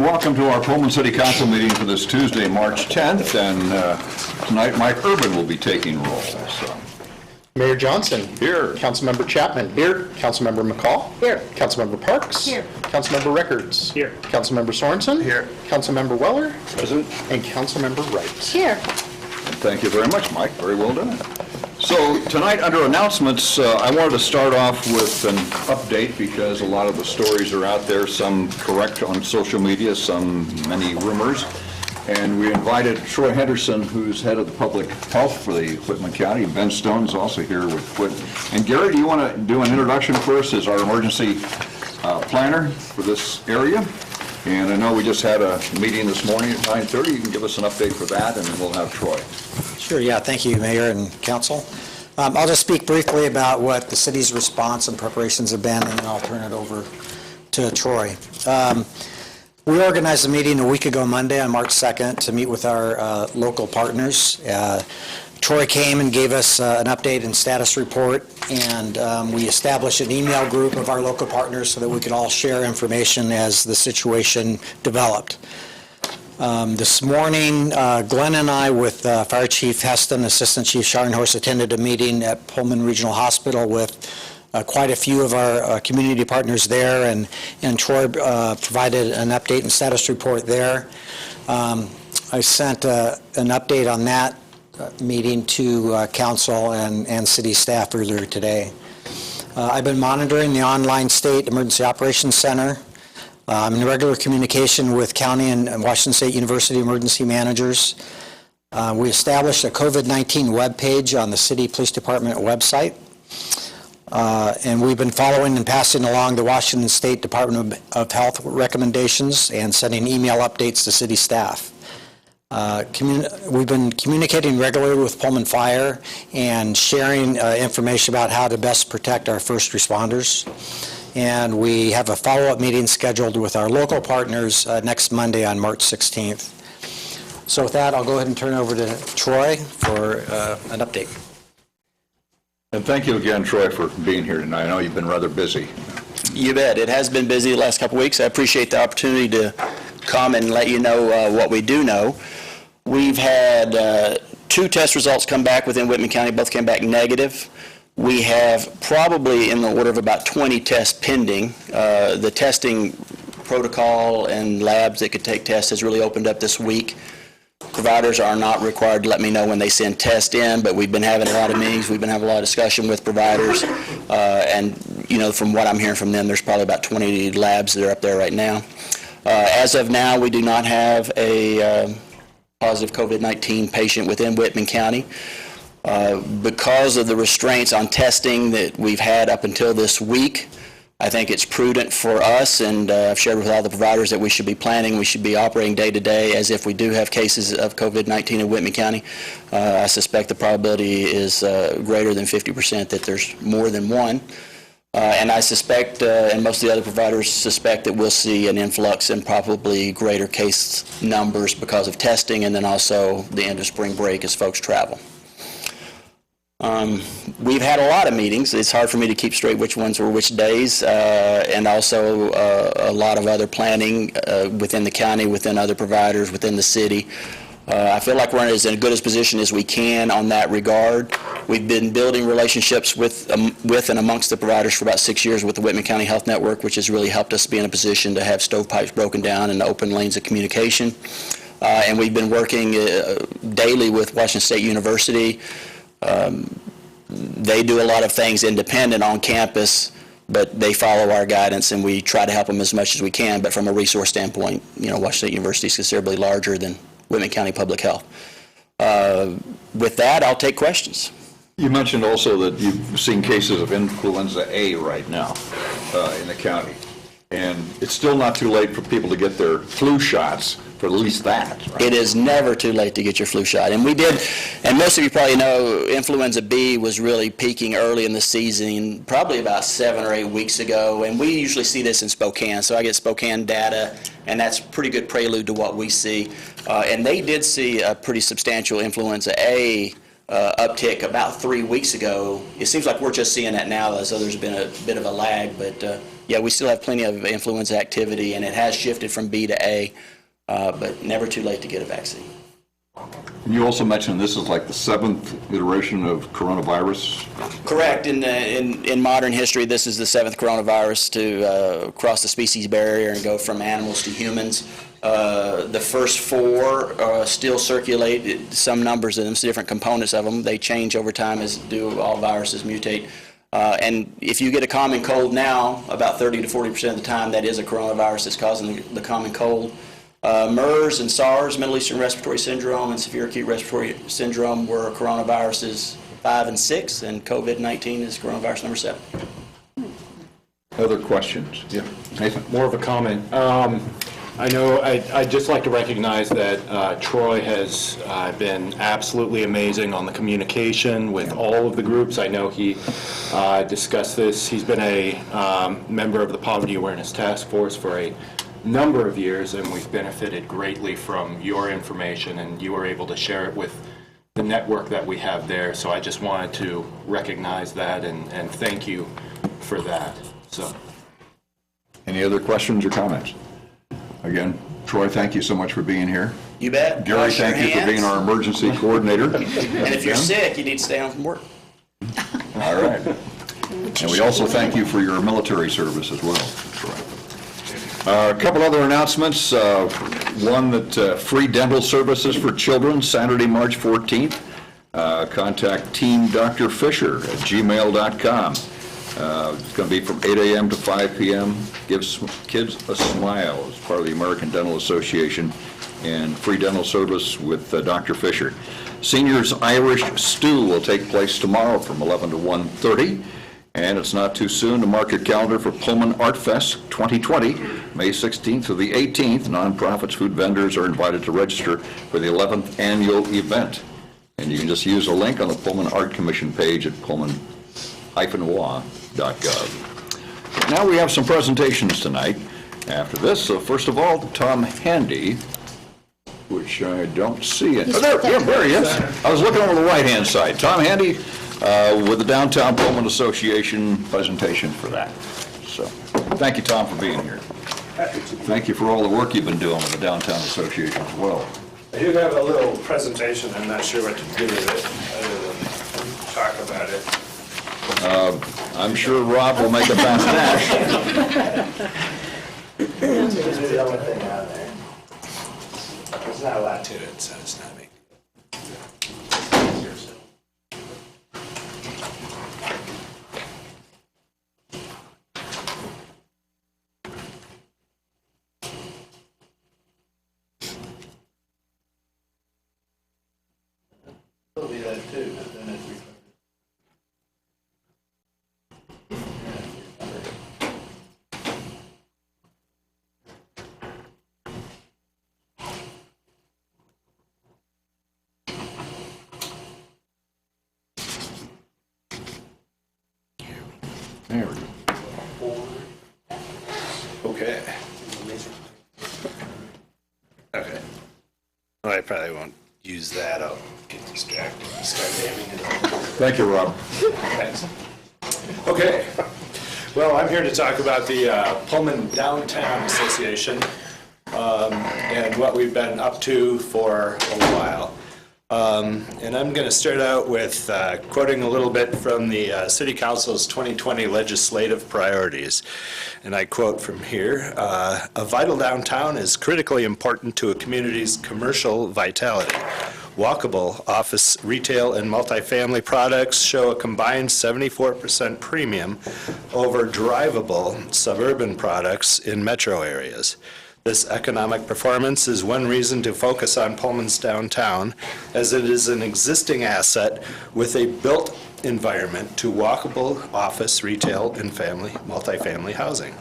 welcome to our Pullman City Council meeting for this Tuesday, March 10th. And tonight, Mike Urban will be taking roll. So. Mayor Johnson. Here. Councilmember Chapman. Here. Councilmember McCall. Here. Councilmember Parks. Here. Councilmember Records. Here. Councilmember Sorensen. Here. Councilmember Weller. Present. And Councilmember Wright. Here. Thank you very much, Mike. Very well done. So tonight, under announcements, I wanted to start off with an update because a lot of the stories are out there, some correct on social media, many rumors. And we invited Troy Henderson, who's head of the public health for the Whitman County. Ben Stone's also here with Whitman. And Gary, do you want to do an introduction first as our emergency planner for this area? And I know we just had a meeting this morning at 9:30. You can give us an update for that, and then we'll have Troy. Sure, yeah, thank you, Mayor and Council. I'll just speak briefly about what the city's response and preparations have been, and then I'll turn it over to Troy. We organized a meeting a week ago Monday on March 2nd to meet with our local partners. Troy came and gave us an update and status report, and we established an email group of our local partners so that we could all share information as the situation developed. This morning, Glenn and I with Fire Chief Heston, Assistant Chief Scharnhorst, attended a meeting at Pullman Regional Hospital with quite a few of our community partners there, and Troy provided an update and status report there. I sent an update on that meeting to council and city staff earlier today. I've been monitoring the online state emergency operations center. I'm in regular communication with county and Washington State University emergency managers. We established a COVID-19 webpage on the city police department website. And we've been following and passing along the Washington State Department of Health recommendations and sending email updates to city staff. We've been communicating regularly with Pullman Fire and sharing information about how to best protect our first responders. And we have a follow-up meeting scheduled with our local partners next Monday on March 16th. So with that, I'll go ahead and turn it over to Troy for an update. And thank you again, Troy, for being here tonight. I know you've been rather busy. You bet. It has been busy the last couple of weeks. I appreciate the opportunity to come and let you know what we do know. We've had 2 test results come back within Whitman County. Both came back negative. We have probably in the order of about 20 tests pending. The testing protocol and labs that could take tests has really opened up this week. Providers are not required to let me know when they send tests in, but we've been having a lot of meetings. We've been having a lot of discussion with providers. And, you know, from what I'm hearing from them, there's probably about 20 labs that are up there right now. As of now, we do not have a positive COVID-19 patient within Whitman County. Because of the restraints on testing that we've had up until this week, I think it's prudent for us, and I've shared with all the providers that we should be planning, we should be operating day to day as if we do have cases of COVID-19 in Whitman County. I suspect the probability is greater than 50% that there's more than one. And I suspect, and most of the other providers suspect, that we'll see an influx in probably greater case numbers because of testing, and then also the end of spring break as folks travel. We've had a lot of meetings. It's hard for me to keep straight which ones were which days, and also a lot of other planning within the county, within other providers, within the city. I feel like we're in as good a position as we can on that regard. We've been building relationships with and amongst the providers for about 6 years with the Whitman County Health Network, which has really helped us be in a position to have stovepipes broken down and open lanes of communication. And we've been working daily with Washington State University. They do a lot of things independent on campus, but they follow our guidance, and we try to help them as much as we can. But from a resource standpoint, you know, Washington State University is considerably larger than Whitman County Public Health. With that, I'll take questions. You mentioned also that you've seen cases of influenza A right now in the county. And it's still not too late for people to get their flu shots, for at least that. Right? It is never too late to get your flu shot. And we did, and most of you probably know, influenza B was really peaking early in the season, probably about 7 or 8 weeks ago. And we usually see this in Spokane. So I get Spokane data, and that's pretty good prelude to what we see. And they did see a pretty substantial influenza A uptick about 3 weeks ago. It seems like we're just seeing that now, so there's been a bit of a lag, but yeah, we still have plenty of influenza activity, and it has shifted from B to A, but never too late to get a vaccine. You also mentioned this is like the 7th iteration of coronavirus. Correct. In modern history, this is the 7th coronavirus to cross the species barrier and go from animals to humans. The first 4 still circulate, some numbers of them, some different components of them. They change over time as do all viruses mutate. And if you get a common cold now, about 30 to 40% of the time, that is a coronavirus that's causing the common cold. MERS and SARS, Middle Eastern Respiratory Syndrome, and Severe Acute Respiratory Syndrome were coronaviruses 5 and 6, and COVID-19 is coronavirus number 7. Other questions? Yeah, Nathan? More of a comment. I know I'd just like to recognize that Troy has been absolutely amazing on the communication with all of the groups. I know he discussed this. He's been a member of the Poverty Awareness Task Force for a number of years, and we've benefited greatly from your information, and you were able to share it with the network that we have there. So I just wanted to recognize that and thank you for that. So, Any other questions or comments? Again, Troy, thank you so much for being here. You bet. Gary, Wash your thank you for hands. being our emergency coordinator. And if you're sick, you need to stay home from work. All right. And we also thank you for your military service as well, Troy. A couple other announcements. One that free dental services for children, Saturday, March 14th. Contact Team Dr. Fisher at gmail.com. It's going to be from 8 a.m. to 5 p.m. Gives kids a smile as part of the American Dental Association, and free dental service with Dr. Fisher. Seniors Irish Stew will take place tomorrow from 11 to 1:30. And it's not too soon to mark your calendar for Pullman Art Fest 2020, May 16th through the 18th. Nonprofits, food vendors are invited to register for the 11th annual event. And you can just use a link on the Pullman Art Commission page at pullman-wa.gov. Now we have some presentations tonight after this. So first of all, Tom Handy, which I don't see it. Oh, there he is. I was looking over the right-hand side. Tom Handy, with the Downtown Pullman Association presentation for that. So, thank you, Tom, for being here. Thank you for all the work you've been doing with the Downtown Association as well. I do have a little presentation. I'm not sure what to do with it, other than talk about it. I'm sure Rob will make a fast dash. This is the only thing on there. There's not a lot to it, so it's not big. It'll be that too, but then it's recovered. There we go. Okay. Okay. Well, I probably won't use that. I'll get distracted and start naming it. Thank you, Rob. Thanks. Okay. Well, I'm here to talk about the Pullman Downtown Association and what we've been up to for a while. And I'm going to start out with quoting a little bit from the City Council's 2020 legislative priorities. And I quote from here, "A vital downtown is critically important to a community's commercial vitality. Walkable office, retail, and multifamily products show a combined 74% premium over drivable suburban products in metro areas. This economic performance is one reason to focus on Pullman's downtown, as it is an existing asset with a built environment to walkable office, retail, and multifamily housing.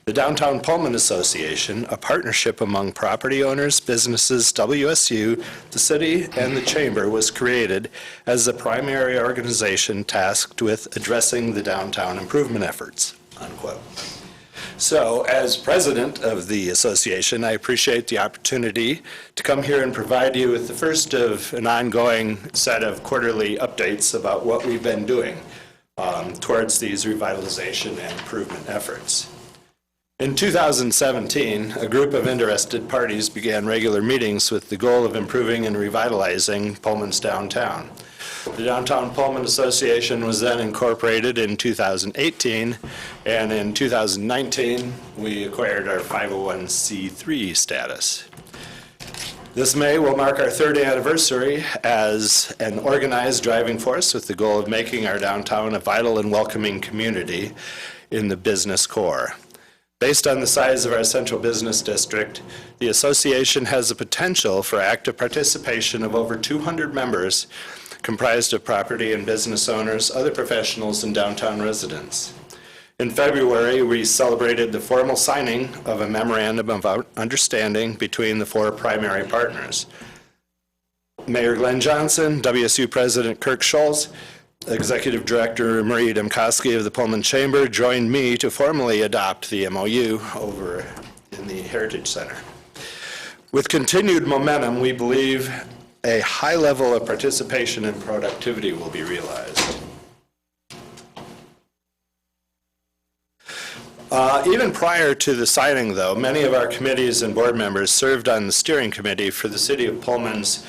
The Downtown Pullman Association, a partnership among property owners, businesses, WSU, the city, and the chamber, was created as the primary organization tasked with addressing the downtown improvement efforts," unquote. So, as president of the association, I appreciate the opportunity to come here and provide you with the first of an ongoing set of quarterly updates about what we've been doing towards these revitalization and improvement efforts. In 2017, a group of interested parties began regular meetings with the goal of improving and revitalizing Pullman's downtown. The Downtown Pullman Association was then incorporated in 2018, and in 2019, we acquired our 501c3 status. This May will mark our third anniversary as an organized driving force with the goal of making our downtown a vital and welcoming community in the business core. Based on the size of our central business district, the association has the potential for active participation of over 200 members comprised of property and business owners, other professionals, and downtown residents. In February, we celebrated the formal signing of a memorandum of understanding between the four primary partners. Mayor Glenn Johnson, WSU President Kirk Schultz, Executive Director Marie Demkowski of the Pullman Chamber joined me to formally adopt the MOU over in the Heritage Center. With continued momentum, we believe a high level of participation and productivity will be realized. Even prior to the signing, though, many of our committees and board members served on the steering committee for the City of Pullman's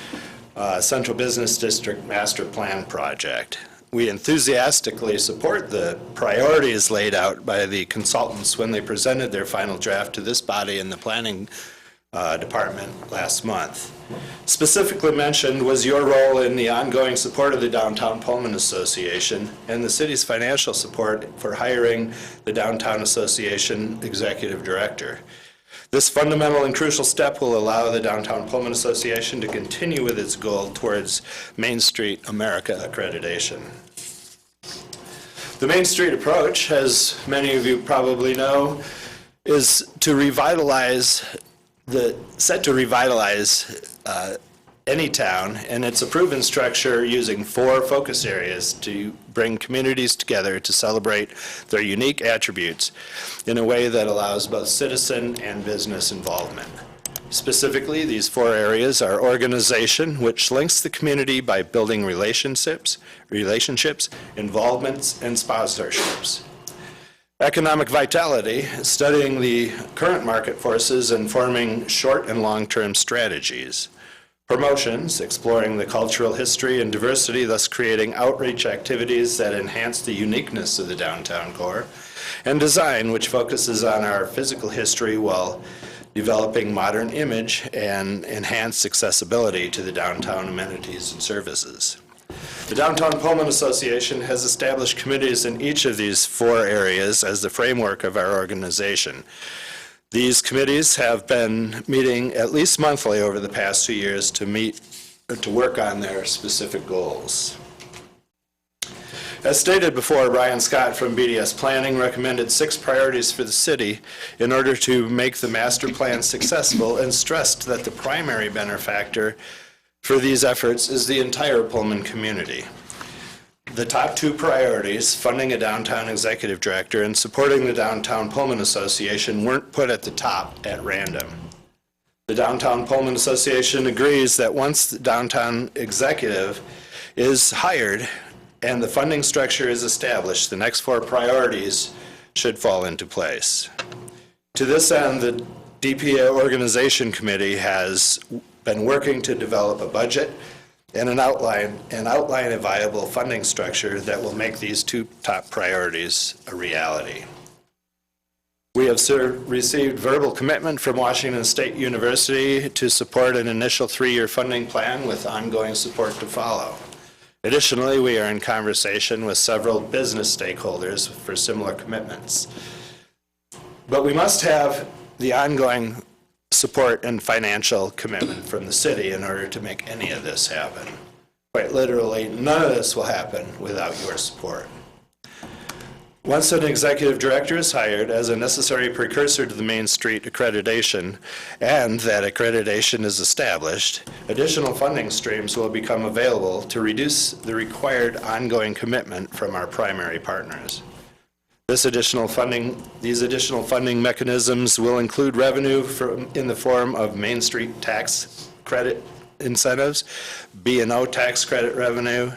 Central Business District Master Plan project. We enthusiastically support the priorities laid out by the consultants when they presented their final draft to this body in the planning department last month. Specifically mentioned was your role in the ongoing support of the Downtown Pullman Association and the city's financial support for hiring the Downtown Association Executive Director. This fundamental and crucial step will allow the Downtown Pullman Association to continue with its goal towards Main Street America accreditation. The Main Street approach, as many of you probably know, is to revitalize any town, and it's a proven structure using 4 focus areas to bring communities together to celebrate their unique attributes in a way that allows both citizen and business involvement. Specifically, these 4 areas are organization, which links the community by building relationships, involvements, and sponsorships. Economic vitality, studying the current market forces and forming short and long-term strategies. Promotions, exploring the cultural history and diversity, thus creating outreach activities that enhance the uniqueness of the downtown core. And design, which focuses on our physical history while developing modern image and enhanced accessibility to the downtown amenities and services. The Downtown Pullman Association has established committees in each of these 4 areas as the framework of our organization. These committees have been meeting at least monthly over the past 2 years to work on their specific goals. As stated before, Brian Scott from BDS Planning recommended 6 priorities for the city in order to make the master plan successful and stressed that the primary benefactor for these efforts is the entire Pullman community. The top 2 priorities, funding a downtown executive director and supporting the Downtown Pullman Association, weren't put at the top at random. The Downtown Pullman Association agrees that once the downtown executive is hired and the funding structure is established, the next 4 priorities should fall into place. To this end, the DPA Organization Committee has been working to develop a budget and outline a viable funding structure that will make these 2 top priorities a reality. We have received verbal commitment from Washington State University to support an initial 3-year funding plan with ongoing support to follow. Additionally, we are in conversation with several business stakeholders for similar commitments. But we must have the ongoing support and financial commitment from the city in order to make any of this happen. Quite literally, none of this will happen without your support. Once an executive director is hired as a necessary precursor to the Main Street accreditation, and that accreditation is established, additional funding streams will become available to reduce the required ongoing commitment from our primary partners. These additional funding mechanisms will include revenue in the form of Main Street tax credit incentives, B&O tax credit revenue,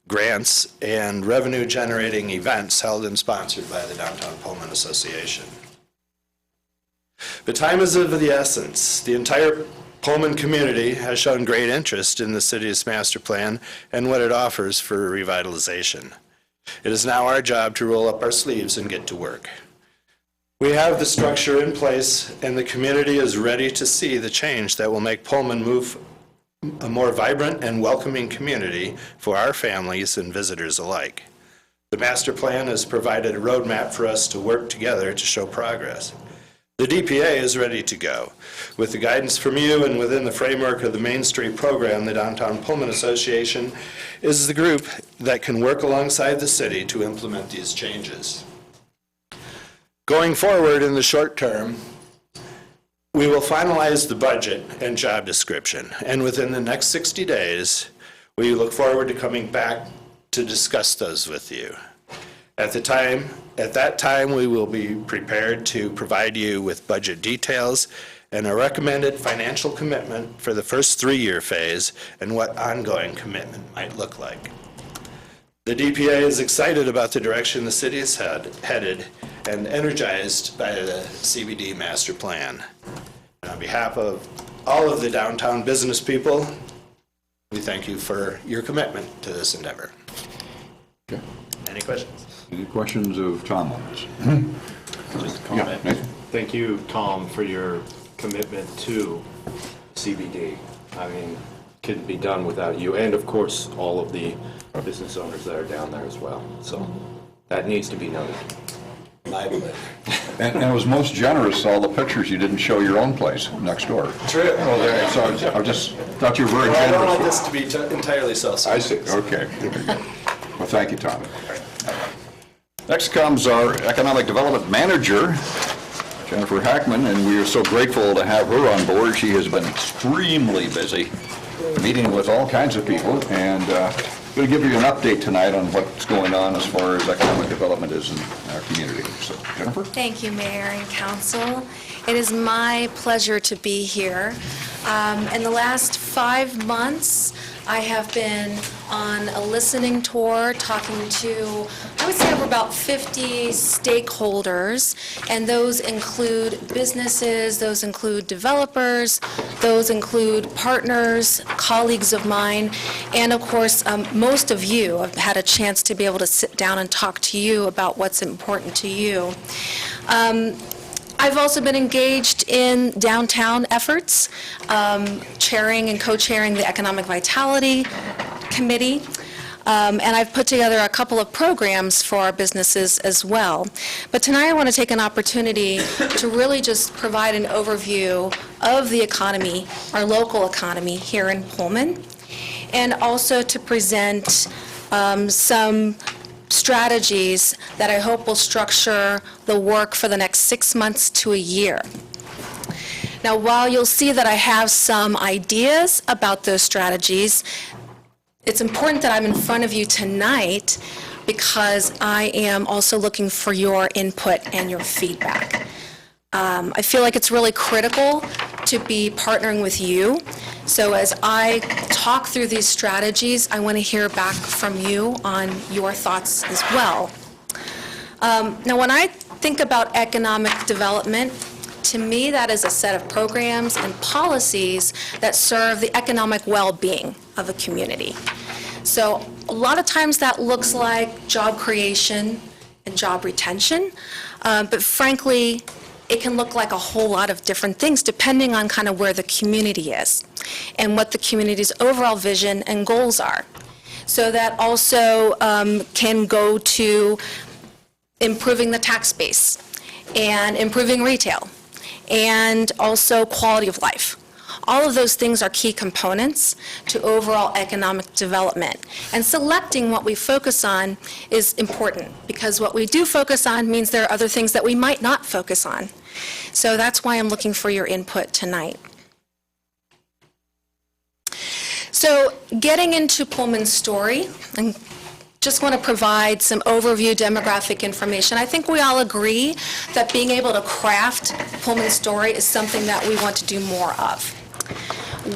grants, and revenue-generating events held and sponsored by the Downtown Pullman Association. But time is of the essence. The entire Pullman community has shown great interest in the city's master plan and what it offers for revitalization. It is now our job to roll up our sleeves and get to work. We have the structure in place, and the community is ready to see the change that will make Pullman move a more vibrant and welcoming community for our families and visitors alike. The master plan has provided a roadmap for us to work together to show progress. The DPA is ready to go. With the guidance from you and within the framework of the Main Street program, the Downtown Pullman Association is the group that can work alongside the city to implement these changes. Going forward in the short term, we will finalize the budget and job description, and within the next 60 days, we look forward to coming back to discuss those with you. At that time, we will be prepared to provide you with budget details and a recommended financial commitment for the first 3-year phase and what ongoing commitment might look like. The DPA is excited about the direction the city is headed and energized by the CBD master plan. And on behalf of all of the downtown business people, we thank you for your commitment to this endeavor. Okay. Any questions? Any questions of Tom on this? Just a Yeah, comment. Nathan? Thank you, Tom, for your commitment to CBD. I mean, couldn't be done without you, and of course, all of the business owners that are down there as well. So that needs to be noted. And it was most generous, all the pictures, you didn't show your own place next door. True. So I just thought you were very I don't generous. want this to be entirely I see, self-serving. okay. Well, thank you, Tom. Next comes our Economic Development Manager, Jennifer Hackman, and we are so grateful to have her on board. She has been extremely busy, meeting with all kinds of people, and going to give you an update tonight on what's going on as far as economic development is in our community. So, Jennifer? Thank you, Mayor and Council. It is my pleasure to be here. In the last 5 months, I have been on a listening tour talking to, I would say, over about 50 stakeholders, and those include businesses, those include developers, those include partners, colleagues of mine, and of course, most of you. I've had a chance to be able to sit down and talk to you about what's important to you. I've also been engaged in downtown efforts, chairing and co-chairing the Economic Vitality Committee, and I've put together a couple of programs for our businesses as well. But tonight I want to take an opportunity to really just provide an overview of the economy, our local economy here in Pullman, and also to present some strategies that I hope will structure the work for the next 6 months to a year. Now, while you'll see that I have some ideas about those strategies, it's important that I'm in front of you tonight because I am also looking for your input and your feedback. I feel like it's really critical to be partnering with you. So as I talk through these strategies, I want to hear back from you on your thoughts as well. Now, when I think about economic development, to me, that is a set of programs and policies that serve the economic well-being of a community. So a lot of times that looks like job creation and job retention, but frankly, it can look like a whole lot of different things depending on kind of where the community is and what the community's overall vision and goals are. So that also can go to improving the tax base and improving retail and also quality of life. All of those things are key components to overall economic development. And selecting what we focus on is important because what we do focus on means there are other things that we might not focus on. So that's why I'm looking for your input tonight. So getting into Pullman's story, and just want to provide some overview demographic information. I think we all agree that being able to craft Pullman's story is something that we want to do more of.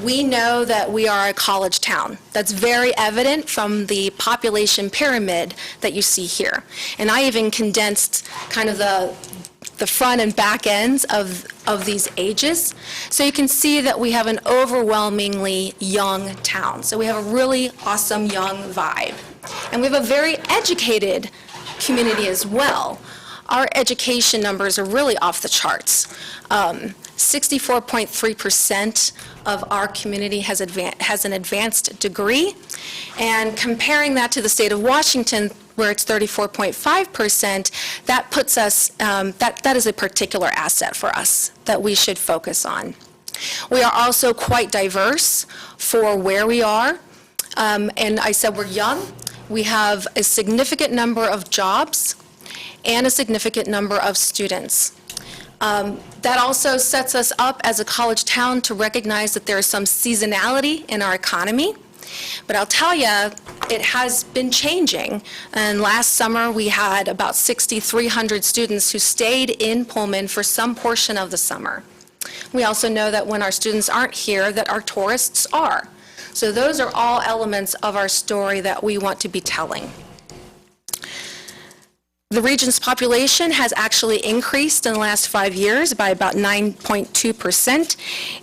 We know that we are a college town. That's very evident from the population pyramid that you see here. And I even condensed kind of the the front and back ends of these ages. So you can see that we have an overwhelmingly young town. So we have a really awesome young vibe. And we have a very educated community as well. Our education numbers are really off the charts. 64.3% of our community has an advanced degree. And comparing that to the state of Washington, where it's 34.5%, that puts us, that is a particular asset for us that we should focus on. We are also quite diverse for where we are. And I said we're young. We have a significant number of jobs and a significant number of students. That also sets us up as a college town to recognize that there is some seasonality in our economy. But I'll tell you, it has been changing. And last summer, we had about 6,300 students who stayed in Pullman for some portion of the summer. We also know that when our students aren't here, that our tourists are. So those are all elements of our story that we want to be telling. The region's population has actually increased in the last 5 years by about 9.2%,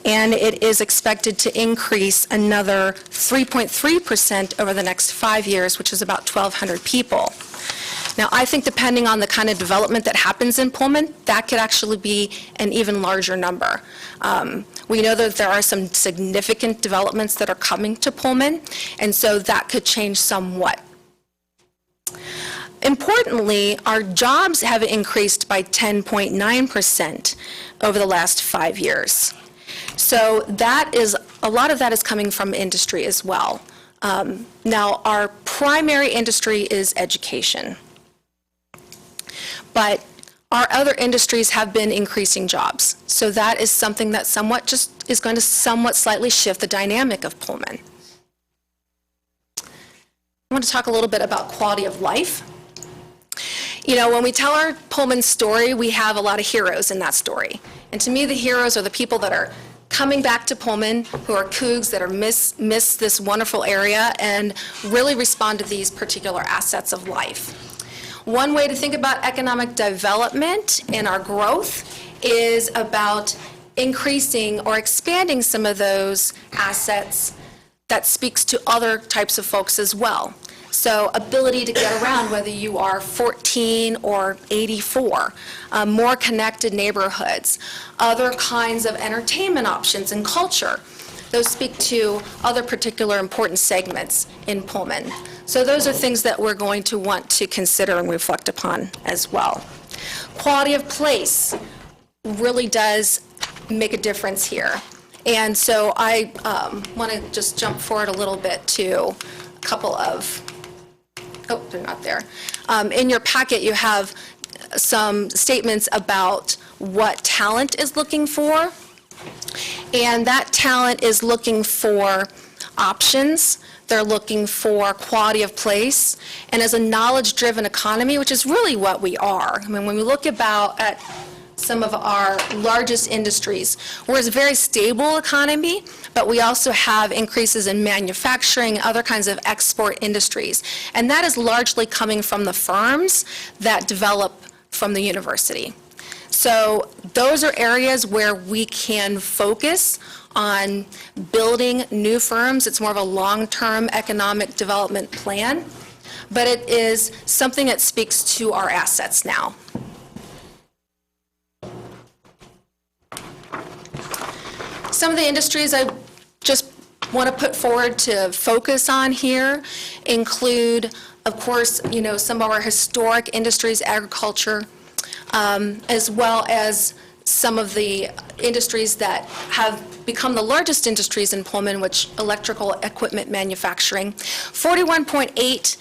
and it is expected to increase another 3.3% over the next 5 years, which is about 1,200 people. Now, I think depending on the kind of development that happens in Pullman, that could actually be an even larger number. We know that there are some significant developments that are coming to Pullman, and so that could change somewhat. Importantly, our jobs have increased by 10.9% over the last 5 years. So that is, a lot of that is coming from industry as well. Now, our primary industry is education. But our other industries have been increasing jobs. So that is something that somewhat just is going to somewhat slightly shift the dynamic of Pullman. I want to talk a little bit about quality of life. You know, when we tell our Pullman story, we have a lot of heroes in that story. And to me, the heroes are the people that are coming back to Pullman, who are Cougs that are miss this wonderful area and really respond to these particular assets of life. One way to think about economic development and our growth is about increasing or expanding some of those assets that speaks to other types of folks as well. So ability to get around, whether you are 14 or 84, more connected neighborhoods, other kinds of entertainment options and culture. Those speak to other particular important segments in Pullman. So those are things that we're going to want to consider and reflect upon as well. Quality of place really does make a difference here. And so I want to just jump forward a little bit to a couple of, oh, they're not there. In your packet, you have some statements about what talent is looking for. And that talent is looking for options. They're looking for quality of place. And as a knowledge-driven economy, which is really what we are. I mean, when we look at some of our largest industries, we're a very stable economy, but we also have increases in manufacturing, other kinds of export industries. And that is largely coming from the firms that develop from the university. So those are areas where we can focus on building new firms. It's more of a long-term economic development plan, but it is something that speaks to our assets now. Some of the industries I just want to put forward to focus on here include, of course, you know, some of our historic industries, agriculture, as well as some of the industries that have become the largest industries in Pullman, which electrical equipment manufacturing. 41.8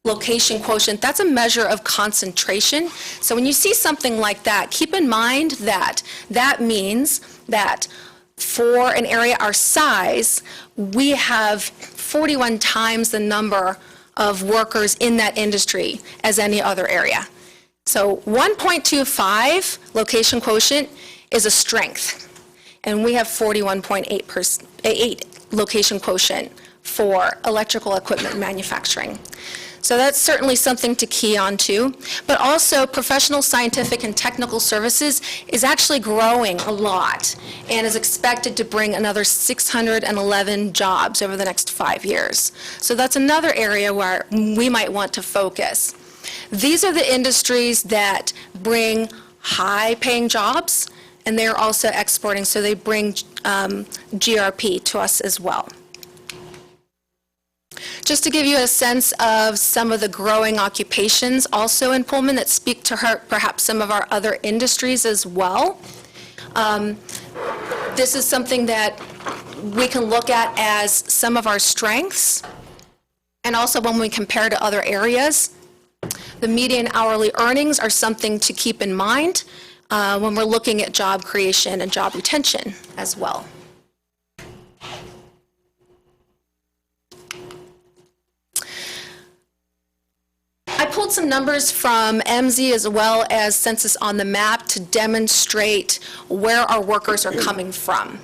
location quotient, that's a measure of concentration. So when you see something like that, keep in mind that that means that for an area our size, we have 41 times the number of workers in that industry as any other area. So 1.25 location quotient is a strength, and we have 41.8 location quotient for electrical equipment manufacturing. So that's certainly something to key on to. But also, professional, scientific, and technical services is actually growing a lot and is expected to bring another 611 jobs over the next 5 years. So that's another area where we might want to focus. These are the industries that bring high-paying jobs, and they're also exporting, so they bring GRP to us as well. Just to give you a sense of some of the growing occupations also in Pullman that speak to perhaps some of our other industries as well. This is something that we can look at as some of our strengths, and also when we compare to other areas. The median hourly earnings are something to keep in mind when we're looking at job creation and job retention as well. I pulled some numbers from MZ as well as Census on the Map to demonstrate where our workers are coming from.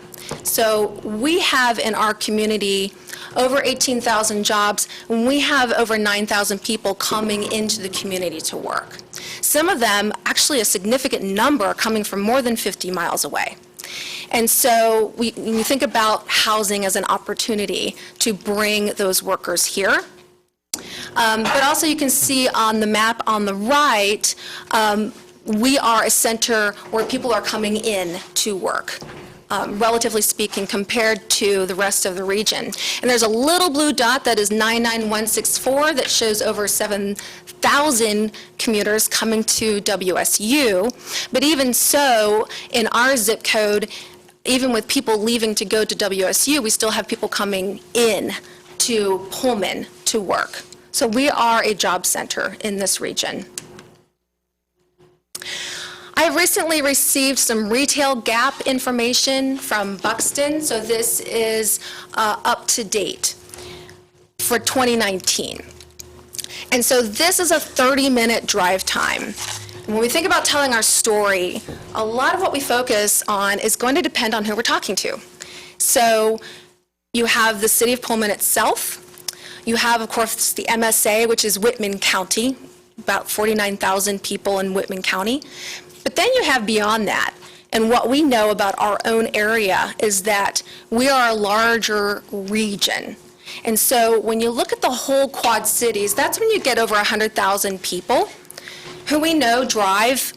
So we have in our community over 18,000 jobs, and we have over 9,000 people coming into the community to work. Some of them, actually a significant number, are coming from more than 50 miles away. And so when you think about housing as an opportunity to bring those workers here. But also you can see on the map on the right, we are a center where people are coming in to work, relatively speaking, compared to the rest of the region. And there's a little blue dot that is 99164 that shows over 7,000 commuters coming to WSU. But even so, in our zip code, even with people leaving to go to WSU, we still have people coming in to Pullman to work. So we are a job center in this region. I have recently received some retail gap information from Buxton, so this is up to date for 2019. And so this is a 30-minute drive time. When we think about telling our story, a lot of what we focus on is going to depend on who we're talking to. So you have the city of Pullman itself. You have, of course, the MSA, which is Whitman County, about 49,000 people in Whitman County. But then you have beyond that. And what we know about our own area is that we are a larger region. And so when you look at the whole Quad Cities, that's when you get over 100,000 people who we know drive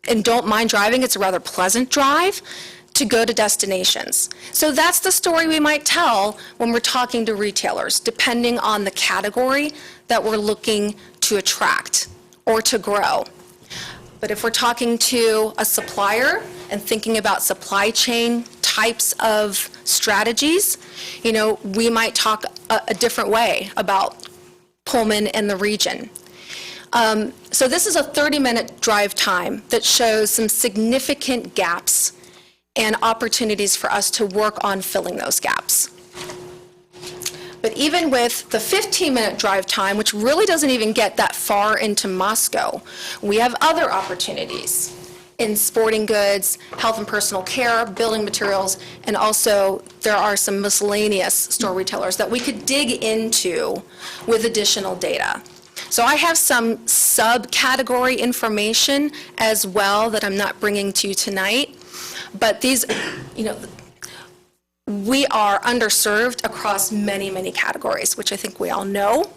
and don't mind driving. It's a rather pleasant drive to go to destinations. So that's the story we might tell when we're talking to retailers, depending on the category that we're looking to attract or to grow. But if we're talking to a supplier and thinking about supply chain types of strategies, you know, we might talk a different way about Pullman and the region. So this is a 30-minute drive time that shows some significant gaps and opportunities for us to work on filling those gaps. But even with the 15-minute drive time, which really doesn't even get that far into Moscow, we have other opportunities in sporting goods, health and personal care, building materials, and also there are some miscellaneous store retailers that we could dig into with additional data. So I have some subcategory information as well that I'm not bringing to you tonight. But these, you know, we are underserved across many, many categories, which I think we all know.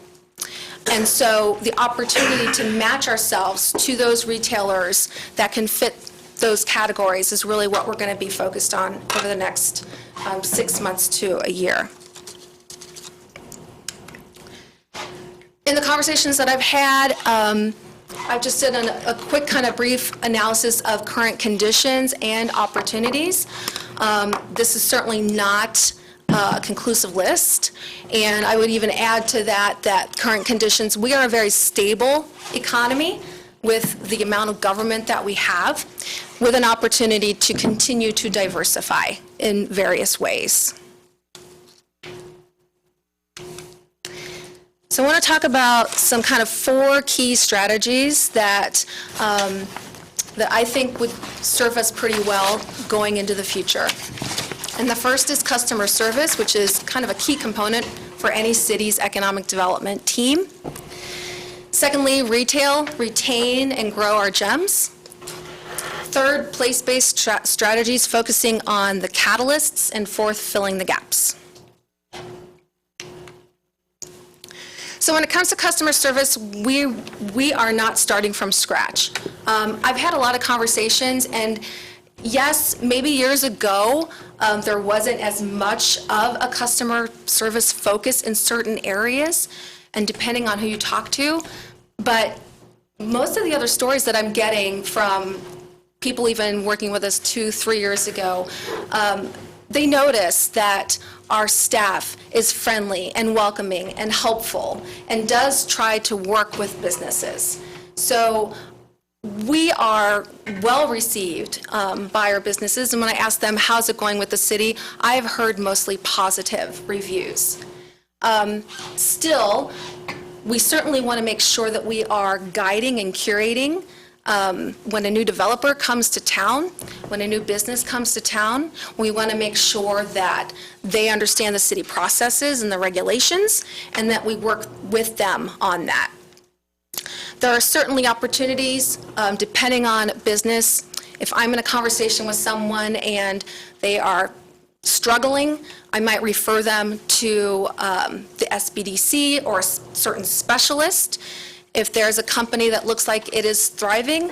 And so the opportunity to match ourselves to those retailers that can fit those categories is really what we're going to be focused on over the next 6 months to a year. In the conversations that I've had, I've just done a quick kind of brief analysis of current conditions and opportunities. This is certainly not a conclusive list, and I would even add to that current conditions, we are a very stable economy with the amount of government that we have, with an opportunity to continue to diversify in various ways. So I want to talk about some kind of 4 key strategies that I think would serve us pretty well going into the future. And the first is customer service, which is kind of a key component for any city's economic development team. Secondly, retail, retain and grow our gems. Third, place-based strategies focusing on the catalysts, and fourth, filling the gaps. So when it comes to customer service, we are not starting from scratch. I've had a lot of conversations, and yes, maybe years ago, there wasn't as much of a customer service focus in certain areas, and depending on who you talk to, but most of the other stories that I'm getting from people even working with us 2-3 years ago, they notice that our staff is friendly and welcoming and helpful and does try to work with businesses. So we are well received by our businesses, and when I ask them how's it going with the city, I've heard mostly positive reviews. Still, we certainly want to make sure that we are guiding and curating when a new developer comes to town, when a new business comes to town. We want to make sure that they understand the city processes and the regulations, and that we work with them on that. There are certainly opportunities, depending on business. If I'm in a conversation with someone and they are struggling, I might refer them to the SBDC or a certain specialist. If there's a company that looks like it is thriving,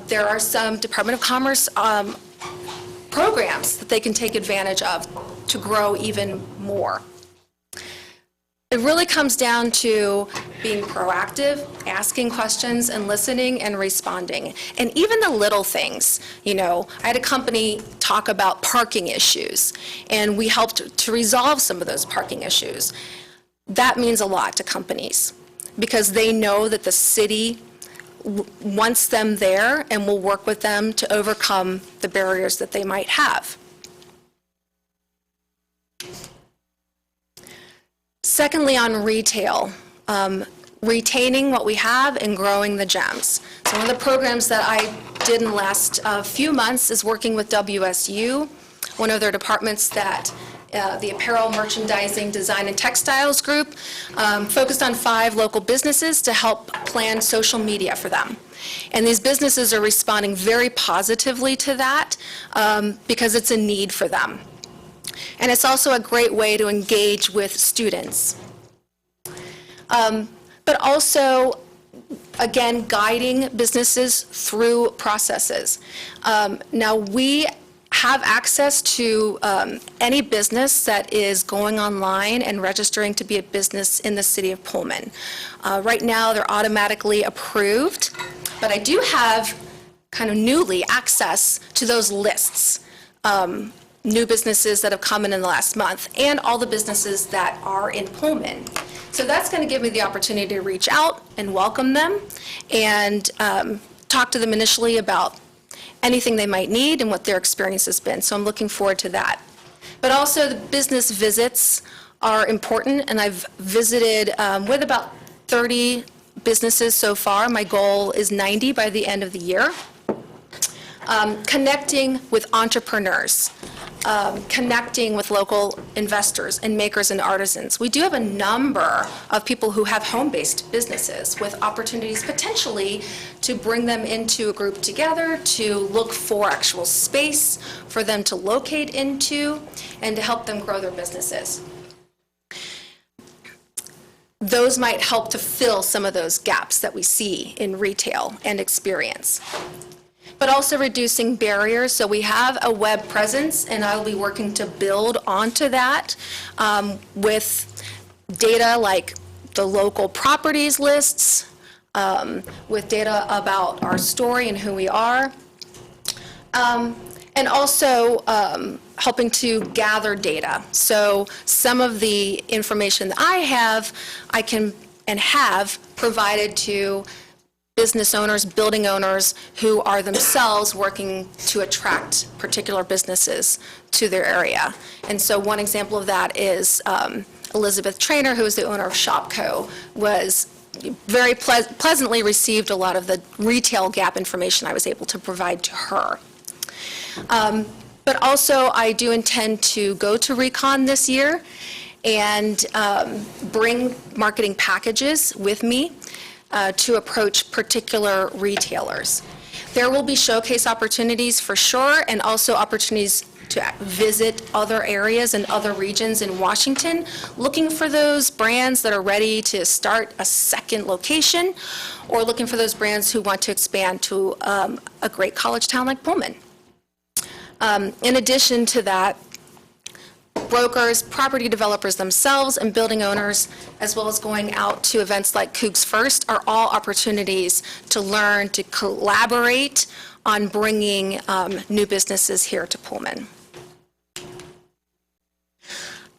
there are some Department of Commerce programs that they can take advantage of to grow even more. It really comes down to being proactive, asking questions, and listening and responding. And even the little things, you know, I had a company talk about parking issues, and we helped to resolve some of those parking issues. That means a lot to companies, because they know that the city wants them there and will work with them to overcome the barriers that they might have. Secondly, on retail, retaining what we have and growing the gems. So one of the programs that I did in the last few months is working with WSU, one of their departments that the Apparel, Merchandising, Design, and Textiles group, focused on 5 local businesses to help plan social media for them. And these businesses are responding very positively to that because it's a need for them. And it's also a great way to engage with students. But also, again, guiding businesses through processes. Now, we have access to any business that is going online and registering to be a business in the city of Pullman. Right now, they're automatically approved, but I do have kind of newly access to those lists. New businesses that have come in the last month, and all the businesses that are in Pullman. So that's going to give me the opportunity to reach out and welcome them and talk to them initially about anything they might need and what their experience has been. So I'm looking forward to that. But also the business visits are important, and I've visited with about 30 businesses so far. My goal is 90 by the end of the year. Connecting with entrepreneurs. Connecting with local investors and makers and artisans. We do have a number of people who have home-based businesses with opportunities potentially to bring them into a group together, to look for actual space for them to locate into, and to help them grow their businesses. Those might help to fill some of those gaps that we see in retail and experience. But also reducing barriers. So we have a web presence, and I'll be working to build onto that with data like the local properties lists, with data about our story and who we are, and also helping to gather data. So some of the information that I can and have provided to business owners, building owners who are themselves working to attract particular businesses to their area. And so one example of that is Elizabeth Trainer, who is the owner of Shopco, was very pleasantly received a lot of the retail gap information I was able to provide to her. But also, I do intend to go to Recon this year and bring marketing packages with me to approach particular retailers. There will be showcase opportunities for sure, and also opportunities to visit other areas and other regions in Washington, looking for those brands that are ready to start a second location, or looking for those brands who want to expand to a great college town like Pullman. In addition to that, brokers, property developers themselves, and building owners, as well as going out to events like Cougs First, are all opportunities to learn, to collaborate on bringing new businesses here to Pullman.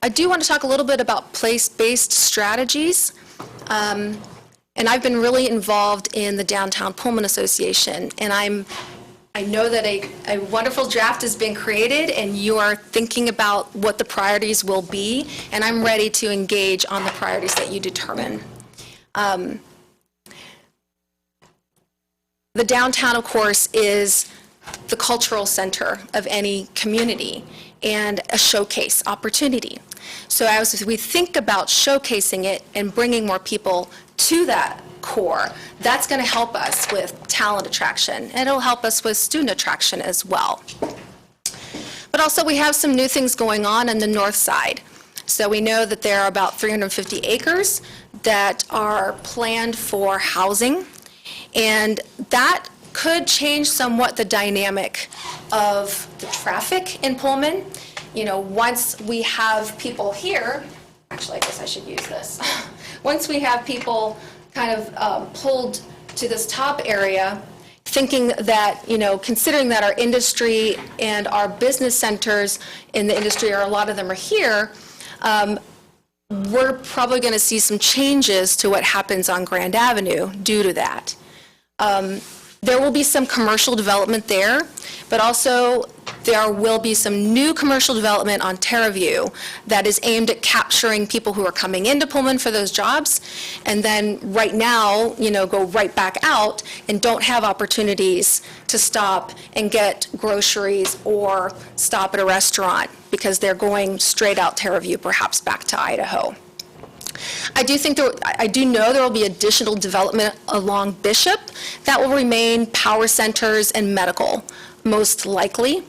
I do want to talk a little bit about place-based strategies. And I've been really involved in the Downtown Pullman Association, and I know that a wonderful draft has been created, and you are thinking about what the priorities will be, and I'm ready to engage on the priorities that you determine. The downtown, of course, is the cultural center of any community and a showcase opportunity. So as we think about showcasing it and bringing more people to that core, that's going to help us with talent attraction, and it'll help us with student attraction as well. But also we have some new things going on the north side. So we know that there are about 350 acres that are planned for housing, and that could change somewhat the dynamic of the traffic in Pullman. You know, once we have people here, actually I guess I should use this. Once we have people kind of pulled to this top area, thinking that, you know, considering that our industry and our business centers in the industry, or a lot of them are here, we're probably going to see some changes to what happens on Grand Avenue due to that. There will be some commercial development there, but also there will be some new commercial development on Terraview that is aimed at capturing people who are coming into Pullman for those jobs, and then right now, you know, go right back out and don't have opportunities to stop and get groceries or stop at a restaurant because they're going straight out Terraview, perhaps back to Idaho. I do know there will be additional development along Bishop that will remain power centers and medical, most likely.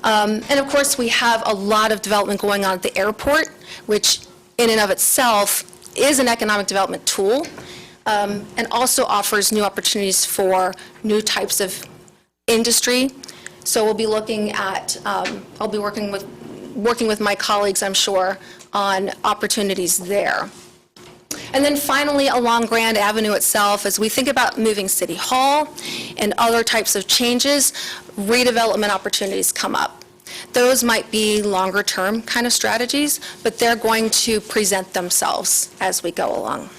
And of course, we have a lot of development going on at the airport, which in and of itself is an economic development tool, and also offers new opportunities for new types of industry. So we'll be looking at, I'll be working with my colleagues, I'm sure, on opportunities there. And then finally, along Grand Avenue itself, as we think about moving City Hall and other types of changes, redevelopment opportunities come up. Those might be longer-term kind of strategies, but they're going to present themselves as we go along.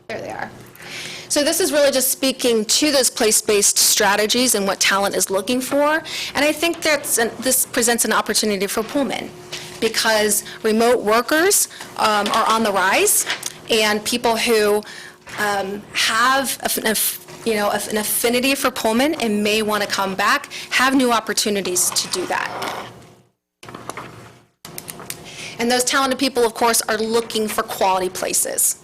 There they are. So this is really just speaking to those place-based strategies and what talent is looking for. And I think this presents an opportunity for Pullman, because remote workers are on the rise, and people who have an affinity for Pullman and may want to come back have new opportunities to do that. And those talented people, of course, are looking for quality places.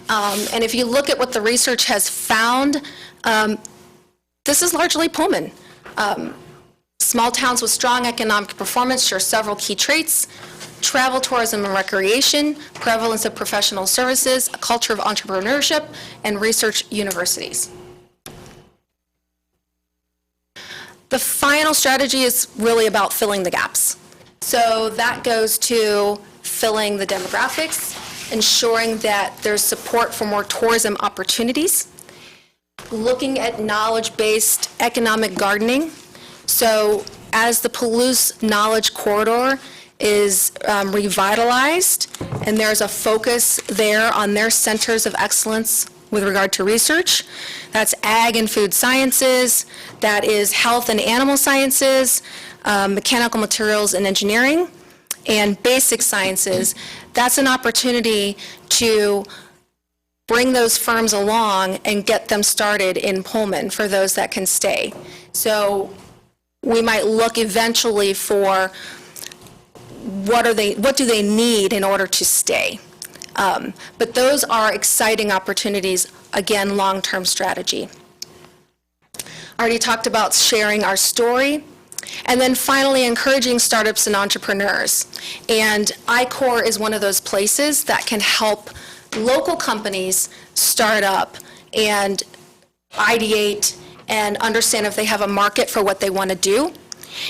And if you look at what the research has found, this is largely Pullman. Small towns with strong economic performance share several key traits: travel, tourism, and recreation, prevalence of professional services, a culture of entrepreneurship, and research universities. The final strategy is really about filling the gaps. So that goes to filling the demographics, ensuring that there's support for more tourism opportunities, looking at knowledge-based economic gardening. So as the Palouse Knowledge Corridor is revitalized, and there's a focus there on their centers of excellence with regard to research, that's ag and food sciences, that is health and animal sciences, mechanical materials and engineering, and basic sciences. That's an opportunity to bring those firms along and get them started in Pullman for those that can stay. So we might look eventually for what do they need in order to stay? But those are exciting opportunities, again, long-term strategy. I already talked about sharing our story. And then finally, encouraging startups and entrepreneurs. And I-Corps is one of those places that can help local companies start up and ideate and understand if they have a market for what they want to do.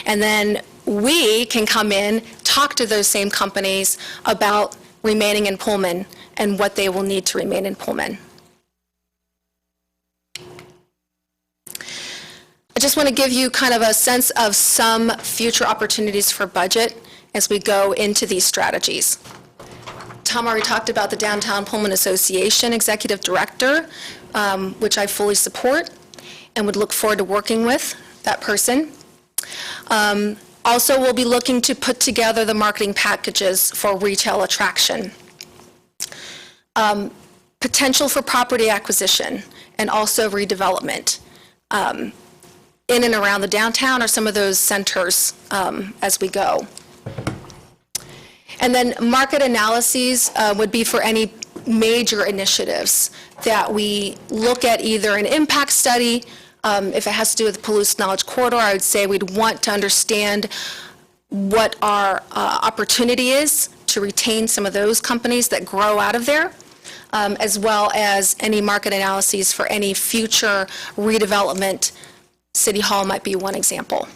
And then we can come in, talk to those same companies about remaining in Pullman and what they will need to remain in Pullman. I just want to give you kind of a sense of some future opportunities for budget as we go into these strategies. Tom already talked about the Downtown Pullman Association Executive Director, which I fully support and would look forward to working with that person. Also, we'll be looking to put together the marketing packages for retail attraction. Potential for property acquisition and also redevelopment. In and around the downtown or some of those centers as we go. And then market analyses would be for any major initiatives that we look at, either an impact study. If it has to do with the Palouse Knowledge Corridor, I would say we'd want to understand what our opportunity is to retain some of those companies that grow out of there, as well as any market analyses for any future redevelopment. City Hall might be one example.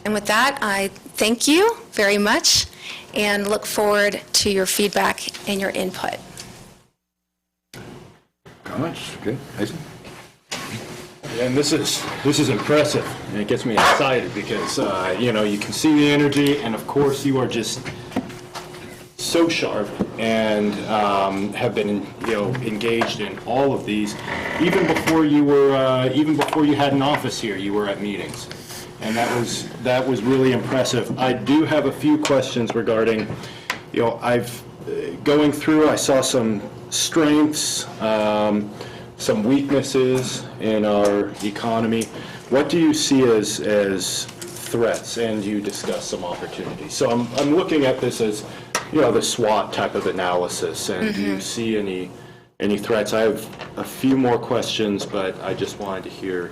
And with that, I thank you very much and look forward to your feedback and your input. Comments? Okay, Jason? And this is impressive, and it gets me excited because, you know, you can see the energy, and of course you are just so sharp and have been, you know, engaged in all of these. Even before you had an office here, you were at meetings, and that was really impressive. I do have a few questions regarding, you know, going through, I saw some strengths, some weaknesses in our economy. What do you see as threats? And you discussed some opportunities. So I'm looking at this as, you know, the SWOT type of analysis, and do you see any threats? I have a few more questions, but I just wanted to hear.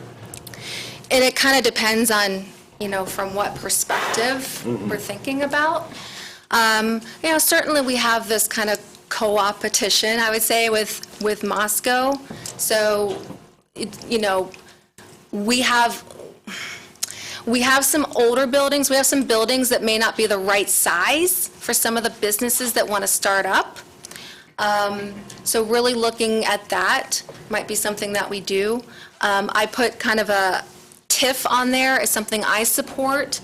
And it kind of depends on, you know, from what perspective we're thinking about. You know, certainly we have this kind of co-opetition, I would say, with Moscow. So, you know, we have some older buildings. We have some buildings that may not be the right size for some of the businesses that want to start up. So really looking at that might be something that we do. I put kind of a TIF on there as something I support,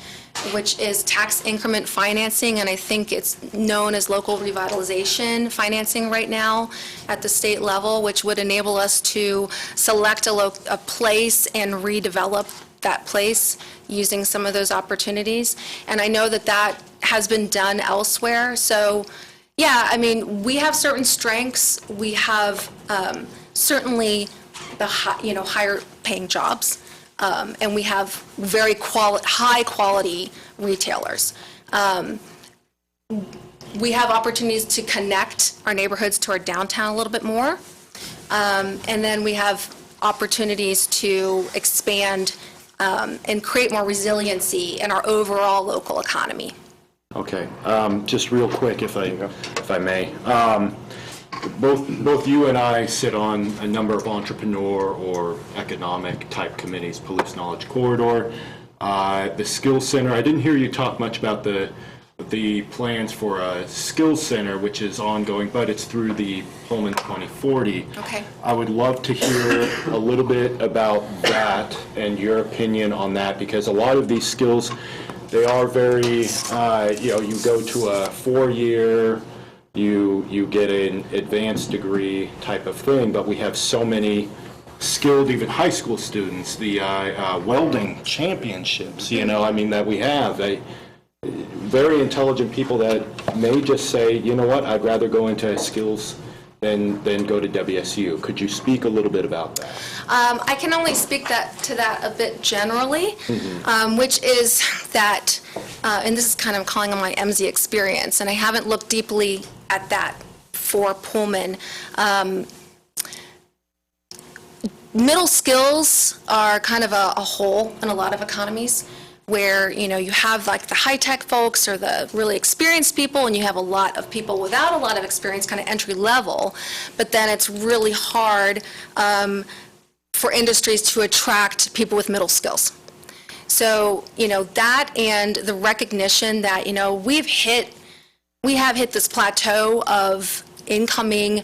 which is tax increment financing, and I think it's known as local revitalization financing right now at the state level, which would enable us to select a place and redevelop that place using some of those opportunities. And I know that that has been done elsewhere. So, yeah, I mean, we have certain strengths. We have certainly the higher paying jobs, and we have very high quality retailers. We have opportunities to connect our neighborhoods to our downtown a little bit more, and then we have opportunities to expand and create more resiliency in our overall local economy. Okay, just real quick, if I may. Both you and I sit on a number of entrepreneur or economic type committees, Palouse Knowledge Corridor, the Skills Center. I didn't hear you talk much about the plans for a Skills Center, which is ongoing, but it's through the Pullman 2040. Okay. I would love to hear a little bit about that and your opinion on that, because a lot of these skills, they are very, you go to a 4-year, you get an advanced degree type of thing, but we have so many skilled, even high school students, the welding championships, that we have. Very intelligent people that may just say, you know what, I'd rather go into skills then go to WSU. Could you speak a little bit about that? I can only speak to that a bit generally, which is that, and this is kind of calling on my MZ experience, and I haven't looked deeply at that for Pullman. Middle skills are kind of a hole in a lot of economies, where, you have like the high-tech folks or the really experienced people, and you have a lot of people without a lot of experience, kind of entry level, but then it's really hard for industries to attract people with middle skills. So, that and the recognition that, we have hit this plateau of incoming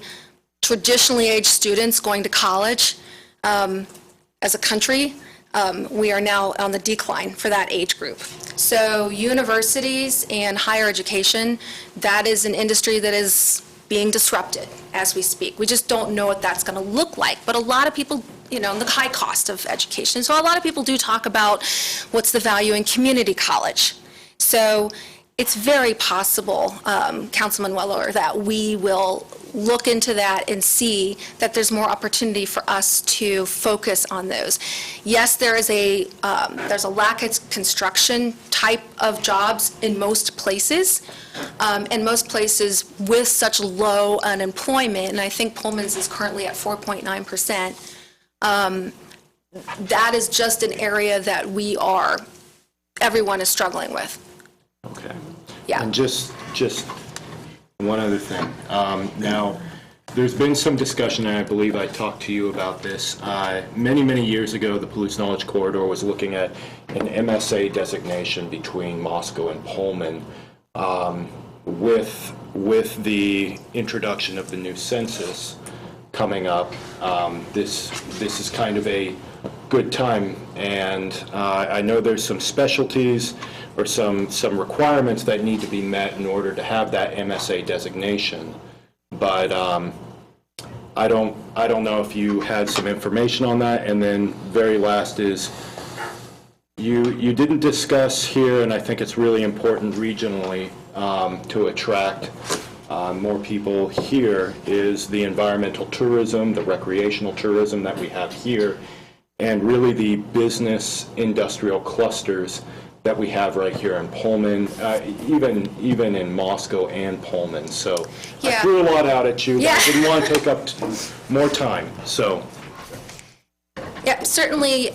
traditionally aged students going to college as a country. We are now on the decline for that age group. So universities and higher education, that is an industry that is being disrupted as we speak. We just don't know what that's going to look like. But a lot of people, the high cost of education. So a lot of people do talk about what's the value in community college. So it's very possible, Councilman Weller, that we will look into that and see that there's more opportunity for us to focus on those. Yes, there's a lack of construction type of jobs in most places, and most places with such low unemployment, and I think Pullman's is currently at 4.9%. That is just an area that everyone is struggling with. Okay. Yeah. And just one other thing. Now, there's been some discussion, and I believe I talked to you about this. Many years ago, the Palouse Knowledge Corridor was looking at an MSA designation between Moscow and Pullman. With the introduction of the new census coming up, this is kind of a good time, and I know there's some specialties or some requirements that need to be met in order to have that MSA designation. But I don't know if you had some information on that. And then very last is, you didn't discuss here, and I think it's really important regionally to attract more people here, is the environmental tourism, the recreational tourism that we have here, and really the business industrial clusters that we have right here in Pullman, even in Moscow and Pullman. So I Yeah. threw a lot out at you, but Yeah. I didn't want to take up more time, so. Yeah, certainly,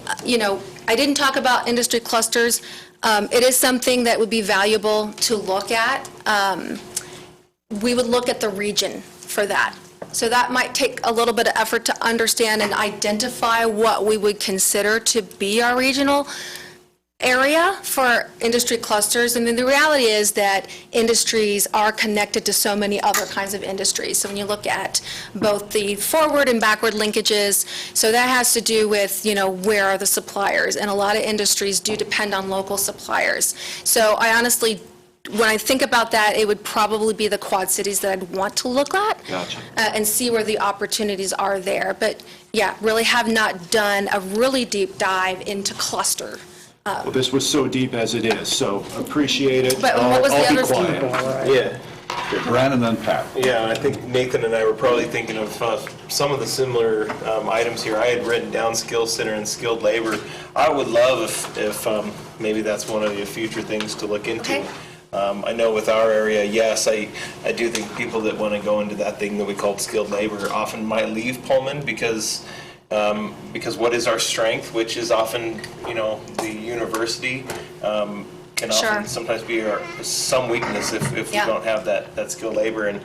I didn't talk about industry clusters. It is something that would be valuable to look at. We would look at the region for that. So that might take a little bit of effort to understand and identify what we would consider to be our regional area for industry clusters. And then the reality is that industries are connected to so many other kinds of industries. So when you look at both the forward and backward linkages, so that has to do with, where are the suppliers? And a lot of industries do depend on local suppliers. So I honestly, when I think about that, it would probably be the Quad Cities that I'd want to look at. Gotcha. And see where the opportunities are there. But yeah, really have not done a really deep dive into cluster. Well, this was so deep as it is, so appreciate it. But what was the I'll be other thing? quiet. Yeah, Brandon and then Pat. yeah, I think Nathan and I were probably thinking of some of the similar items here. I had written down skills center and skilled labor. I would love if maybe that's one of the future things to look into. Okay. I know with our area, yes, I do think people that want to go into that thing that we call skilled labor often might leave Pullman because what is our strength, which is often, the university, can Sure. often sometimes be some weakness if Yeah. we don't have that skilled labor, and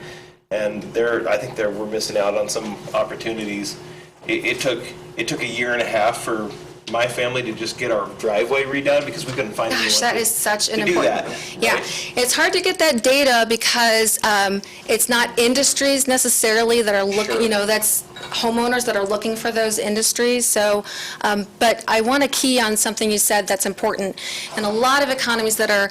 I think we're missing out on some opportunities. It took a year and a half for my family to just get our driveway redone because we couldn't find anyone Gosh, that is such an to do important. that. Yeah, it's hard to get that data because it's not industries necessarily that are looking, that's homeowners that are looking for those industries. So, but I want to key on something you said that's important. And a lot of economies that are,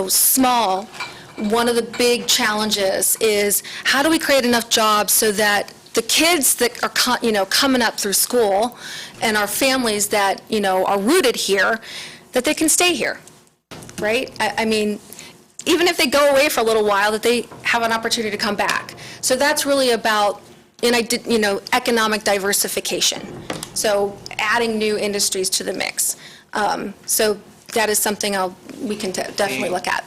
small, one of the big challenges is how do we create enough jobs so that the kids that are, coming up through school and our families that, are rooted here, that they can stay here, right? I mean, even if they go away for a little while, that they have an opportunity to come back. So that's really about, economic diversification. So adding new industries to the mix. So that is something we can definitely look at.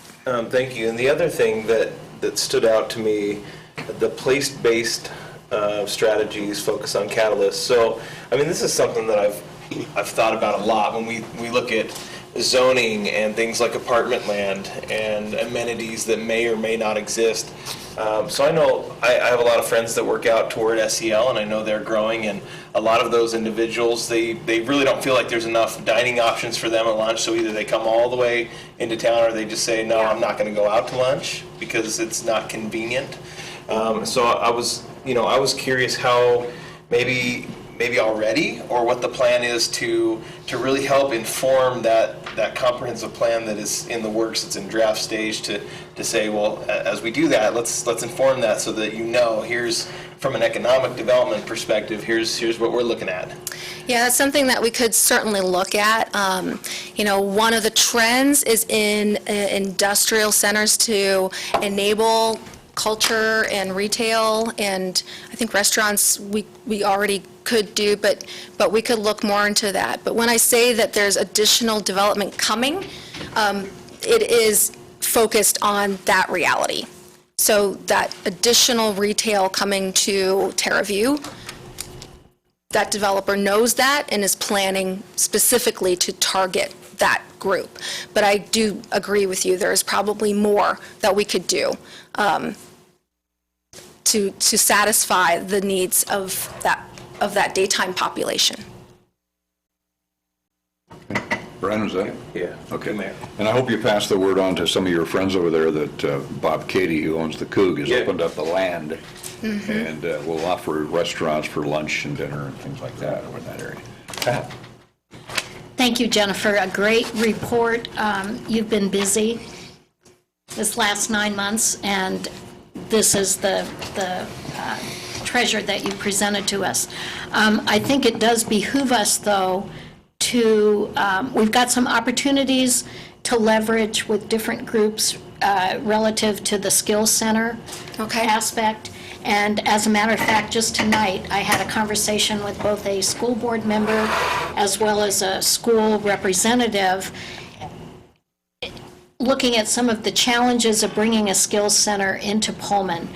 Thank you. And the other thing that stood out to me, the place-based strategies focus on catalysts. So, I mean, this is something that I've thought about a lot when we look at zoning and things like apartment land and amenities that may or may not exist. So I know I have a lot of friends that work out toward SEL, and I know they're growing, and a lot of those individuals, they really don't feel like there's enough dining options for them at lunch, so either they come all the way into town or they just say, no, I'm not going to go out to lunch because it's not convenient. So I was curious how maybe already, or what the plan is to really help inform that comprehensive plan that is in the works, it's in draft stage, to say, well, as we do that, let's inform that so that here's, from an economic development perspective, here's what we're looking at. Yeah, that's something that we could certainly look at. One of the trends is in industrial centers to enable culture and retail, and I think restaurants we already could do, but we could look more into that. But when I say that there's additional development coming, it is focused on that reality. So that additional retail coming to Terraview, that developer knows that and is planning specifically to target that group. But I do agree with you, there is probably more that we could do to satisfy the needs of that daytime population. Brian, was that it? Yeah. Okay. Mayor. And I hope you pass the word on to some of your friends over there that Bob Cady, who owns the Coug, has opened up the land and will offer restaurants for lunch and dinner and things like that over in that area. Pat? Thank you, Jennifer. A great report. You've been busy this last 9 months, and this is the treasure that you presented to us. I think it does behoove us, though, we've got some opportunities to leverage with different groups relative to the skills center aspect. And as a matter of fact, just tonight, I had a conversation with both a school board member as well as a school representative, looking at some of the challenges of bringing a skills center into Pullman.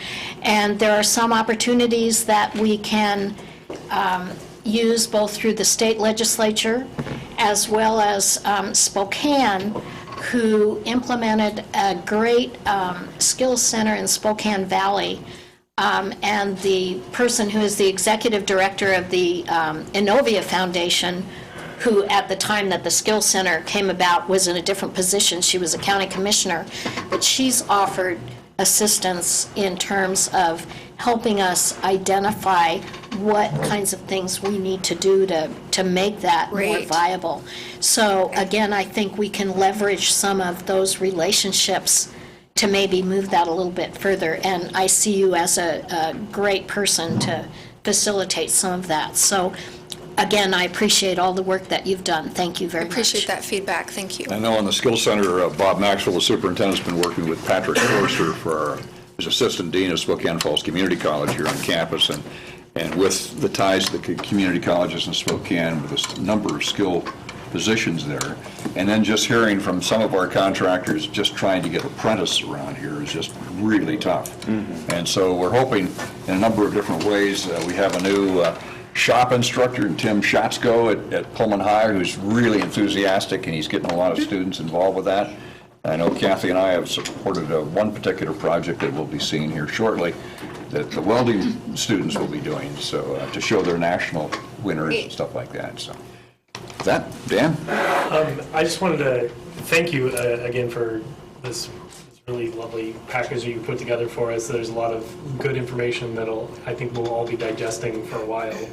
And there are some opportunities that we can use both through the state legislature as well as Spokane, who implemented a great skills center in Spokane Valley. And the person who is the executive director of the Innovia Foundation, who at the time that the Skills Center came about was in a different position. She was a county commissioner, but she's offered assistance in terms of helping us identify what kinds of things we need to do to make that more viable. So again, I think we can leverage some of those relationships to maybe move that a little bit further. And I see you as a great person to facilitate some of that. So again, I appreciate all the work that you've done. Thank you very much. Appreciate that feedback. Thank you. I know on the Skills Center, Bob Maxwell, the superintendent, has been working with Patrick Forster for his assistant dean of Spokane Falls Community College here on campus, and with the ties to the community colleges in Spokane, with a number of skill positions there. And then just hearing from some of our contractors, just trying to get apprentices around here is just really tough. And so we're hoping in a number of different ways. We have a new shop instructor, Tim Schatzko at Pullman High, who's really enthusiastic, and he's getting a lot of students involved with that. I know Kathy and I have supported one particular project that we'll be seeing here shortly that the welding students will be doing, so to show their national winners and stuff like that. So that, Dan? I just wanted to thank you again for this really lovely package that you put together for us. There's a lot of good information that'll, I think we'll all be digesting for a while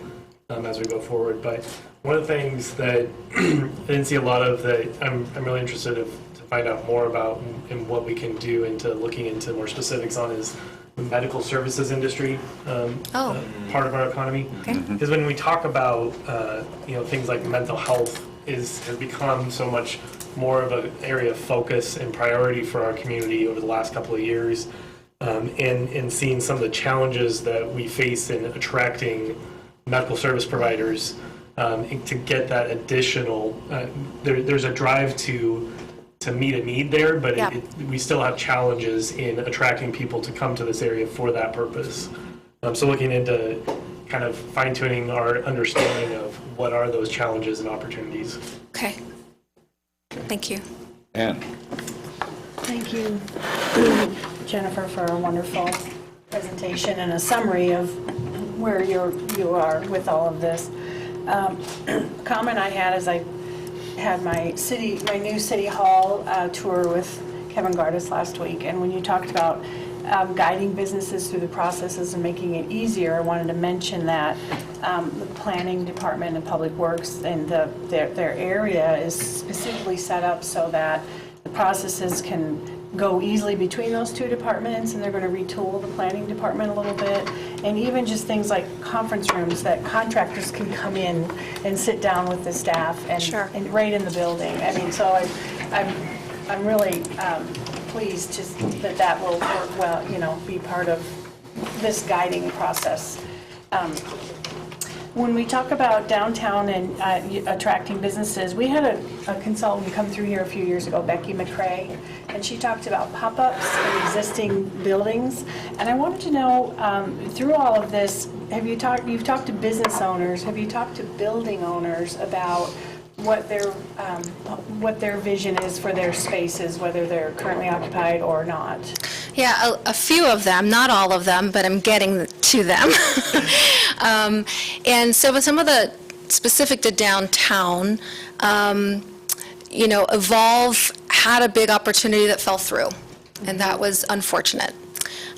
as we go forward. But one of the things that I didn't see a lot of that I'm really interested to find out more about and what we can do into looking into more specifics on is the medical services industry part of our economy. Because when we talk about things like mental health has become so much more of an area of focus and priority for our community over the last couple of years. and seeing some of the challenges that we face in attracting medical service providers to get that additional, there's a drive to meet a need there, but Yeah. we still have challenges in attracting people to come to this area for that purpose. So looking into kind of fine-tuning our understanding of what are those challenges and opportunities. Okay. Thank you. Ann? Thank you, Jennifer, for a wonderful presentation and a summary of where you are with all of this. Comment I had as I had my new city hall tour with Kevin Gardis last week, and when you talked about guiding businesses through the processes and making it easier, I wanted to mention that the planning department and public works and their area is specifically set up so that the processes can go easily between those two departments, and they're going to retool the planning department a little bit. And even just things like conference rooms that contractors can come in and sit down with the staff and, Sure. and right in the building. I mean, so I'm really pleased that will work well, be part of this guiding process. When we talk about downtown and attracting businesses, we had a consultant come through here a few years ago, Becky McCrae, and she talked about pop-ups in existing buildings. And I wanted to know, through all of this, you've talked to business owners, have you talked to building owners about what their vision is for their spaces, whether they're currently occupied or not? Yeah, a few of them, not all of them, but I'm getting to them. And so with some of the specific to downtown, Evolve had a big opportunity that fell through, and that was unfortunate.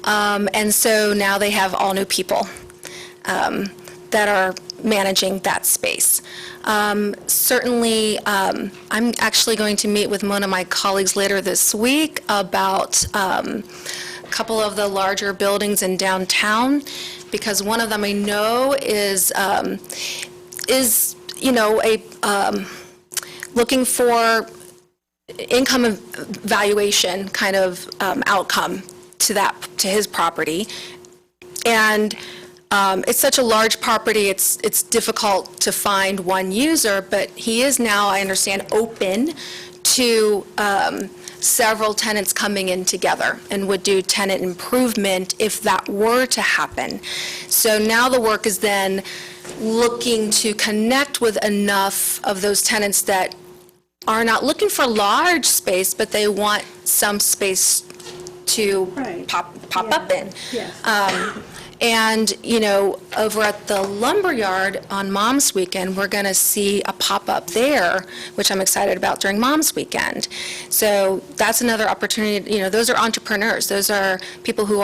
And so now they have all new people that are managing that space. Certainly, I'm actually going to meet with one of my colleagues later this week about a couple of the larger buildings in downtown, because one of them I know is looking for income valuation kind of outcome to his property. And it's such a large property, it's difficult to find one user, but he is now, I understand, open to several tenants coming in together and would do tenant improvement if that were to happen. So now the work is then looking to connect with enough of those tenants that are not looking for large space, but they want some space to Right. pop up in. Yes. And, over at the Lumberyard on Mom's Weekend, we're going to see a pop-up there, which I'm excited about during Mom's Weekend. So that's another opportunity. Those are entrepreneurs. Those are people who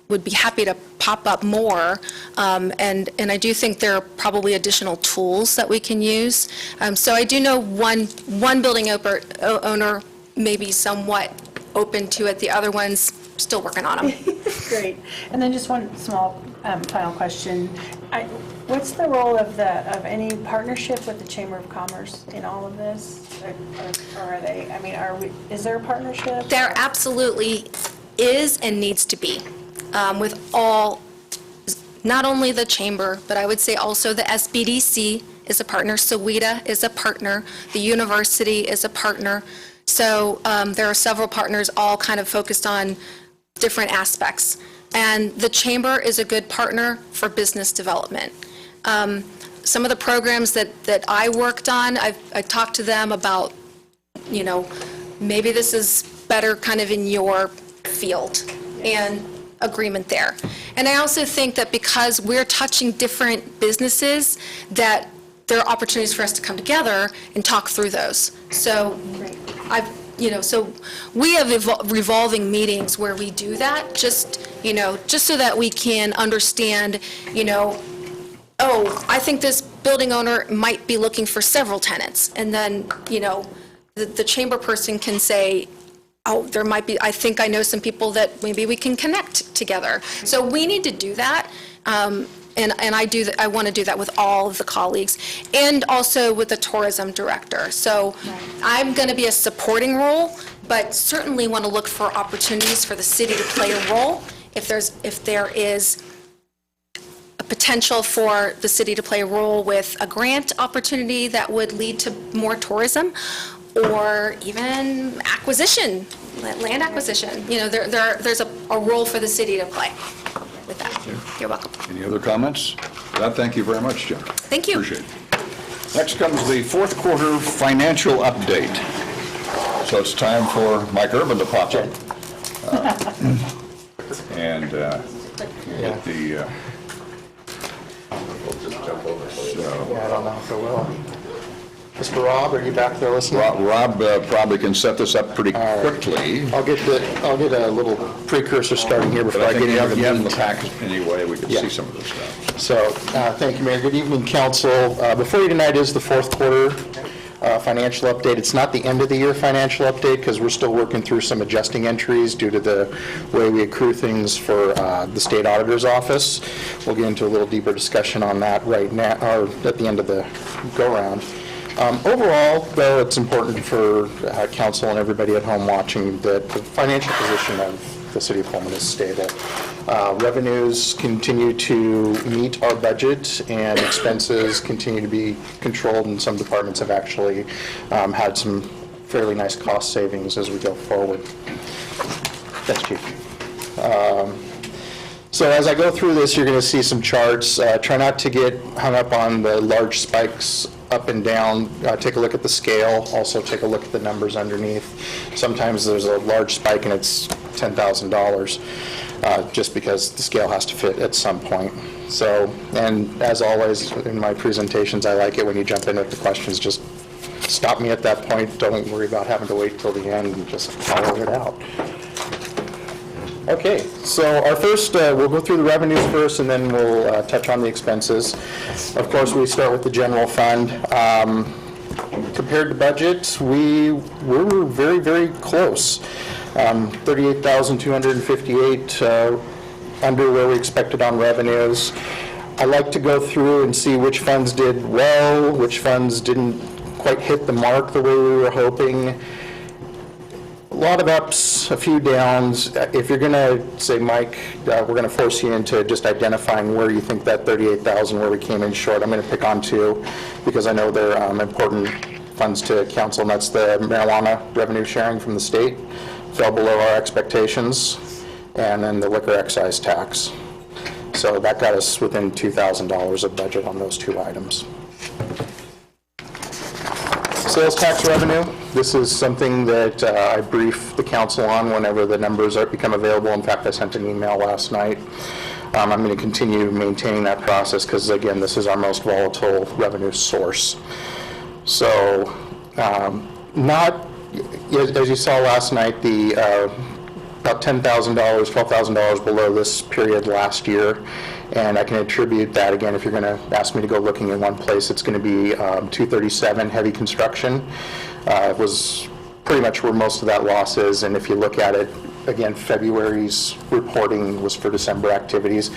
would be happy to pop up more. And I do think there are probably additional tools that we can use. So I do know one building owner may be somewhat open to it. The other one's still working on them. Great. And then just one small final question. What's the role of any partnership with the Chamber of Commerce in all of this? Or are they, is there a partnership? There absolutely is and needs to be with all, not only the Chamber, but I would say also the SBDC is a partner, SAWITA is a partner, the university is a partner. So there are several partners all kind of focused on different aspects. And the Chamber is a good partner for business development. Some of the programs that I worked on, I talked to them about, maybe this is better kind of in your field, and agreement there. And I also think that because we're touching different businesses, that there are opportunities for us to come together and talk through those. So so we have revolving meetings where we do that, just so that we can understand, I think this building owner might be looking for several tenants. And then, the chamber person can say, there might be, I think I know some people that maybe we can connect together. So we need to do that. and I want to do that with all of the colleagues, and also with the tourism director. So I'm going to be a supporting role, but certainly want to look for opportunities for the city to play a role. If there is a potential for the city to play a role with a grant opportunity that would lead to more tourism, or even acquisition, land acquisition. You know, there's a role for the city to play with that. You're welcome. Any other comments? That, thank you very much, Jen. Thank you. Appreciate it. Next comes the fourth quarter financial update. So it's time for Mike Urban to pop in. And get the... we'll just jump over. So, Yeah, I don't know if it will. Mr. Rob, are you back there listening? Rob probably can set this up pretty quickly. I'll get a little precursor starting here before But I get into the you have the meat. package anyway, we can Yeah. see some of this stuff. So, thank you, Mayor. Good evening, council. Before you tonight is the fourth quarter financial update. It's not the end of the year financial update because we're still working through some adjusting entries due to the way we accrue things for the state auditor's office. We'll get into a little deeper discussion on that right now, or at the end of the go-round. Overall, though, it's important for council and everybody at home watching that the financial position of the city of Pullman is stable. Revenues continue to meet our budget, and expenses continue to be controlled, and some departments have actually had some fairly nice cost savings as we go forward. Thanks, Chief. So as I go through this, you're going to see some charts. Try not to get hung up on the large spikes up and down. Take a look at the scale. Also take a look at the numbers underneath. Sometimes there's a large spike and it's $10,000 just because the scale has to fit at some point. So, and as always in my presentations, I like it when you jump in with the questions. Just stop me at that point. Don't worry about having to wait till the end and just follow it out. Okay, so our first, we'll go through the revenues first, and then we'll touch on the expenses. Of course, we start with the general fund. Compared to budget, we were very, very close. 38,258 under where we expected on revenues. I like to go through and see which funds did well, which funds didn't quite hit the mark the way we were hoping. A lot of ups, a few downs. If you're going to say, Mike, we're going to force you into just identifying where you think that 38,000, where we came in short, I'm going to pick on two because I know they're important funds to council, and that's the marijuana revenue sharing from the state, fell below our expectations, and then the liquor excise tax. So that got us within $2,000 of budget on those two items. Sales tax revenue, this is something that I brief the council on whenever the numbers become available. In fact, I sent an email last night. I'm going to continue maintaining that process because, again, this is our most volatile revenue source. So, not, as you saw last night, the about $10,000, $12,000 below this period last year. And I can attribute that, again, if you're going to ask me to go looking in one place, it's going to be 237 heavy construction. It was pretty much where most of that loss is. And if you look at it, again, February's reporting was for December activities.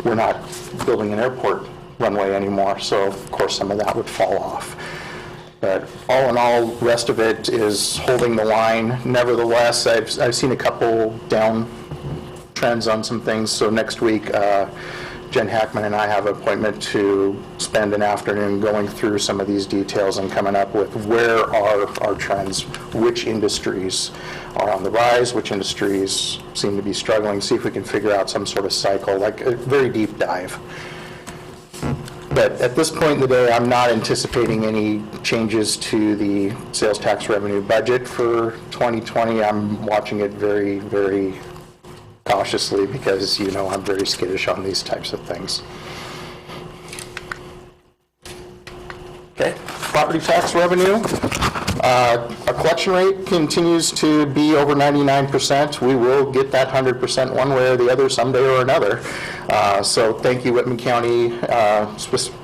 We're not building an airport runway anymore, so of course some of that would fall off. But all in all, the rest of it is holding the line. Nevertheless, I've seen a couple down trends on some things. So next week, Jen Hackman and I have an appointment to spend an afternoon going through some of these details and coming up with where are our trends, which industries are on the rise, which industries seem to be struggling, see if we can figure out some sort of cycle, like a very deep dive. But at this point in the day, I'm not anticipating any changes to the sales tax revenue budget for 2020. I'm watching it very, very cautiously because, you know, I'm very skittish on these types of things. Okay, property tax revenue. Our collection rate continues to be over 99%. We will get that 100% one way or the other someday or another. So thank you, Whitman County,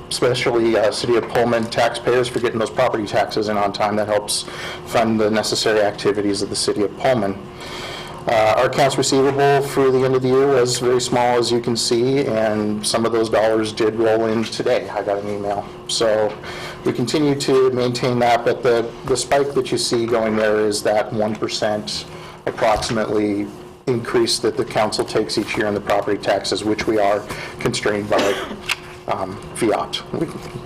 especially City of Pullman taxpayers for getting those property taxes in on time. That helps fund the necessary activities of the City of Pullman. Our accounts receivable for the end of the year was very small, as you can see, and some of those dollars did roll in today. I got an email. So we continue to maintain that, but the spike that you see going there is that 1% approximately increase that the council takes each year in the property taxes, which we are constrained by fiat.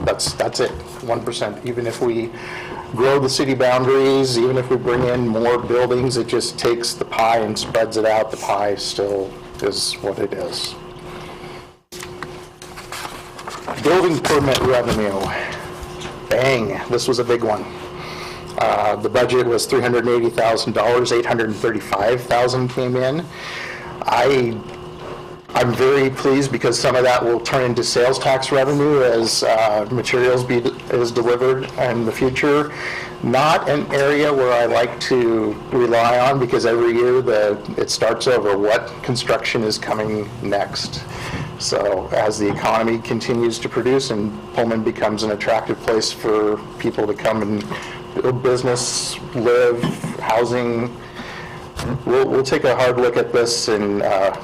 That's it, 1%. Even if we grow the city boundaries, even if we bring in more buildings, it just takes the pie and spreads it out. The pie still is what it is. Building permit revenue. Bang, this was a big one. The budget was $380,000, $835,000 came in. I'm very pleased because some of that will turn into sales tax revenue as materials is delivered in the future. Not an area where I like to rely on because every year it starts over. What construction is coming next? So as the economy continues to produce and Pullman becomes an attractive place for people to come and build business, live, housing, we'll take a hard look at this, and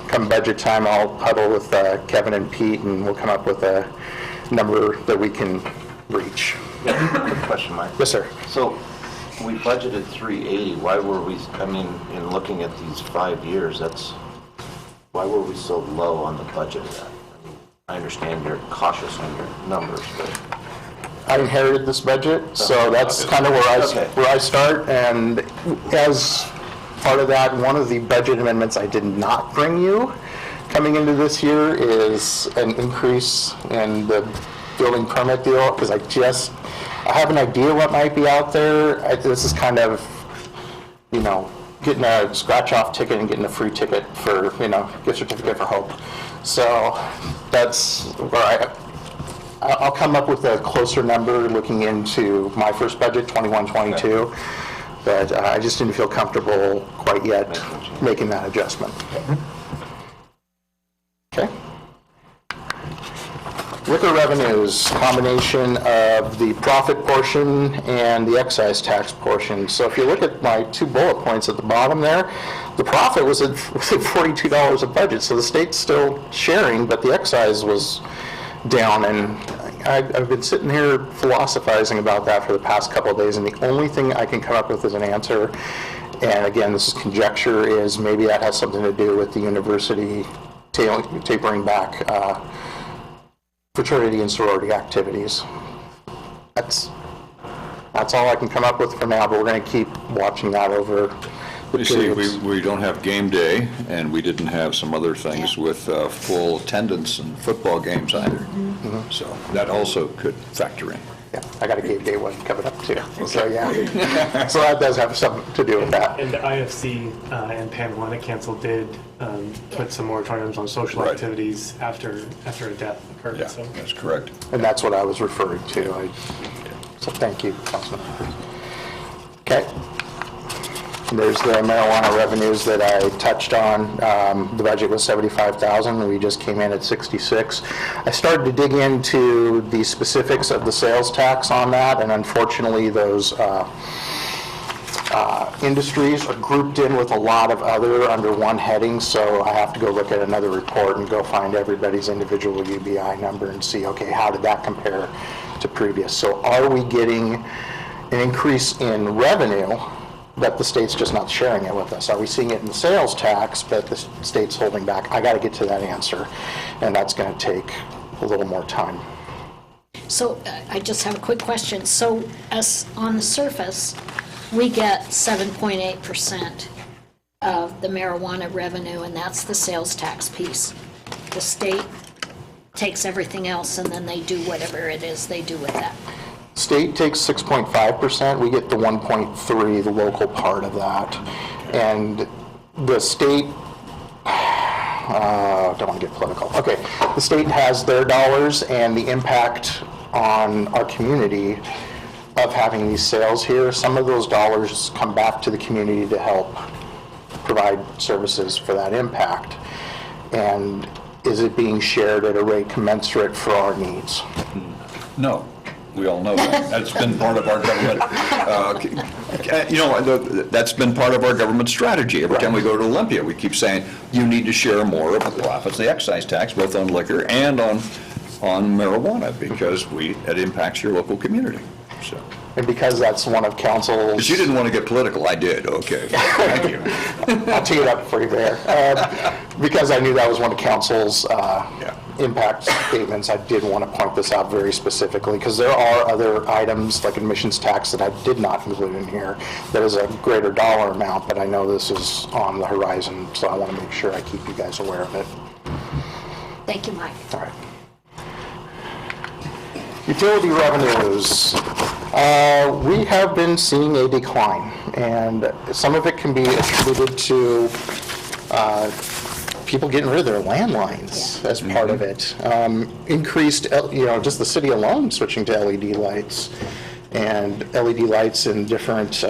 come budget time, I'll huddle with Kevin and Pete, and we'll come up with a number that we can reach. Quick question, Mike. Yes, sir. So we budgeted 380. Why were we, I mean, in looking at these 5 years, why were we so low on the budget of that? I mean, I understand you're cautious on your numbers, but... I inherited this budget, so that's kind of where I start, and as part of that, one of the budget amendments I did not bring you coming into this year is an increase in the building permit deal, because I have an idea what might be out there. This is kind of, getting a scratch-off ticket and getting a free ticket for, gift certificate for hope. So that's where I'll come up with a closer number looking into my first budget, 21-22. But I just didn't feel comfortable quite yet making that adjustment. Okay. Liquor revenues, combination of the profit portion and the excise tax portion. So if you look at my 2 bullet points at the bottom there, the profit was at $42 a budget. So the state's still sharing, but the excise was down, and I've been sitting here philosophizing about that for the past couple of days, and the only thing I can come up with as an answer, and again, this is conjecture, is maybe that has something to do with the university tapering back fraternity and sorority activities. That's all I can come up with for now, but we're going to keep watching that over You see, we don't have game day, and we didn't have some other things with full attendance in football games either. So that also could factor in. Yeah, I got a game day one coming up too. So yeah, so that does have something to do with that. And the IFC and Pan-Canceled did put some moratoriums on social activities after a death occurred. Yeah, so. that's correct. And that's what I was referring to. So thank you, Councilman. Okay. There's the marijuana revenues that I touched on. The budget was $75,000. We just came in at $66,000. I started to dig into the specifics of the sales tax on that, and unfortunately, those industries are grouped in with a lot of other under one heading. So I have to go look at another report and go find everybody's individual UBI number and see, okay, how did that compare to previous? So are we getting an increase in revenue, but the state's just not sharing it with us? Are we seeing it in the sales tax, but the state's holding back? I got to get to that answer, and that's going to take a little more time. So I just have a quick question. So as on the surface, we get 7.8% of the marijuana revenue, and that's the sales tax piece. The state takes everything else, and then they do whatever it is they do with that. State takes 6.5%. We get the 1.3, the local part of that. And the state, don't want to get political. Okay, the state has their dollars, and the impact on our community of having these sales here, some of those dollars come back to the community to help provide services for that impact. And is it being shared at a rate commensurate for our needs? No. We all know that. That's been part of our government. that's been part of our government strategy. Every time we go to Olympia, we keep saying, you need to share more of the profits, the excise tax, both on liquor and on marijuana, because it impacts your local community, so. And because that's one of council's... Because you didn't want to get political, I did, okay. Thank you. I'll tee it up for you there. Because I knew that was one of council's impact statements, I did want to point this out very specifically, because there are other items, like admissions tax, that I did not include in here, that is a greater dollar amount, but I know this is on the horizon, so I want to make sure I keep you guys aware of it. Thank you, Mike. All right. Utility revenues. We have been seeing a decline, and some of it can be attributed to people getting rid of their landlines as part of it. Increased, just the city alone switching to LED lights, and LED lights in different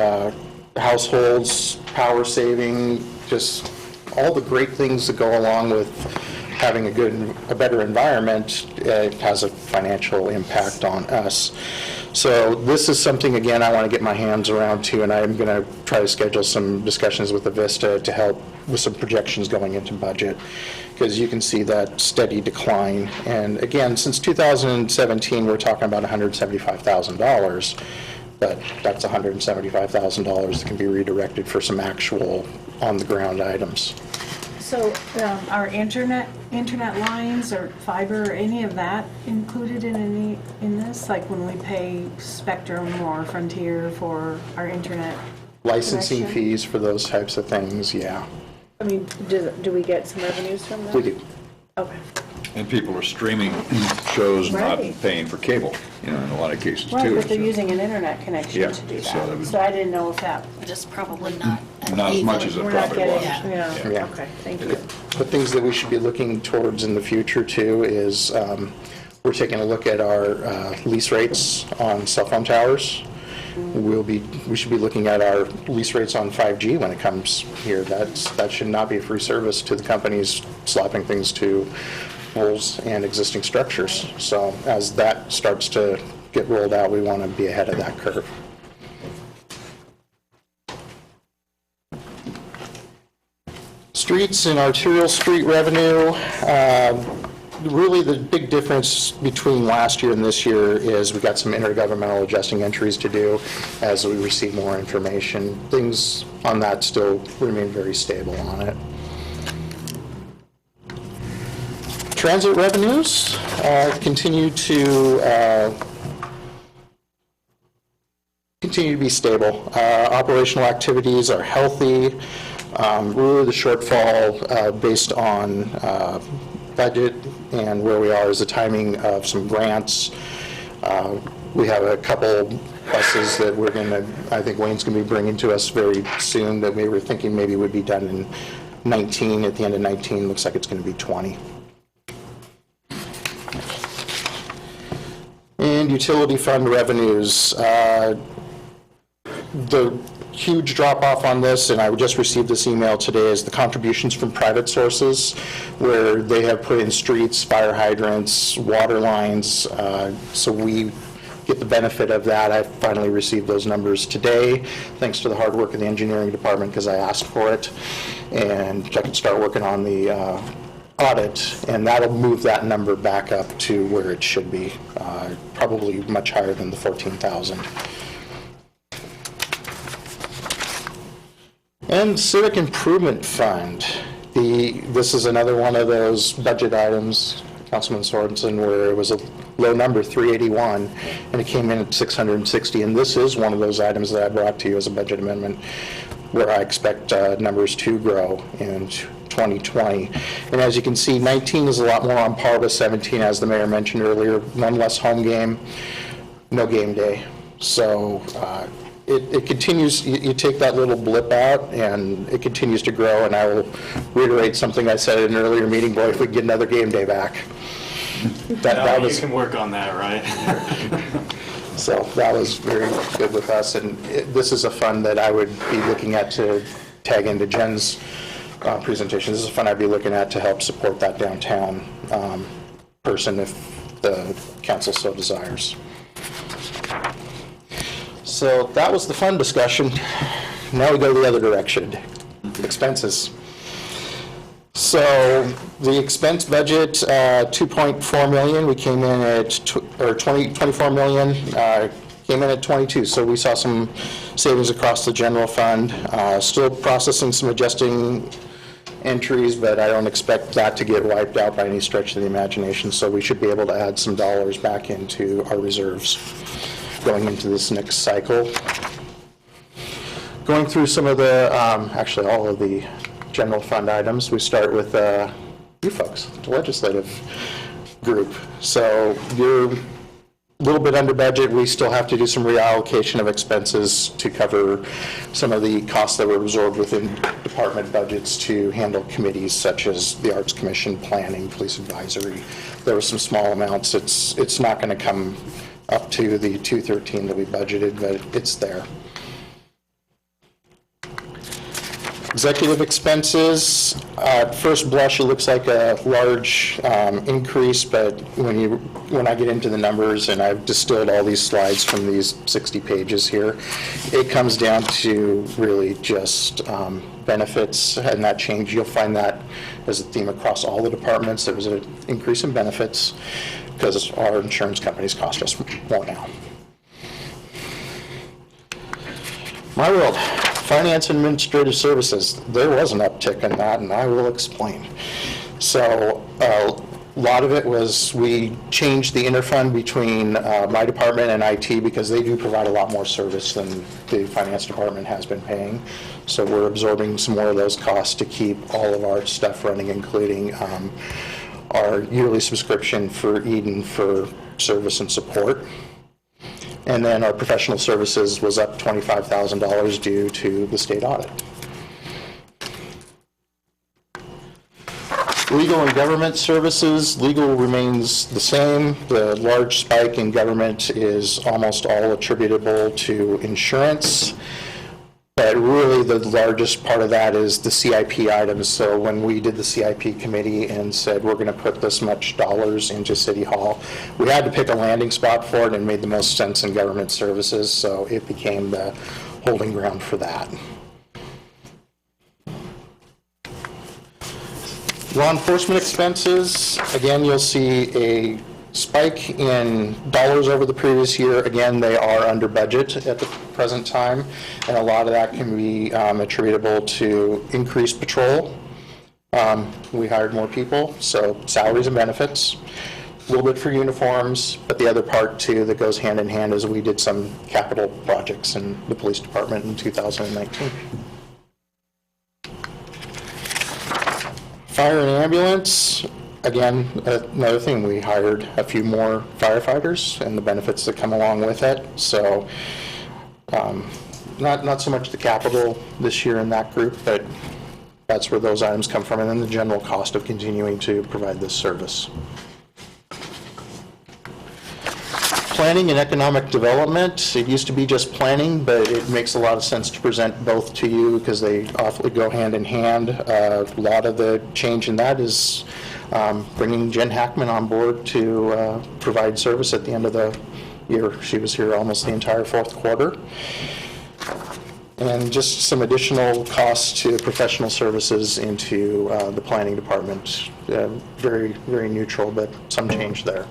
households, power saving, just all the great things that go along with having a better environment. It has a financial impact on us. So this is something, again, I want to get my hands around too, and I'm going to try to schedule some discussions with the Vista to help with some projections going into budget, because you can see that steady decline. And again, since 2017, we're talking about $175,000, but that's $175,000 that can be redirected for some actual on-the-ground items. So are internet lines or fiber, or any of that included in this? Like when we pay Spectrum or Frontier for our internet? Licensing connection? fees for those types of things, yeah. I mean, do we get some revenues from that? We do. Okay. And people are streaming shows, not Right. paying for cable, in a lot of cases too. Right, but they're so. using an internet connection Yeah, to do so that that. would- So I didn't know if that, Just probably not. Not as much as it we're not probably getting, was. Yeah. okay, thank you. The things that we should be looking towards in the future too is we're taking a look at our lease rates on cell phone towers. We should be looking at our lease rates on 5G when it comes here. That should not be a free service to the companies slapping things to poles and existing structures. So as that starts to get rolled out, we want to be ahead of that curve. Streets and arterial street revenue. Really, the big difference between last year and this year is we got some intergovernmental adjusting entries to do as we receive more information. Things on that still remain very stable on it. Transit revenues continue to be stable. Operational activities are healthy. Really, the shortfall based on budget and where we are is the timing of some grants. We have a couple buses that we're going to, I think Wayne's going to be bringing to us very soon that we were thinking maybe would be done in 19, at the end of 19, looks like it's going to be 20. And utility fund revenues. The huge drop-off on this, and I just received this email today, is the contributions from private sources, where they have put in streets, fire hydrants, water lines, so we get the benefit of that. I finally received those numbers today, thanks to the hard work of the engineering department, because I asked for it, and I can start working on the audit, and that'll move that number back up to where it should be, probably much higher than the 14,000. And Civic Improvement Fund. This is another one of those budget items, Councilman Sorensen, where it was a low number, 381, and it came in at 660. And this is one of those items that I brought to you as a budget amendment, where I expect numbers to grow in 2020. And as you can see, 19 is a lot more on par with 17, as the mayor mentioned earlier. One less home game, no game day. So it continues, you take that little blip out and it continues to grow, and I will reiterate something I said in an earlier meeting, boy, if we get another game day back. That was, You can work on that, right? so that was very good with us, and this is a fund that I would be looking at to tag into Jen's presentation. This is a fund I'd be looking at to help support that downtown person if the council so desires. So that was the fun discussion. Now we go the other direction, expenses. So the expense budget, 2.4 million, we came in at, 24 million, came in at 22. So we saw some savings across the general fund. Still processing some adjusting entries, but I don't expect that to get wiped out by any stretch of the imagination. So we should be able to add some dollars back into our reserves going into this next cycle. Going through some of the, actually all of the general fund items, we start with you folks, the legislative group. So you're a little bit under budget. We still have to do some reallocation of expenses to cover some of the costs that were absorbed within department budgets to handle committees such as the Arts Commission, Planning, Police Advisory. There were some small amounts. It's not going to come up to the 213 that we budgeted, but it's there. Executive expenses, at first blush, it looks like a large increase, but when I get into the numbers, and I've distilled all these slides from these 60 pages here, it comes down to really just benefits and that change. You'll find that as a theme across all the departments. There was an increase in benefits because our insurance companies cost us more now. My world. Finance and Administrative Services, there was an uptick in that, and I will explain. So a lot of it was we changed the interfund between my department and IT because they do provide a lot more service than the finance department has been paying. So we're absorbing some more of those costs to keep all of our stuff running, including our yearly subscription for Eden for service and support. And then our professional services was up $25,000 due to the state audit. Legal and government services, legal remains the same. The large spike in government is almost all attributable to insurance. But really the largest part of that is the CIP items. So when we did the CIP committee and said we're going to put this much dollars into City Hall, we had to pick a landing spot for it, and it made the most sense in government services, so it became the holding ground for that. Law enforcement expenses, again, you'll see a spike in dollars over the previous year. Again, they are under budget at the present time, and a lot of that can be attributable to increased patrol. We hired more people, so salaries and benefits, a little bit for uniforms, but the other part too that goes hand in hand is we did some capital projects in the police department in 2019. Fire and ambulance, again, another thing, we hired a few more firefighters and the benefits that come along with it. So not so much the capital this year in that group, but that's where those items come from, and then the general cost of continuing to provide this service. Planning and economic development, it used to be just planning, but it makes a lot of sense to present both to you because they awfully go hand in hand. A lot of the change in that is bringing Jen Hackman on board to provide service at the end of the year. She was here almost the entire fourth quarter. And just some additional costs to professional services into the planning department. Very, very neutral, but some change there.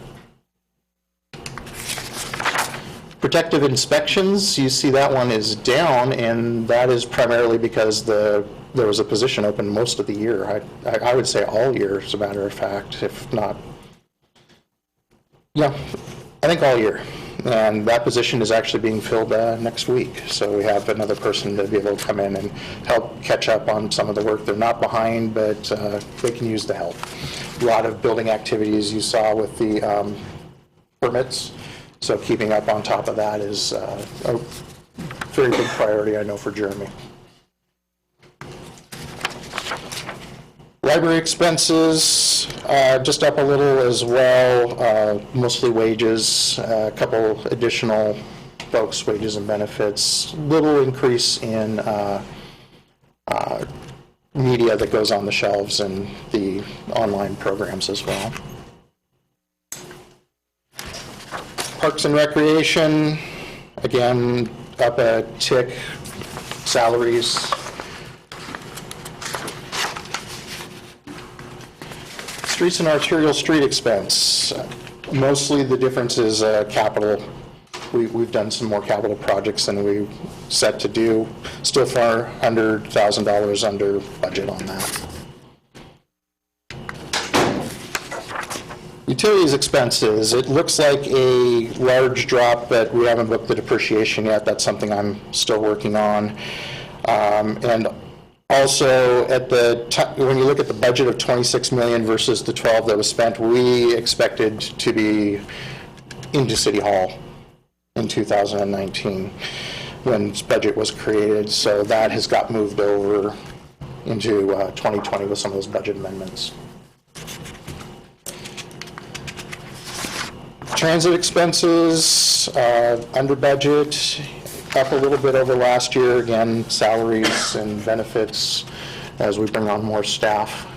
Protective inspections, you see that one is down, and that is primarily because there was a position open most of the year. I would say all year, as a matter of fact, if not. Yeah, I think all year. And that position is actually being filled next week. So we have another person to be able to come in and help catch up on some of the work. They're not behind, but they can use the help. A lot of building activities you saw with the permits. So keeping up on top of that is a very big priority, I know, for Jeremy. Library expenses, just up a little as well, mostly wages, a couple additional folks' wages and benefits, little increase in media that goes on the shelves and the online programs as well. Parks and Recreation, again, up a tick, salaries. Streets and arterial street expense. Mostly the difference is capital. We've done some more capital projects than we set to do. Still far under $1,000 under budget on that. Utilities expenses, it looks like a large drop, but we haven't booked the depreciation yet. That's something I'm still working on. And also, when you look at the budget of 26 million versus the 12 that was spent, we expected to be into City Hall in 2019 when this budget was created. So that has got moved over into 2020 with some of those budget amendments. Transit expenses, under budget, up a little bit over last year. Again, salaries and benefits as we bring on more staff.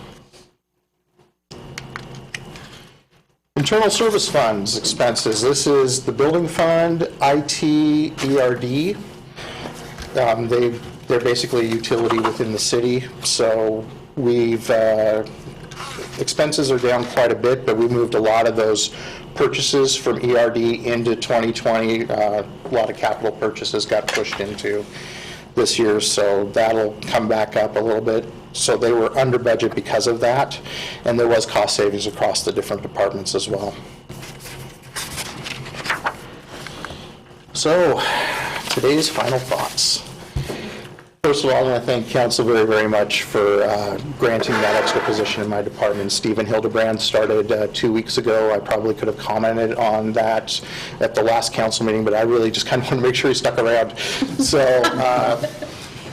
Internal service funds expenses. This is the building fund, IT, ERD. They're basically a utility within the city. So expenses are down quite a bit, but we moved a lot of those purchases from ERD into 2020. A lot of capital purchases got pushed into this year, so that'll come back up a little bit. So they were under budget because of that, and there was cost savings across the different departments as well. So, today's final thoughts. First of all, I want to thank council very, very much for granting that extra position in my department. Stephen Hildebrand started 2 weeks ago. I probably could have commented on that at the last council meeting, but I really just kind of want to make sure he stuck around. So,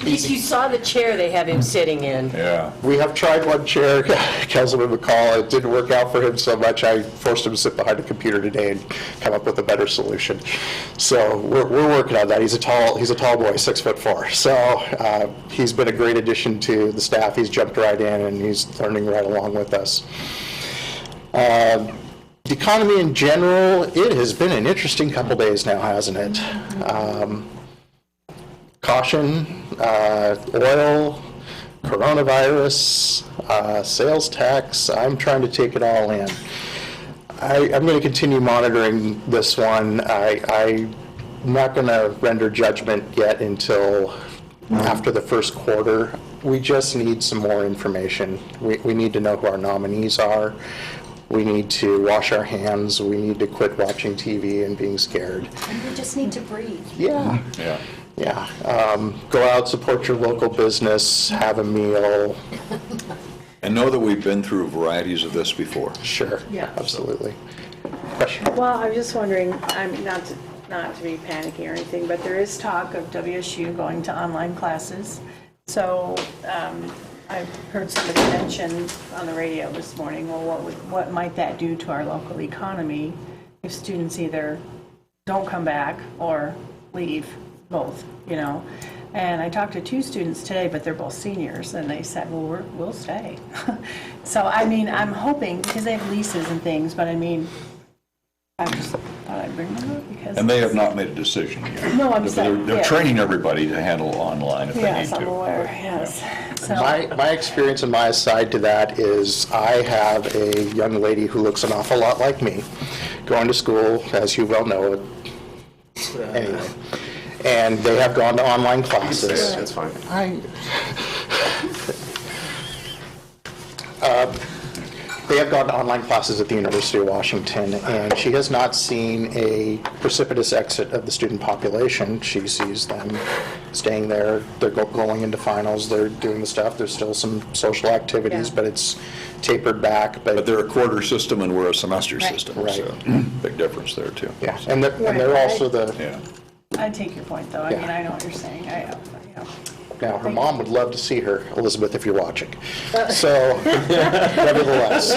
You saw the chair they have him sitting in. Yeah. we have tried one chair, Councilman McCall. It didn't work out for him so much. I forced him to sit behind a computer today and come up with a better solution. So we're working on that. He's a tall boy, 6'4". So he's been a great addition to the staff. He's jumped right in and he's learning right along with us. The economy in general, it has been an interesting couple days now, hasn't it? Caution, oil, coronavirus, sales tax. I'm trying to take it all in. I'm going to continue monitoring this one. I'm not going to render judgment yet until after the first quarter. We just need some more information. We need to know who our nominees are. We need to wash our hands. We need to quit watching TV and being scared. And we just need to breathe. Yeah. Yeah. Yeah. Go out, support your local business, have a meal. And know that we've been through varieties of this before. Sure. Yeah. Absolutely. Question? Well, I'm just wondering, I'm not to be panicky or anything, but there is talk of WSU going to online classes. So I've heard somebody mention on the radio this morning, well, what might that do to our local economy if students either don't come back or leave, both, you know? And I talked to 2 students today, but they're both seniors, and they said, well, we'll stay. So, I mean, I'm hoping, because they have leases and things, but I mean, I just thought I'd bring them up because... And they have not made a decision yet. No, I'm saying, They're yeah. training everybody to handle online if they need to. Yes, I'm aware, yes. So, My experience and my side to that is I have a young lady who looks an awful lot like me, going to school, as you well know. Anyway. And they have gone to online classes. That's fine. They have gone to online classes at the University of Washington, and she has not seen a precipitous exit of the student population. She sees them staying there. They're going into finals. They're doing the stuff. There's still some social activities, Yeah. but it's tapered back. But they're a quarter system and we're a semester system, Right. so big difference there too. Yeah, and they're also the... Yeah. I take your point, though. I Yeah. mean, I know what you're saying. Now, her mom would love to see her, Elizabeth, if you're watching. So, nevertheless.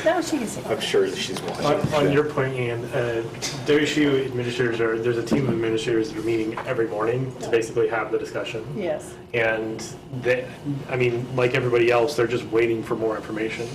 No, she can say. I'm sure that she's watching. On your point, Ian, WSU administrators there's a team of administrators that are meeting every morning to basically have the discussion. Yes. And they, I mean, like everybody else, they're just waiting for more information.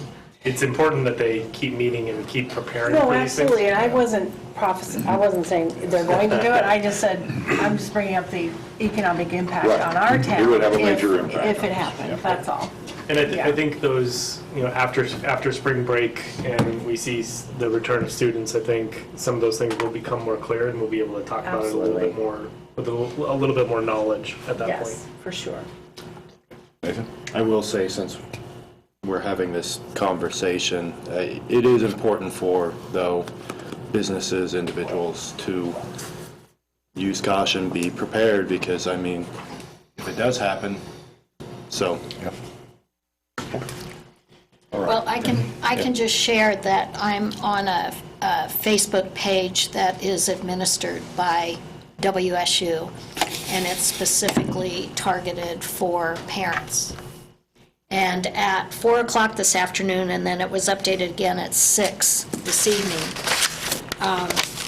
it's important that they keep meeting and keep preparing No, for these things. absolutely, and I wasn't I wasn't saying they're going to do it, I just said, I'm just bringing up the economic impact Right. on our town. It would have a if- major impact. If it happened, that's all. And Yeah. I think those, after spring break and we see the return of students, I think some of those things will become more clear and we'll be able to talk about it a little Absolutely. bit more, with a little bit more knowledge at that point. Yes, for sure. Nathan? I will say, since we're having this conversation, it is important for, though, businesses, individuals to use caution, be prepared, because, I mean, if it does happen, so. Well, I can just share that I'm on a Facebook page that is administered by WSU, and it's specifically targeted for parents. And at 4 o'clock this afternoon, and then it was updated again at 6 this evening,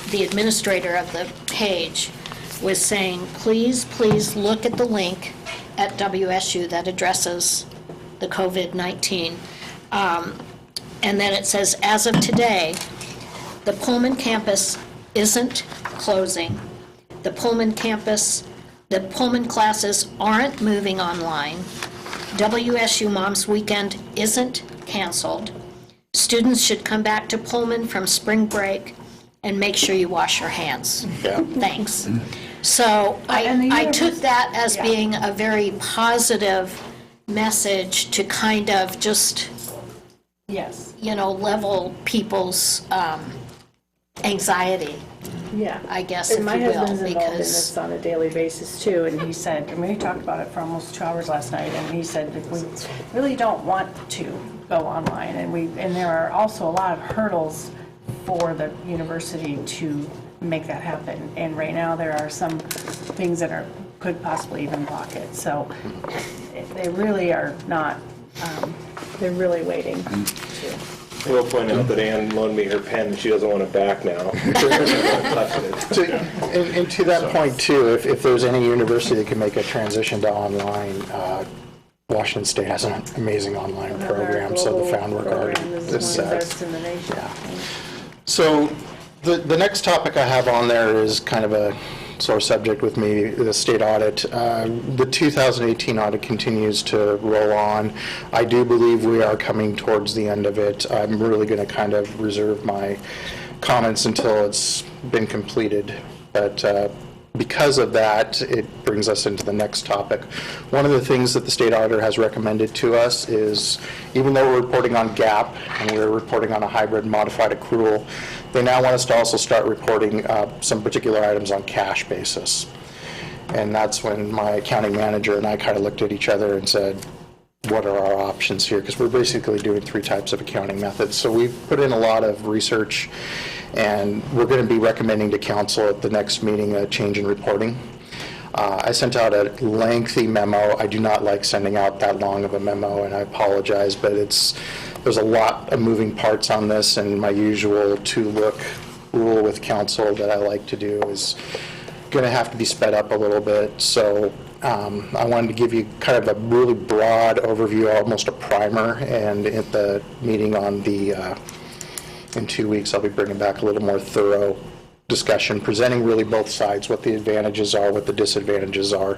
the administrator of the page was saying, please look at the link at WSU that addresses the COVID-19. And then it says, as of today, the Pullman campus isn't closing. The Pullman classes aren't moving online. WSU Moms Weekend isn't canceled. Students should come back to Pullman from spring break and make sure you wash your hands. Yeah. Thanks. So I took that as being a very positive message to kind of just, Yes, level people's anxiety, yeah. I guess, if And you my will, husband's involved in because this on a daily basis too, and he said, we talked about it for almost 2 hours last night, and he said that we really don't want to go online, and there are also a lot of hurdles for the university to make that happen, and right now there are some things that could possibly even block it, so they really are not, they're really waiting to. I will point out that Ann loaned me her pen, and she doesn't want it back now. And to that point too, if there's any university that can make a transition to online, Washington State has an amazing online program, so the Found Work already is set. In the nation. So the next topic I have on there is kind of a sore subject with me, the state audit. The 2018 audit continues to roll on. I do believe we are coming towards the end of it. I'm really going to kind of reserve my comments until it's been completed. But because of that, it brings us into the next topic. One of the things that the state auditor has recommended to us is, even though we're reporting on GAAP and we're reporting on a hybrid modified accrual, they now want us to also start reporting some particular items on cash basis. And that's when my accounting manager and I kind of looked at each other and said, what are our options here? Because we're basically doing 3 types of accounting methods. So we've put in a lot of research, and we're going to be recommending to council at the next meeting a change in reporting. I sent out a lengthy memo. I do not like sending out that long of a memo, and I apologize, but there's a lot of moving parts on this, and my usual 2-look rule with council that I like to do is going to have to be sped up a little bit. So I wanted to give you kind of a really broad overview, almost a primer, and at the meeting on in 2 weeks, I'll be bringing back a little more thorough discussion, presenting really both sides, what the advantages are, what the disadvantages are,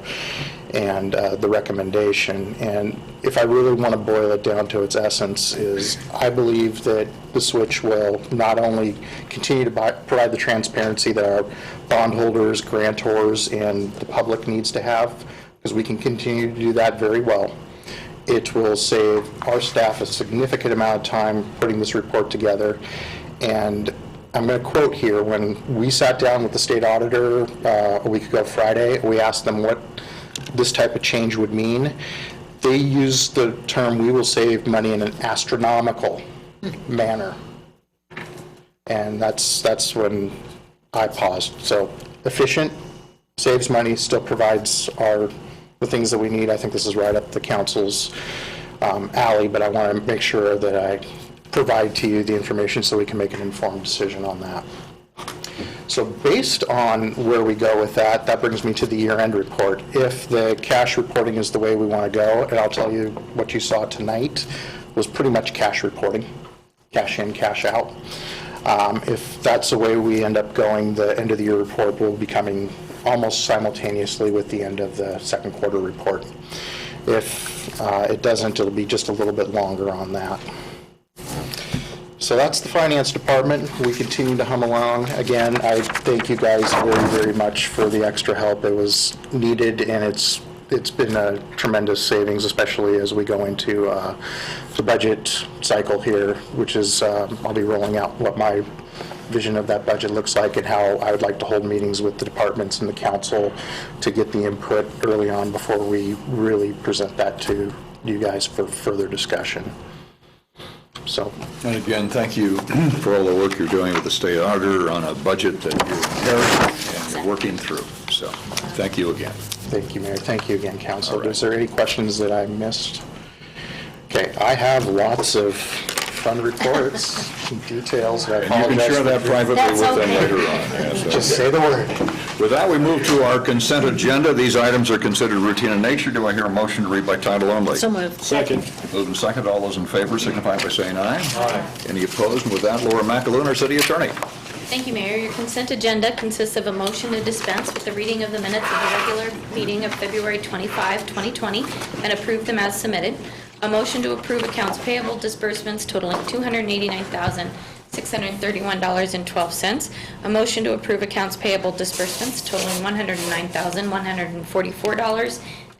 and the recommendation. And if I really want to boil it down to its essence, is I believe that the switch will not only continue to provide the transparency that our bondholders, grantors, and the public needs to have, because we can continue to do that very well. It will save our staff a significant amount of time putting this report together. And I'm going to quote here, when we sat down with the state auditor a week ago Friday, we asked them what this type of change would mean. They used the term, we will save money in an astronomical manner. And that's when I paused. So efficient, saves money, still provides the things that we need. I think this is right up the council's alley, but I want to make sure that I provide to you the information so we can make an informed decision on that. So based on where we go with that, that brings me to the year-end report. If the cash reporting is the way we want to go, and I'll tell you what you saw tonight was pretty much cash reporting. cash in, cash out. If that's the way we end up going, the end of the year report will be coming almost simultaneously with the end of the second quarter report. If it doesn't, it'll be just a little bit longer on that. So that's the finance department. We continue to hum along. Again, I thank you guys very, very much for the extra help. It was needed, and it's been a tremendous savings, especially as we go into the budget cycle here, which is I'll be rolling out what my vision of that budget looks like and how I would like to hold meetings with the departments and the council to get the input early on before we really present that to you guys for further discussion. So, And again, thank you for all the work you're doing with the state auditor on a budget that you inherited and you're working through. So, thank you again. thank you, Mayor. Thank you again, Council. All right. Is there any questions that I missed? Okay, I have lots of fun reports, details, and I And you apologize. can share that privately That's with them okay. later on. Yes, Just say the word. With that, we move to our consent agenda. These items are considered routine in nature. Do I hear a motion to read by title only? So moved. Second. Moved and seconded. All those in favor signify by saying aye. Aye. Any opposed? And with that, Laura McAloon, our city attorney. Thank you, Mayor. Your consent agenda consists of a motion to dispense with the reading of the minutes of the regular meeting of February 25, 2020, and approve them as submitted. A motion to approve accounts payable disbursements totaling $289,631.12. A motion to approve accounts payable disbursements totaling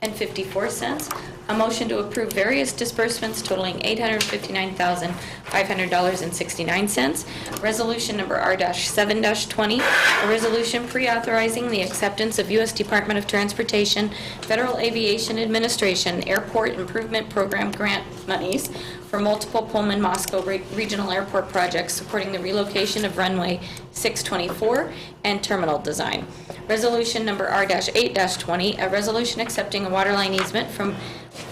$109,144.54. A motion to approve various disbursements totaling $859,500.69. Resolution number R-7-20, a resolution pre-authorizing the acceptance of U.S. Department of Transportation, Federal Aviation Administration Airport Improvement Program grant monies for multiple Pullman Moscow regional airport projects supporting the relocation of runway 624 and terminal design. Resolution number R-8-20, a resolution accepting a waterline easement from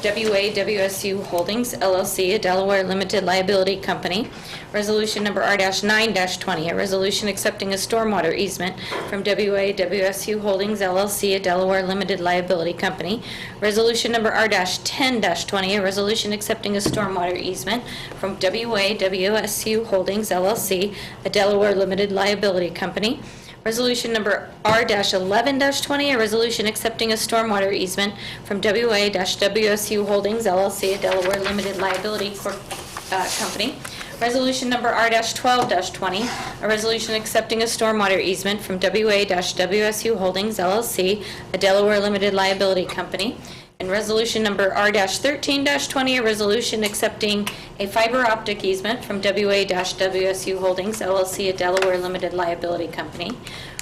WAWSU Holdings, LLC, a Delaware limited liability company. Resolution number R-9-20, a resolution accepting a stormwater easement from WAWSU Holdings, LLC, a Delaware limited liability company. Resolution number R-10-20, a resolution accepting a stormwater easement from WAWSU Holdings, LLC, a Delaware limited liability company. Resolution number R-11-20, a resolution accepting a stormwater easement from WA-WSU Holdings, LLC, a Delaware limited liability company. Resolution number R-12-20, a resolution accepting a stormwater easement from WA-WSU Holdings, LLC, a Delaware limited liability company. And resolution number R-13-20, a resolution accepting a fiber optic easement from WA-WSU Holdings, LLC, a Delaware limited liability company.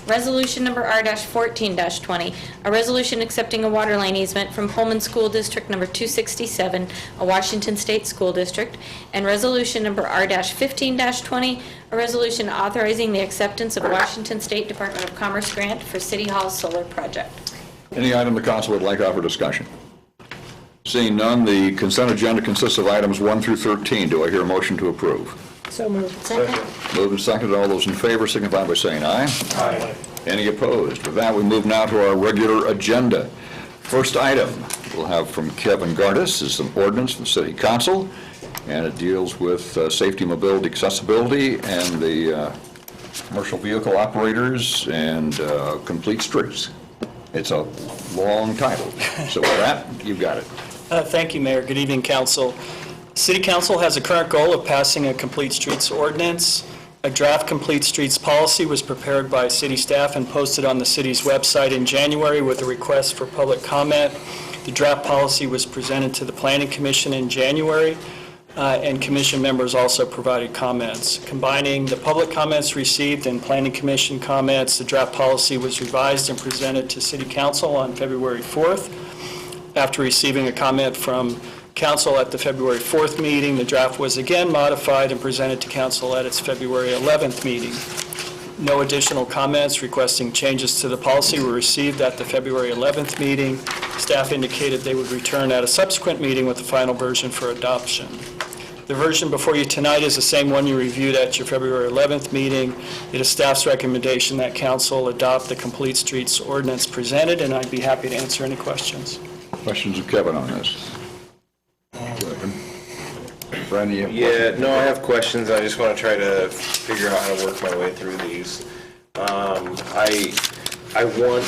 Resolution number R-14-20, a resolution accepting a waterline easement from Pullman School District number 267, a Washington State School District. And resolution number R-15-20, a resolution authorizing the acceptance of Washington State Department of Commerce grant for City Hall solar project. Any item the council would like to offer discussion? Seeing none, the consent agenda consists of items 1 through 13. Do I hear a motion to approve? So moved. Second. Moved and seconded. All those in favor signify by saying aye. Aye. Any opposed? With that, we move now to our regular agenda. First item we'll have from Kevin Gardis is an ordinance from the City Council, and it deals with safety, mobility, accessibility, and the commercial vehicle operators and complete streets. It's a long title. So with that, you've got it. Thank you, Mayor. Good evening, Council. City Council has a current goal of passing a complete streets ordinance. A draft complete streets policy was prepared by city staff and posted on the city's website in January with a request for public comment. The draft policy was presented to the Planning Commission in January, and Commission members also provided comments. Combining the public comments received and Planning Commission comments, the draft policy was revised and presented to City Council on February 4th. After receiving a comment from Council at the February 4th meeting, the draft was again modified and presented to Council at its February 11th meeting. No additional comments requesting changes to the policy were received at the February 11th meeting. Staff indicated they would return at a subsequent meeting with the final version for adoption. The version before you tonight is the same one you reviewed at your February 11th meeting. It is staff's recommendation that Council adopt the complete streets ordinance presented, and I'd be happy to answer any questions. Questions of Kevin on this? Brandon, you have Yeah, no, I have questions. I just want to try to figure out how to work my way through these. I want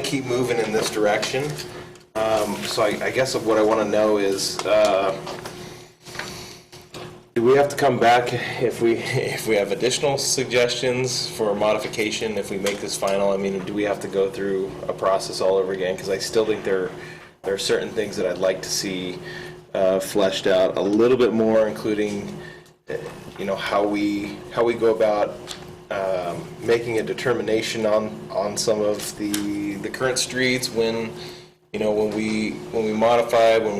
to keep moving in this direction. So I guess what I want to know is, do we have to come back if we have additional suggestions for modification, if we make this final? I mean, do we have to go through a process all over again? Because I still think there are certain things that I'd like to see fleshed out a little bit more, including, how we go about making a determination on some of the current streets when we modify, when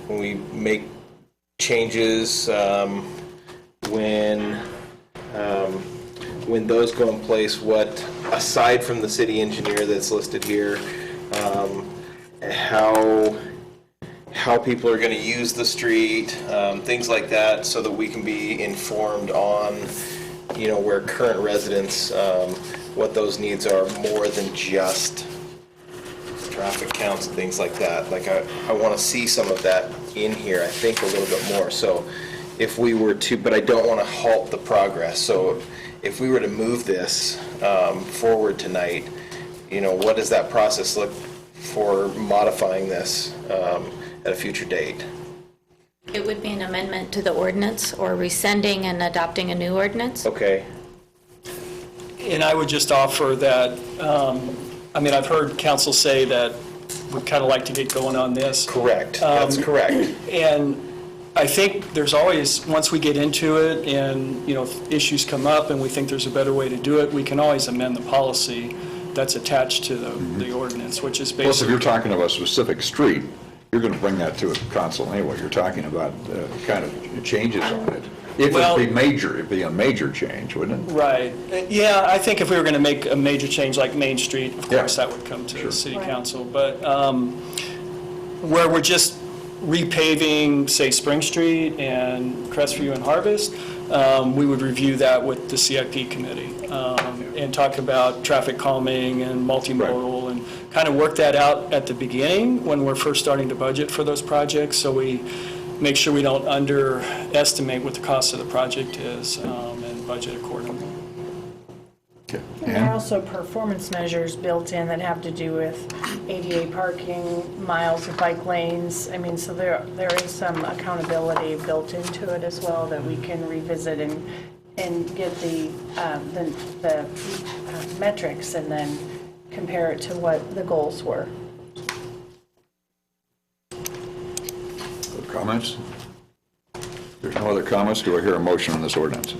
we make changes, when those go in place, what, aside from the city engineer that's listed here, how people are going to use the street, things like that, so that we can be informed on, where current residents, what those needs are, more than just traffic counts and things like that. Like, I want to see some of that in here, I think, a little bit more. So if we were to, but I don't want to halt the progress. So if we were to move this forward tonight, what does that process look for modifying this at a future date? It would be an amendment to the ordinance or rescinding and adopting a new ordinance. Okay. And I would just offer that, I've heard council say that we'd kind of like to get going on this. Correct. That's correct. And I think there's always, once we get into it and, if issues come up and we think there's a better way to do it, we can always amend the policy that's attached to the ordinance, which is basically... Plus, if you're talking about a specific street, you're going to bring that to a council anyway. You're talking about kind of changes on it. If it'd be a major change, wouldn't it? Right. Yeah, I think if we were going to make a major change like Main Street, of course, that would come to the city council. But where we're just repaving, say, Spring Street and Crestview and Harvest, we would review that with the CIP committee and talk about traffic calming and multimodal and kind of work that out at the beginning when we're first starting to budget for those projects, so we make sure we don't underestimate what the cost of the project is and budget accordingly. And there are also performance measures built in that have to do with ADA parking, miles of bike lanes. I mean, so there is some accountability built into it as well that we can revisit and get the metrics and then compare it to what the goals were. Other comments? If there's no other comments, do I hear a motion on this ordinance?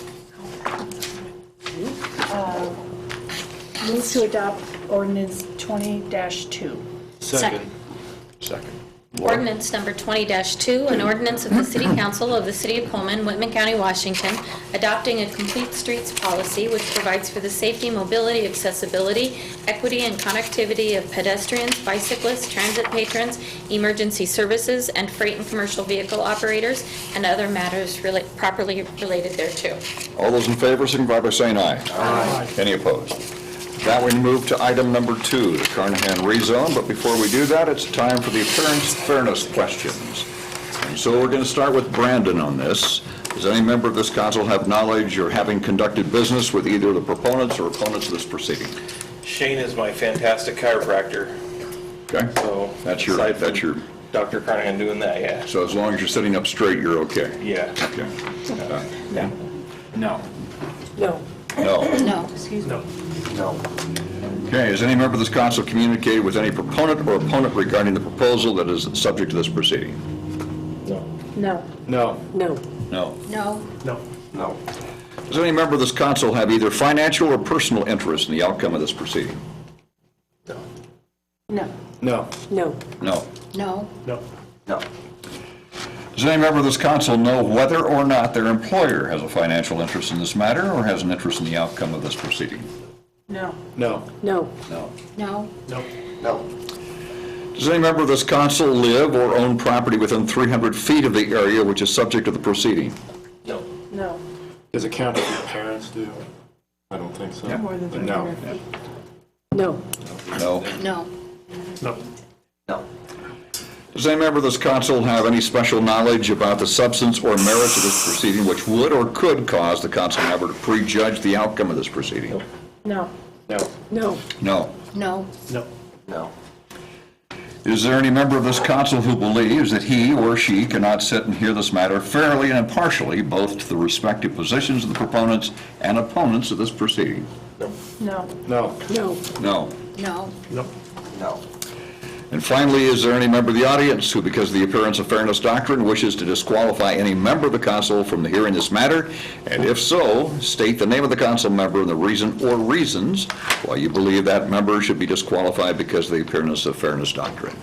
Move to adopt ordinance 20-2. Second. Second. Ordinance number 20-2, an ordinance of the City Council of the City of Pullman, Whitman County, Washington, adopting a complete streets policy which provides for the safety, mobility, accessibility, equity, and connectivity of pedestrians, bicyclists, transit patrons, emergency services, and freight and commercial vehicle operators, and other matters properly related thereto. All those in favor signify by saying aye. Aye. Any opposed? Now we move to item number 2, the Carnahan rezone, but before we do that, it's time for the appearance fairness questions. And so we're going to start with Brandon on this. Does any member of this council have knowledge or having conducted business with either the proponents or opponents of this proceeding? Shane is my fantastic chiropractor. Okay. So That's your Dr. Carnahan doing that, yeah. So as long as you're sitting up straight, you're okay? Yeah. Okay. No. No. No. No. No. Excuse me. No. Okay, has any member of this council communicated with any proponent or opponent regarding the proposal that is subject to this proceeding? No. No. No. No. No. No. No. Does any member of this council have either financial or personal interest in the outcome of this proceeding? No. No. No. No. No. No. No. Does any member of this council know whether or not their employer has a financial interest in this matter or has an interest in the outcome of this proceeding? No. No. No. No. No. No. No. Does any member of this council live or own property within 300 feet of the area which is subject to the proceeding? No. No. Does it count if your parents do? I don't think so. More than But 300 feet. No. No. No. No. No. Does any member of this council have any special knowledge about the substance or merits of this proceeding which would or could cause the council member to prejudge the outcome of this proceeding? No. No. No. No. No. No. No. Is there any member of this council who believes that he or she cannot sit and hear this matter fairly and impartially, both to the respective positions of the proponents and opponents of this proceeding? No. No. No. No. No. No. No. And finally, is there any member of the audience who, because of the appearance of fairness doctrine, wishes to disqualify any member of the council from hearing this matter? And if so, state the name of the council member and the reason or reasons why you believe that member should be disqualified because of the appearance of fairness doctrine.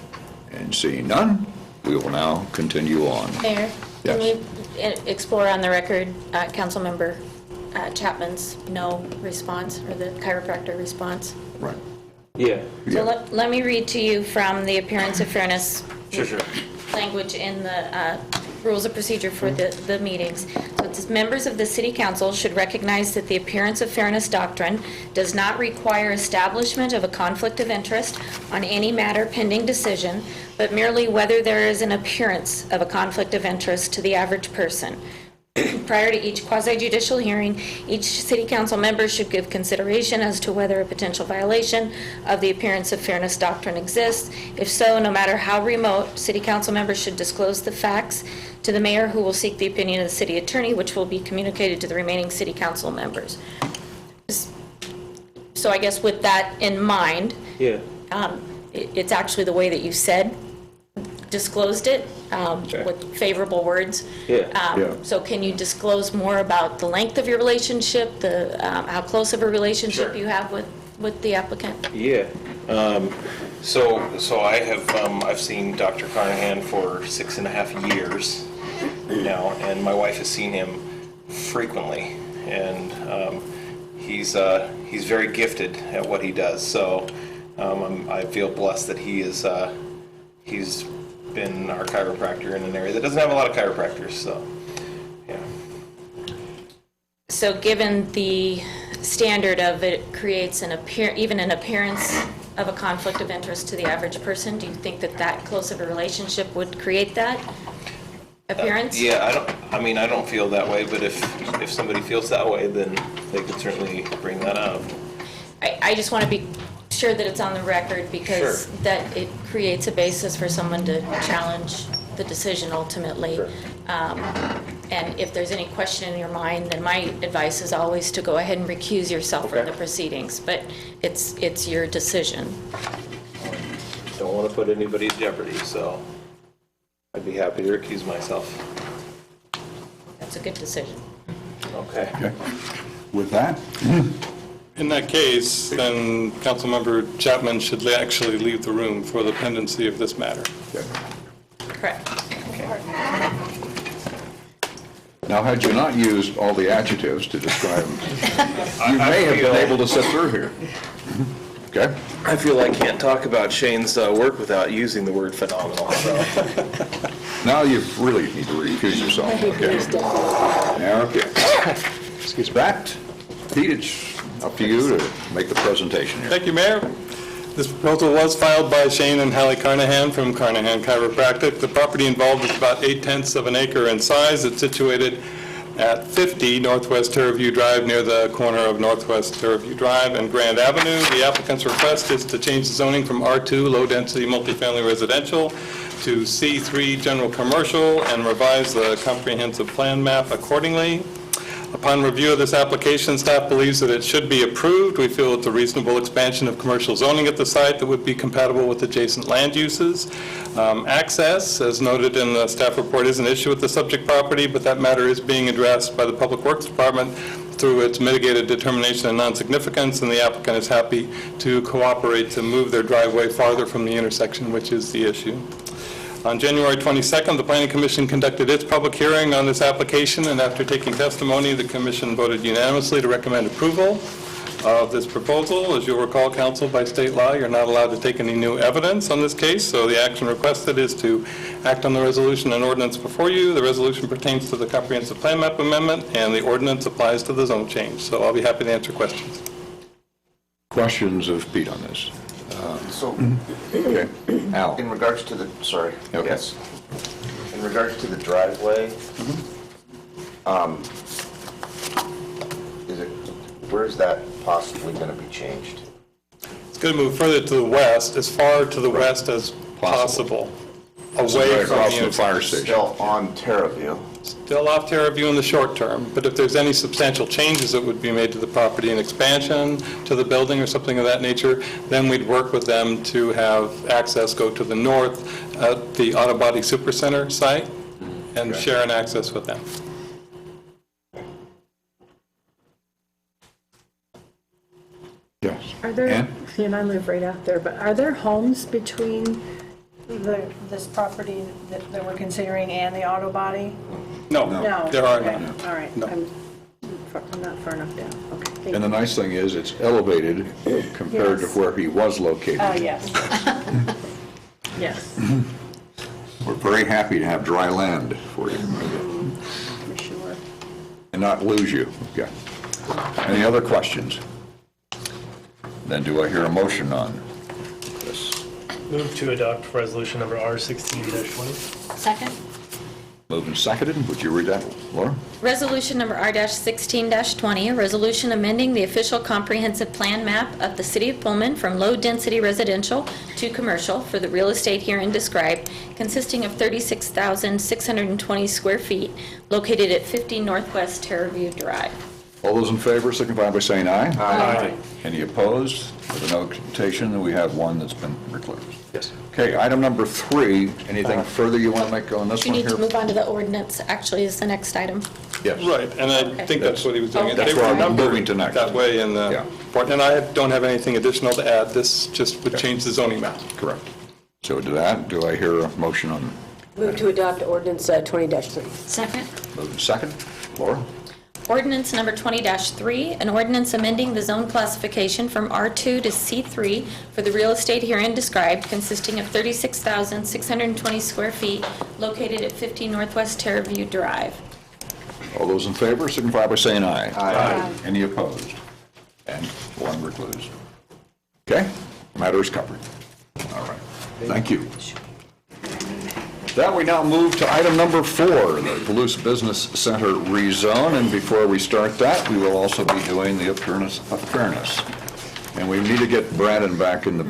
And seeing none, we will now continue on. Mayor, can Yes. we explore on the record Councilmember Chapman's no response, or the chiropractor response? Right. Yeah. So let me read to you from the appearance of fairness Sure. language in the rules of procedure for the meetings. So it says, members of the city council should recognize that the appearance of fairness doctrine does not require establishment of a conflict of interest on any matter pending decision, but merely whether there is an appearance of a conflict of interest to the average person. Prior to each quasi-judicial hearing, each city council member should give consideration as to whether a potential violation of the appearance of fairness doctrine exists. If so, no matter how remote, city council members should disclose the facts to the mayor, who will seek the opinion of the city attorney, which will be communicated to the remaining city council members. So I guess with that in mind, Yeah. it's actually the way that you said, disclosed it with favorable words. Yeah. So can you disclose more about the length of your relationship, the how close of a relationship Sure. you have with the applicant? Yeah. So I have, I've seen Dr. Carnahan for 6.5 years now, and my wife has seen him frequently, and he's very gifted at what he does. So I feel blessed that he's been our chiropractor in an area that doesn't have a lot of chiropractors. So yeah. So given the standard of it creates even an appearance of a conflict of interest to the average person, do you think that close of a relationship would create that appearance? Yeah, I don't feel that way, but if somebody feels that way, then they could certainly bring that up. I just want to be sure that it's on the record, because Sure. that it creates a basis for someone to challenge the decision ultimately. Sure. And if there's any question in your mind, then my advice is always to go ahead and recuse yourself from Okay. the proceedings, but it's your decision. Don't want to put anybody in jeopardy, so I'd be happy to recuse myself. That's a good decision. Okay. Okay. With that, In that case, then Councilmember Chapman should actually leave the room for the pendency of this matter. Correct. now had you not used all the adjectives to describe him, you may have been able to sit through here. Okay? I feel I can't talk about Shane's work without using the word phenomenal. So. Now you really need to recuse yourself, okay? Yeah, okay. Excuse me. That, Pete, it's up to you to make the presentation here. Thank you, Mayor. This proposal was filed by Shane and Hallie Carnahan from Carnahan Chiropractic. The property involved is about 0.8 of an acre in size. It's situated at 50 Northwest Terraview Drive, near the corner of Northwest Terraview Drive and Grand Avenue. The applicant's request is to change the zoning from R2, low-density multifamily residential, to C3, general commercial, and revise the comprehensive plan map accordingly. Upon review of this application, staff believes that it should be approved. We feel it's a reasonable expansion of commercial zoning at the site that would be compatible with adjacent land uses. Access, as noted in the staff report, is an issue with the subject property, but that matter is being addressed by the Public Works Department through its mitigated determination of non-significance, and the applicant is happy to cooperate to move their driveway farther from the intersection, which is the issue. On January 22nd, the Planning Commission conducted its public hearing on this application, and after taking testimony, the Commission voted unanimously to recommend approval of this proposal. As you'll recall, Council, by state law, you're not allowed to take any new evidence on this case, so the action requested is to act on the resolution and ordinance before you. The resolution pertains to the comprehensive plan map amendment, and the ordinance applies to the zone change. So I'll be happy to answer questions. Questions of Pete on this? So, Okay. Al? in regards to the, sorry, Okay. yes. In regards to the driveway, where's that possibly going to be changed? It's going to move further to the west, as far to the west as possible, away Right from across the the fire station. Still on Terraview. Still off Terraview in the short term, but if there's any substantial changes that would be made to the property, an expansion to the building or something of that nature, then we'd work with them to have access go to the north at the Auto Body Supercenter site and share an access with them. Yes. Are there, Ann? and I live right out there, but are there homes between this property that we're considering and the auto body? No, No. there are Okay. none. All right. No. I'm not far enough down. Okay. Thank And the you. nice thing is, it's elevated compared to Yes. where he was located. Yes. Yes, We're very happy to have dry land for you for sure. and not lose you. Okay. Any other questions? Then do I hear a motion on this? Move to adopt resolution number R16-20. Second. Moved and seconded. Would you read that, Laura? Resolution number R-16-20, a resolution amending the official comprehensive plan map of the city of Pullman from low-density residential to commercial for the real estate herein described, consisting of 36,620 square feet, located at 50 Northwest Terraview Drive. All those in favor signify by saying aye. Aye. Any opposed? With a notation that we have one that's been reclosed. Yes. Okay, item number 3, anything further you want to make on this You one need here? to move on to the ordinance, actually, is the next item. Yes. Right, and I think that's what he was doing. Okay. They That's were why I'm numbered moving to next. that way in the, Yeah. and I don't have anything additional to add. This just would change the zoning map. Correct. So to that, do I hear a motion on, Move to adopt ordinance 20-3. Second. moved and second? Laura? Ordinance number 20-3, an ordinance amending the zone classification from R2 to C3 for the real estate herein described, consisting of 36,620 square feet, located at 50 Northwest Terraview Drive. All those in favor signify by saying aye. Aye. Any opposed? And one reclused. Okay, matter is covered. All right, thank you. That we now move to item number 4, the Palouse Business Center rezone, and before we start that, we will also be doing the appearance of fairness. And we need to get Brandon back in the,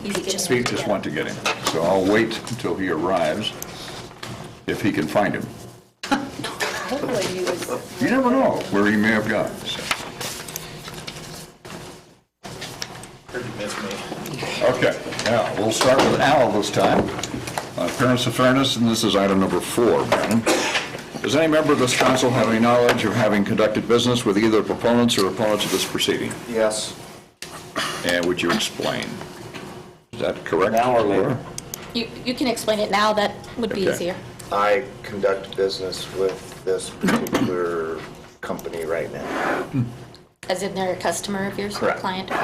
Pete just went to get him, so I'll wait until he arrives, if he can find him. Hopefully he was. You never know where he may have gone. So. Heard you missed me. Okay, now, we'll start with Al this time. Appearance of fairness, and this is item number 4, Brandon. Does any member of this council have any knowledge of having conducted business with either proponents or opponents of this proceeding? Yes. And would you explain? Is that correct? Now or later? You can explain it now, that would be Okay. easier. I conduct business with this particular company right now. As in they're a customer of yours, or a Correct. client of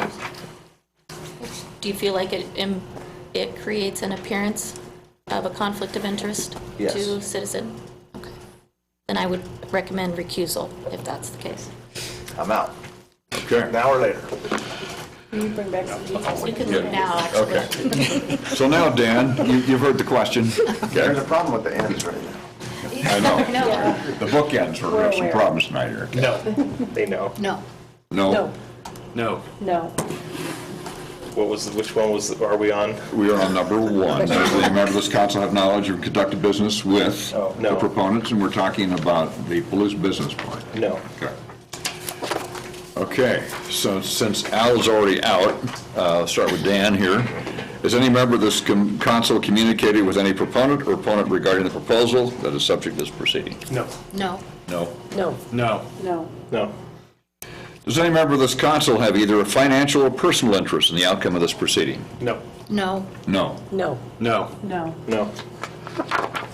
yours? Do you feel like it creates an appearance of a conflict of interest Yes. to a citizen? Okay. Then I would recommend recusal, if that's the case. I'm out. Okay. Now or later? Can you bring back some details? You can leave now, actually. Okay. So now, Dan, you've heard the question. There's a Okay, problem with the ends right now. I know. No. The bookends, we're going to have some aware. problems tonight here. No. They know. No. No? No, No. no. Which one are we on? We are on number 1. Does any member of this council have knowledge of conducted business with Oh, no. the proponents? And we're talking about the Palouse Business Park. No. Okay. Okay, so since Al is already out, I'll start with Dan here. Has any member of this council communicated with any proponent or opponent regarding the proposal that is subject to this proceeding? No. No. No. No. No. No. No. Does any member of this council have either a financial or personal interest in the outcome of this proceeding? No. No. No. No. No. No. No.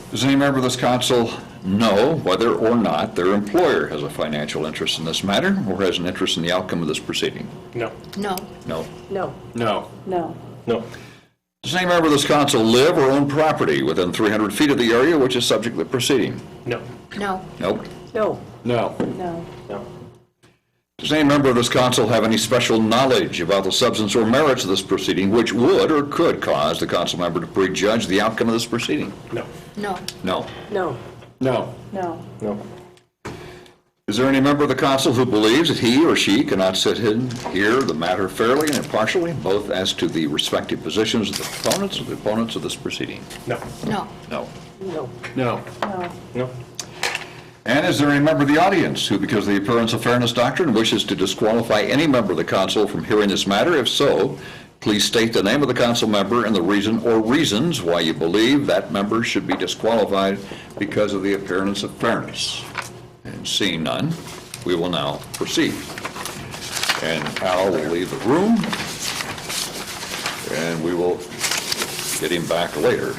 Does any member of this council know whether or not their employer has a financial interest in this matter or has an interest in the outcome of this proceeding? No. No. No. No. No. No. No. Does any member of this council live or own property within 300 feet of the area which is subject to the proceeding? No. No. Nope. No. No. No. No. Does any member of this council have any special knowledge about the substance or merits of this proceeding which would or could cause the council member to prejudge the outcome of this proceeding? No. No. No. No. No. No. No. Is there any member of the council who believes that he or she cannot sit in, hear the matter fairly and impartially, both as to the respective positions of the opponents of this proceeding? No. No. No. No. No. No. No. And is there any member of the audience who, because of the appearance of fairness doctrine, wishes to disqualify any member of the council from hearing this matter? If so, please state the name of the council member and the reason or reasons why you believe that member should be disqualified because of the appearance of fairness. And seeing none, we will now proceed. And Al will leave the room, and we will get him back later.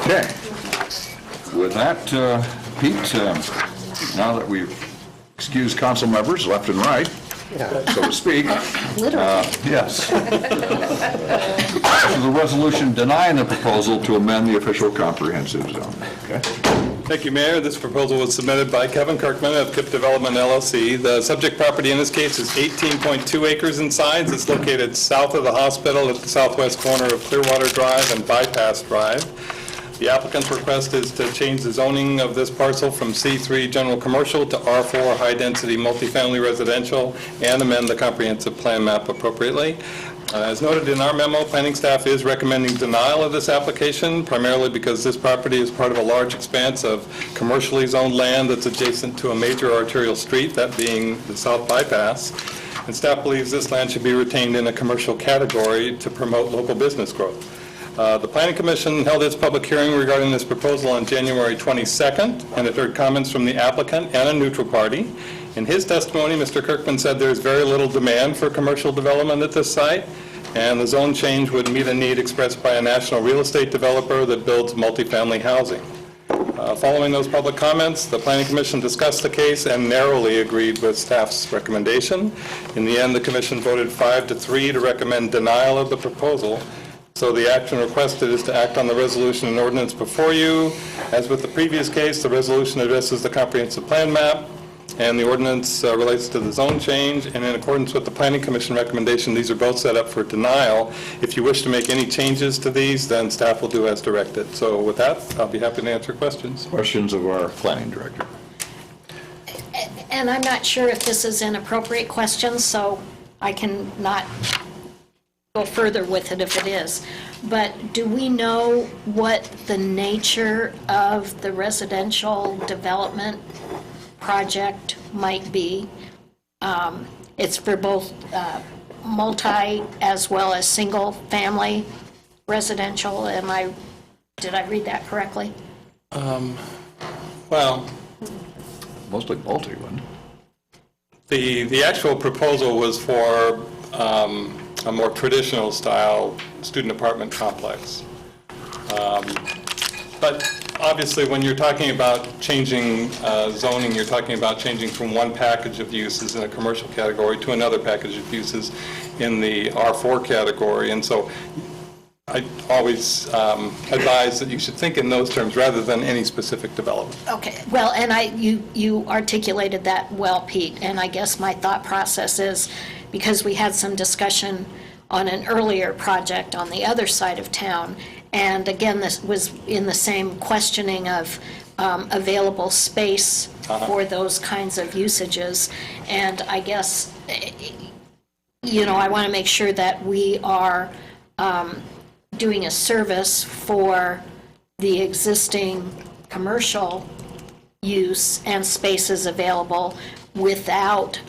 Okay. With that, Pete, now that we've excused council members left and right, so to speak. Yes. The resolution denying the proposal to amend the official comprehensive zone. Okay. Thank you, Mayor. This proposal was submitted by Kevin Kirkman of KIP Development LLC. The subject property in this case is 18.2 acres in size. It's located south of the hospital at the southwest corner of Clearwater Drive and Bypass Drive. The applicant's request is to change the zoning of this parcel from C3 General Commercial to R4 High Density Multifamily Residential and amend the comprehensive plan map appropriately. As noted in our memo, planning staff is recommending denial of this application, primarily because this property is part of a large expanse of commercially zoned land that's adjacent to a major arterial street, that being the South Bypass. And staff believes this land should be retained in a commercial category to promote local business growth. The Planning Commission held its public hearing regarding this proposal on January 22nd, and it heard comments from the applicant and a neutral party. In his testimony, Mr. Kirkman said there's very little demand for commercial development at this site, and the zone change would meet a need expressed by a national real estate developer that builds multifamily housing. Following those public comments, the Planning Commission discussed the case and narrowly agreed with staff's recommendation. In the end, the Commission voted 5-3 to recommend denial of the proposal. So the action requested is to act on the resolution and ordinance before you. As with the previous case, the resolution addresses the comprehensive plan map, and the ordinance relates to the zone change, and in accordance with the Planning Commission recommendation, these are both set up for denial. If you wish to make any changes to these, then staff will do as directed. So with that, I'll be happy to answer questions. Questions of our planning director? And I'm not sure if this is an appropriate question, so I can not go further with it if it is. But do we know what the nature of the residential development project might be? It's for both multi as well as single family residential. Did I read that correctly? Well, mostly multi, wasn't it? The actual proposal was for a more traditional style student apartment complex. But obviously, when you're talking about changing zoning, you're talking about changing from one package of uses in a commercial category to another package of uses in the R4 category. And so I always advise that you should think in those terms rather than any specific development. Okay, well, and you articulated that well, Pete, and I guess my thought process is, because we had some discussion on an earlier project on the other side of town, and again, this was in the same questioning of available space for those kinds of usages, and I guess, I want to make sure that we are doing a service for the existing commercial use and spaces available without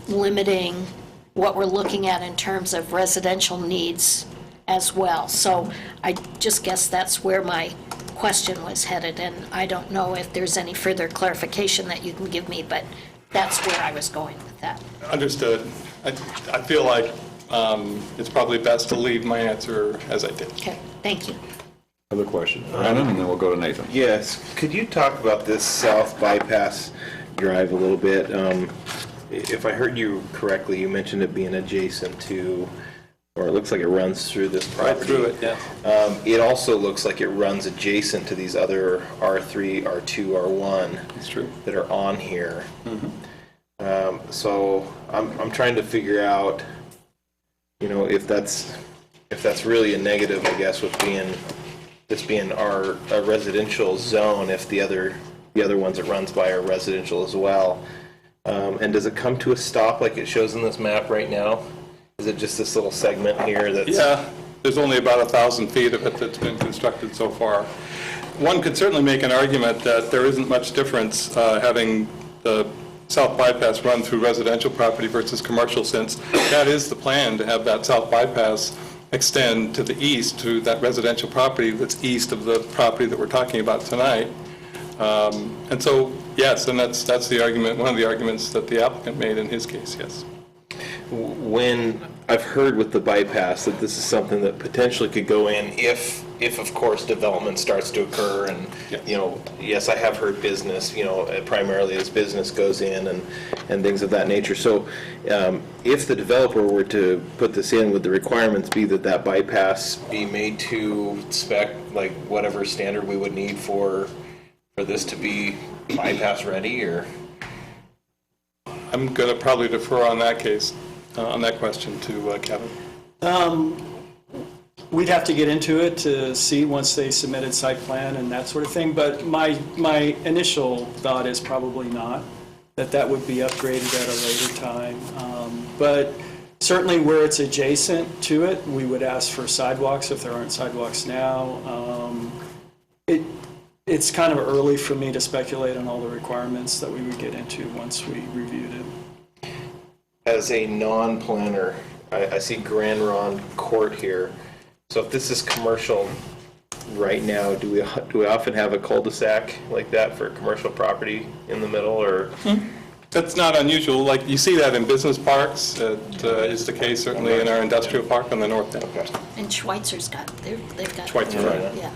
limiting what we're looking at in terms of residential needs as well. So I just guess that's where my question was headed, and I don't know if there's any further clarification that you can give me, but that's where I was going with that. Understood. I feel like it's probably best to leave my answer as I did. Okay, thank you. Other question? Brandon, and then we'll go to Nathan. Yes. Could you talk about this South Bypass Drive a little bit? If I heard you correctly, you mentioned it being adjacent to, or it looks like it runs through this property. Right through it, yeah. It also looks like it runs adjacent to these other R3, R2, R1 That's true. that are on here. So I'm trying to figure out, if that's really a negative, I guess, with this being our residential zone, if the other ones it runs by are residential as well. And does it come to a stop like it shows in this map right now? Is it just this little segment here that's... Yeah, there's only about 1,000 feet of it that's been constructed so far. One could certainly make an argument that there isn't much difference having the south bypass run through residential property versus commercial, since that is the plan, to have that south bypass extend to the east to that residential property that's east of the property that we're talking about tonight. And so, yes, and that's the argument, one of the arguments that the applicant made in his case, yes. When I've heard with the bypass that this is something that potentially could go in if of course development starts to occur, and yes, I have heard business, primarily as business goes in and things of that nature. So if the developer were to put this in, would the requirements be that bypass be made to spec, like whatever standard we would need for this to be bypass ready, or? I'm going to probably defer on that case, on that question to Kevin. We'd have to get into it to see once they submitted site plan and that sort of thing, but my initial thought is probably not, that would be upgraded at a later time. But certainly where it's adjacent to it, we would ask for sidewalks if there aren't sidewalks now. It's kind of early for me to speculate on all the requirements that we would get into once we reviewed it. As a non-planner, I see Grand Ronde Court here. So if this is commercial right now, do we often have a cul-de-sac like that for commercial property in the middle, or? That's not unusual. Like, you see that in business parks. It is the case certainly in our industrial park on the north end. And Schweitzer's they've got. Schweitzer, right. Yeah.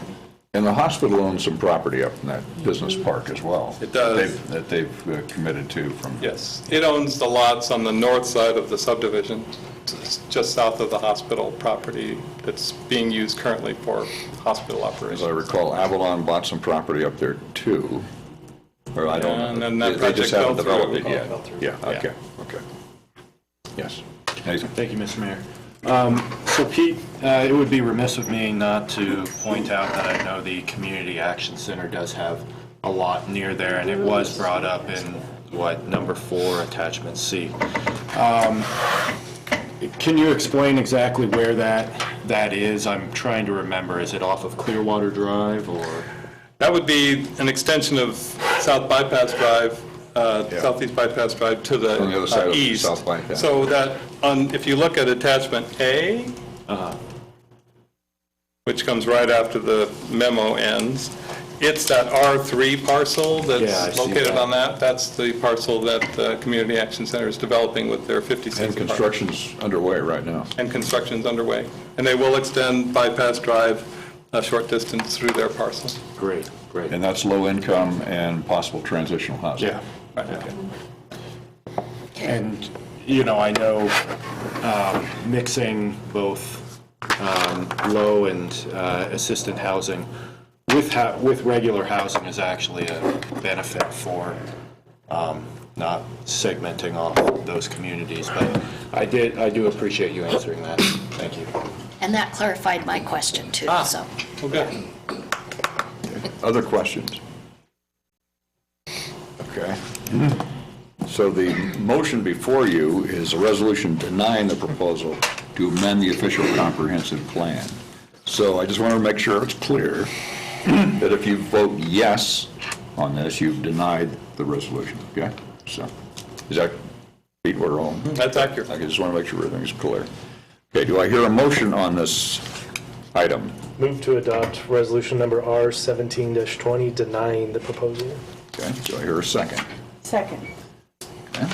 And the hospital owns some property up in that business park as well. It does. That they've committed to from... Yes. It owns the lots on the north side of the subdivision, just south of the hospital property that's being used currently for hospital operations. As I recall, Avalon bought some property up there too. Or I don't know. And then that They just project haven't fell developed through. it yet. Yeah, okay. Yes. Nathan? Thank you, Mr. Mayor. So Pete, it would be remiss of me not to point out that I know the Community Action Center does have a lot near there, and it was brought up in, number 4, attachment C. Can you explain exactly where that is? I'm trying to remember. Is it off of Clearwater Drive, or? That would be an extension of South Bypass Drive, Southeast Bypass Drive to the On the other side east. of South Bypass. So that, if you look at attachment A, which comes right after the memo ends, it's that R3 parcel Yeah, I that's see located that. on that. That's the parcel that the Community Action Center is developing with their 56 And apartments. construction's underway right now. And construction's underway. And they will extend Bypass Drive a short distance through their parcel. Great. And that's low income and possible transitional housing. Yeah. Right. And, I know mixing both low and assisted housing with regular housing is actually a benefit for not segmenting off those communities. But I do appreciate you answering that. Thank you. And that clarified my question too, so. Okay. Other questions? Okay. So the motion before you is a resolution denying the proposal to amend the official comprehensive plan. So I just want to make sure it's clear that if you vote yes on this, you've denied the resolution, okay? So, is that, Pete, we're all? That's accurate. I just want to make sure everything's clear. Okay, do I hear a motion on this item? Move to adopt resolution number R17-20 denying the proposal. Okay, do I hear a second? Second. Okay.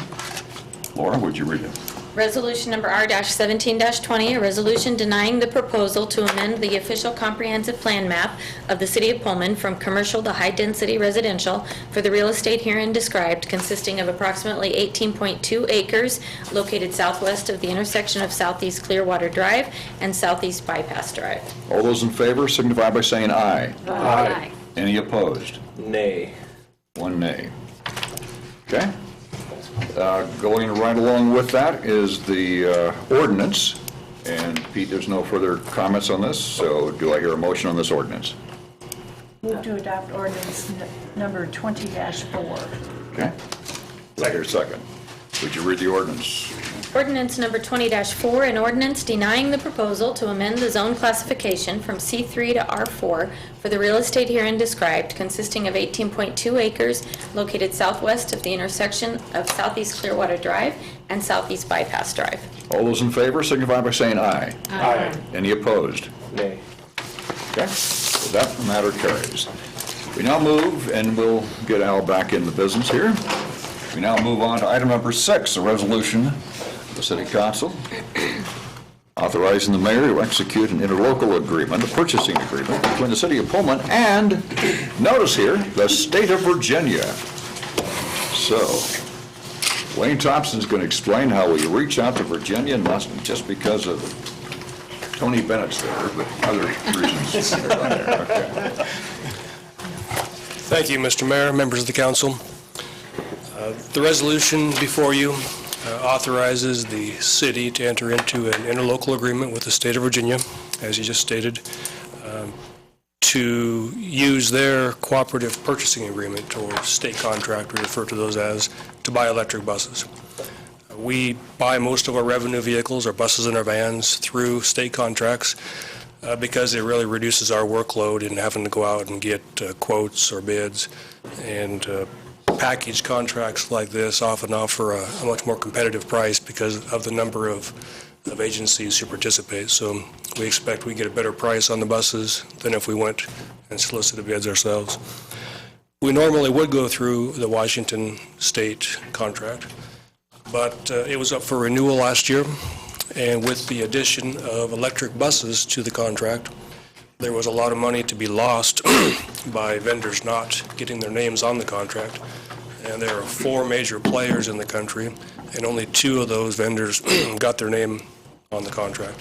Laura, would you read it? Resolution number R-17-20, a resolution denying the proposal to amend the official comprehensive plan map of the city of Pullman from commercial to high-density residential for the real estate herein described, consisting of approximately 18.2 acres located southwest of the intersection of Southeast Clearwater Drive and Southeast Bypass Drive. All those in favor signify by saying aye. Aye. Any opposed? Nay. One nay. Okay? Going right along with that is the ordinance. And Pete, there's no further comments on this, so do I hear a motion on this ordinance? Move to adopt ordinance number 20-4. Okay. Do I hear a second? Would you read the ordinance? Ordinance number 20-4, an ordinance denying the proposal to amend the zone classification from C3 to R4 for the real estate herein described, consisting of 18.2 acres located southwest of the intersection of Southeast Clearwater Drive and Southeast Bypass Drive. All those in favor signify by saying aye. Aye. Any opposed? Nay. Okay, so that matter carries. We now move, and we'll get Al back in the business here. We now move on to item number 6, a resolution of the City Council authorizing the mayor to execute an interlocal agreement, a purchasing agreement between the City of Pullman and, notice here, the State of Virginia. So, Wayne Thompson's going to explain how we reach out to Virginia, not just because of Tony Bennett's there, but other reasons. Okay. Thank you, Mr. Mayor, members of the council. The resolution before you authorizes the city to enter into an interlocal agreement with the state of Virginia, as you just stated, to use their cooperative purchasing agreement, or state contract, we refer to those as, to buy electric buses. We buy most of our revenue vehicles, our buses and our vans, through state contracts because it really reduces our workload in having to go out and get quotes or bids. And package contracts like this often offer a much more competitive price because of the number of agencies who participate. So we expect we get a better price on the buses than if we went and solicited bids ourselves. We normally would go through the Washington state contract, but it was up for renewal last year, and with the addition of electric buses to the contract, there was a lot of money to be lost by vendors not getting their names on the contract. And there are 4 major players in the country, and only 2 of those vendors got their name on the contract.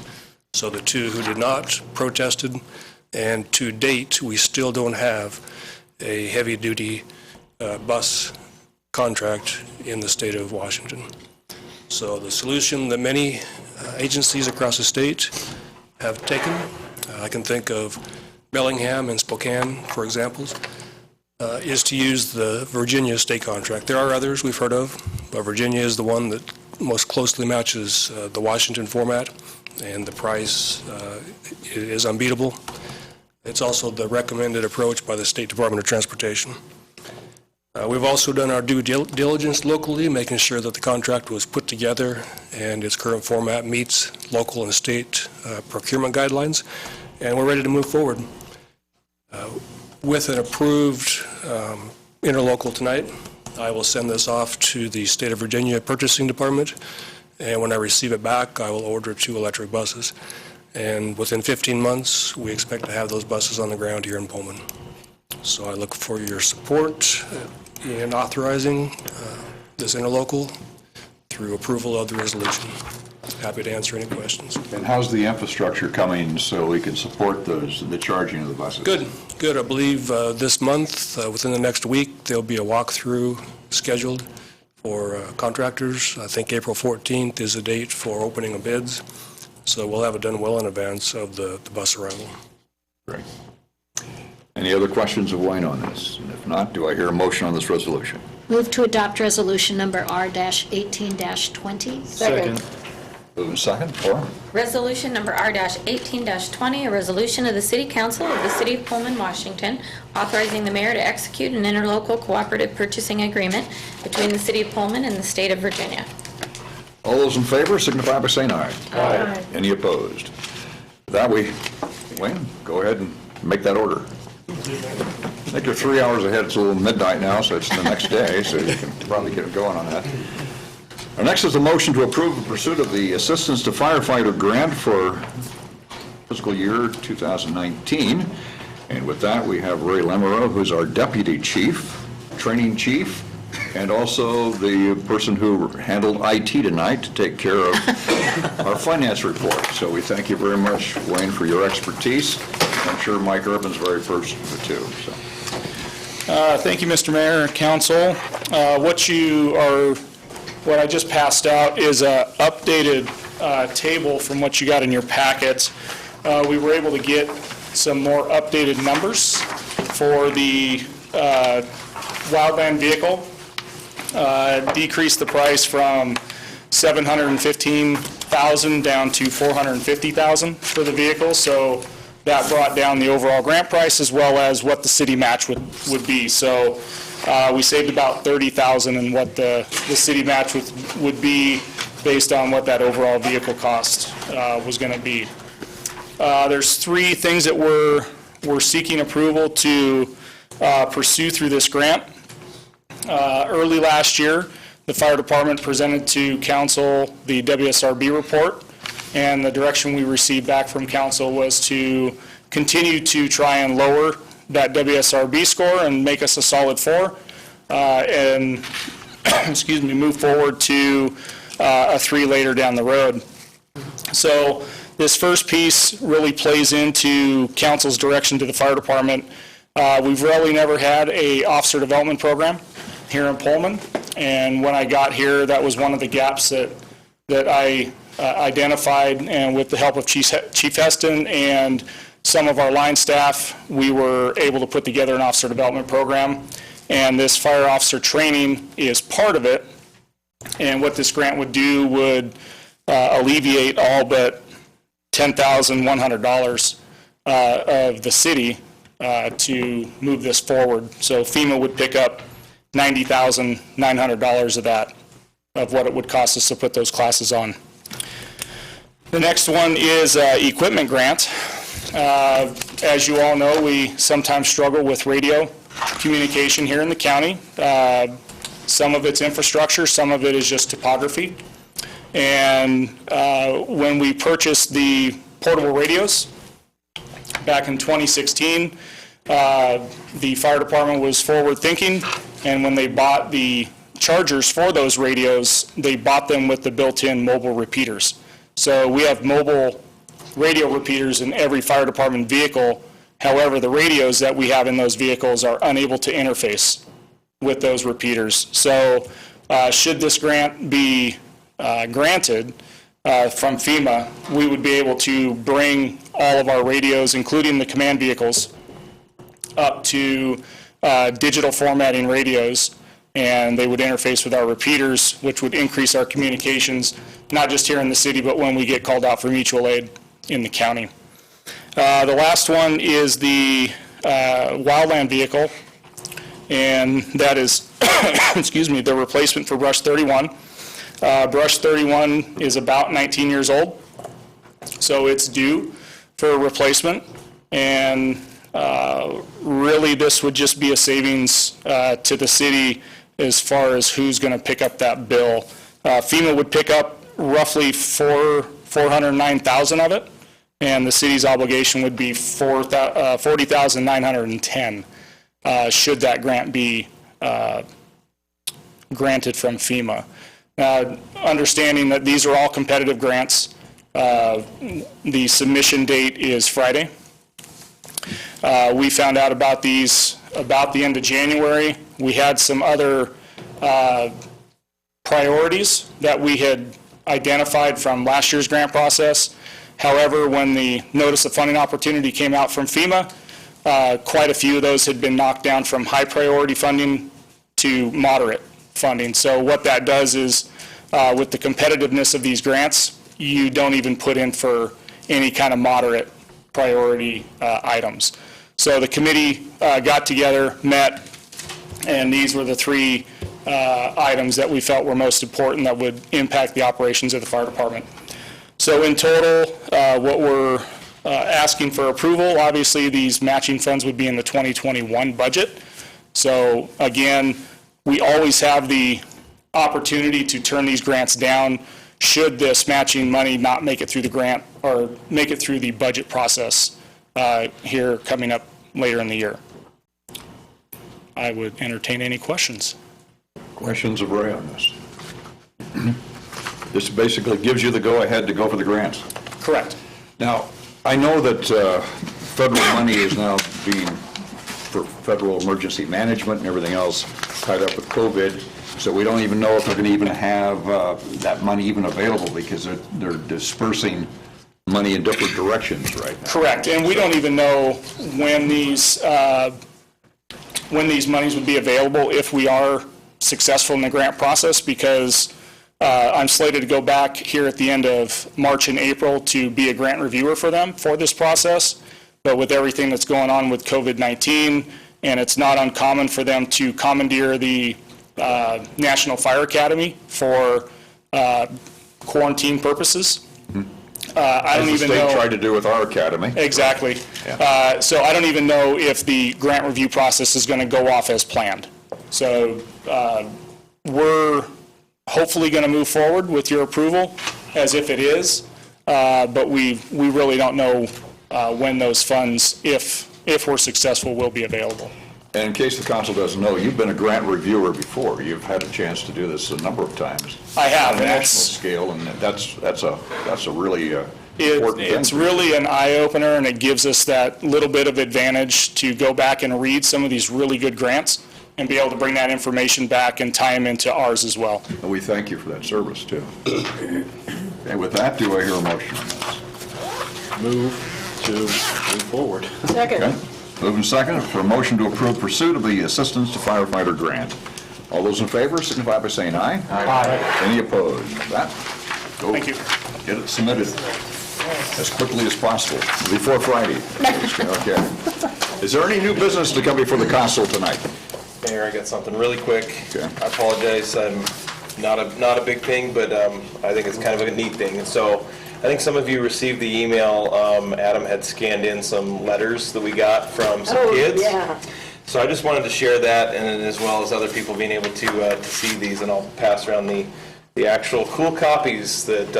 So the 2 who did not protested, and to date, we still don't have a heavy-duty bus contract in the state of Washington. So the solution that many agencies across the state have taken, I can think of Bellingham and Spokane, for examples, is to use the Virginia state contract. There are others we've heard of, but Virginia is the one that most closely matches the Washington format, and the price is unbeatable. It's also the recommended approach by the State Department of Transportation. We've also done our due diligence locally, making sure that the contract was put together and its current format meets local and state procurement guidelines, and we're ready to move forward. With an approved interlocal tonight, I will send this off to the State of Virginia Purchasing Department, and when I receive it back, I will order 2 electric buses. And within 15 months, we expect to have those buses on the ground here in Pullman. So I look for your support in authorizing this interlocal through approval of the resolution. Happy to answer any questions. And how's the infrastructure coming so we can support the charging of the buses? Good. I believe this month, within the next week, there'll be a walkthrough scheduled for contractors. I think April 14th is the date for opening of bids. So we'll have it done well in advance of the bus arrival. Great. Any other questions of Wayne on this? And if not, do I hear a motion on this resolution? Move to adopt resolution number R-18-20. Second. Moving second, Laura? Resolution number R-18-20, a resolution of the City Council of the City of Pullman, Washington, authorizing the mayor to execute an interlocal cooperative purchasing agreement between the City of Pullman and the State of Virginia. All those in favor signify by saying aye. Aye. Any opposed? That Wayne, go ahead and make that order. I think you're 3 hours ahead. It's a little midnight now, so it's the next day, so you can probably get going on that. Our next is a motion to approve the pursuit of the Assistance to Firefighter Grant for fiscal year 2019. And with that, we have Ray Lamoureux, who's our Deputy Chief, Training Chief, and also the person who handled IT tonight to take care of our finance report. So we thank you very much, Wayne, for your expertise. I'm sure Mike Urban's very appreciative too. So. Thank you, Mr. Mayor, Council. What you are what I just passed out is a updated table from what you got in your packet. We were able to get some more updated numbers for the wildland vehicle. Decreased the price from $715,000 down to $450,000 for the vehicle. So that brought down the overall grant price as well as what the city match would be. So we saved about $30,000 in what the city match would be based on what that overall vehicle cost was going to be. There's three things that we're seeking approval to pursue through this grant. Early last year, the fire department presented to council the WSRB report, and the direction we received back from council was to continue to try and lower that WSRB score and make us a solid 4, and excuse me, move forward to a 3 later down the road. So this first piece really plays into council's direction to the fire department. We've really never had a officer development program here in Pullman, and when I got here, that was one of the gaps that I identified, and with the help of Chief Heston and some of our line staff, we were able to put together an officer development program, and this fire officer training is part of it. And what this grant would do would alleviate all but $10,100 of the city to move this forward. So FEMA would pick up $90,900 of that, of what it would cost us to put those classes on. The next one is equipment grant. As you all know, we sometimes struggle with radio communication here in the county. Some of it's infrastructure, some of it is just topography. And when we purchased the portable radios back in 2016, the fire department was forward thinking, and when they bought the chargers for those radios, they bought them with the built-in mobile repeaters. So we have mobile radio repeaters in every fire department vehicle. However, the radios that we have in those vehicles are unable to interface with those repeaters. So should this grant be granted from FEMA, we would be able to bring all of our radios, including the command vehicles, up to digital formatting radios, and they would interface with our repeaters, which would increase our communications, not just here in the city, but when we get called out for mutual aid in the county. The last one is the wildland vehicle, and that is, excuse me, the replacement for Brush 31. Brush 31 is about 19 years old, so it's due for a replacement, and really this would just be a savings to the city as far as who's going to pick up that bill. FEMA would pick up roughly $409,000 of it, and the city's obligation would be $40,910 should that grant be granted from FEMA. Understanding that these are all competitive grants, the submission date is Friday. We found out about these about the end of January. We had some other priorities that we had identified from last year's grant process. However, when the notice of funding opportunity came out from FEMA, quite a few of those had been knocked down from high priority funding to moderate funding. So what that does is, with the competitiveness of these grants, you don't even put in for any kind of moderate priority items. So the committee got together, met, and these were the three items that we felt were most important that would impact the operations of the fire department. So in total, what we're asking for approval, obviously these matching funds would be in the 2021 budget. So again, we always have the opportunity to turn these grants down should this matching money not make it through the grant or make it through the budget process here coming up later in the year. I would entertain any questions. Questions of Ray on this? This basically gives you the go-ahead to go for the grants. Correct. Now, I know that federal money is now being for federal emergency management and everything else tied up with COVID. So we don't even know if they're going to even have that money even available because they're dispersing money in different directions right now. Correct, and we don't even know when these monies would be available if we are successful in the grant process, because I'm slated to go back here at the end of March and April to be a grant reviewer for them for this process. But with everything that's going on with COVID-19, and it's not uncommon for them to commandeer the National Fire Academy for quarantine purposes. I don't even know. As the state tried to do with our academy. Exactly. So I don't even know if the grant review process is going to go off as planned. So we're hopefully going to move forward with your approval as if it is, but we really don't know when those funds, if we're successful, will be available. And in case the council doesn't know, you've been a grant reviewer before. You've had a chance to do this a number of times. I have. On a national scale, and that's a really important thing. It's really an eye-opener, and it gives us that little bit of advantage to go back and read some of these really good grants and be able to bring that information back and tie them into ours as well. And we thank you for that service, too. And with that, do I hear a motion on this? Move forward. Second. Okay. Moving second for a motion to approve pursuit of the Assistance to Firefighter Grant. All those in favor signify by saying aye. Aye. Any opposed? That, go. Thank you. Get it submitted as quickly as possible, before Friday. Okay. Is there any new business to come before the council tonight? Mayor, I got something really quick. Okay. I apologize, I'm not a big thing, but I think it's kind of a neat thing. And so I think some of you received the email, Adam had scanned in some letters that we got from some kids. Yeah. So I just wanted to share that, and as well as other people being able to see these, and I'll pass around the actual cool copies that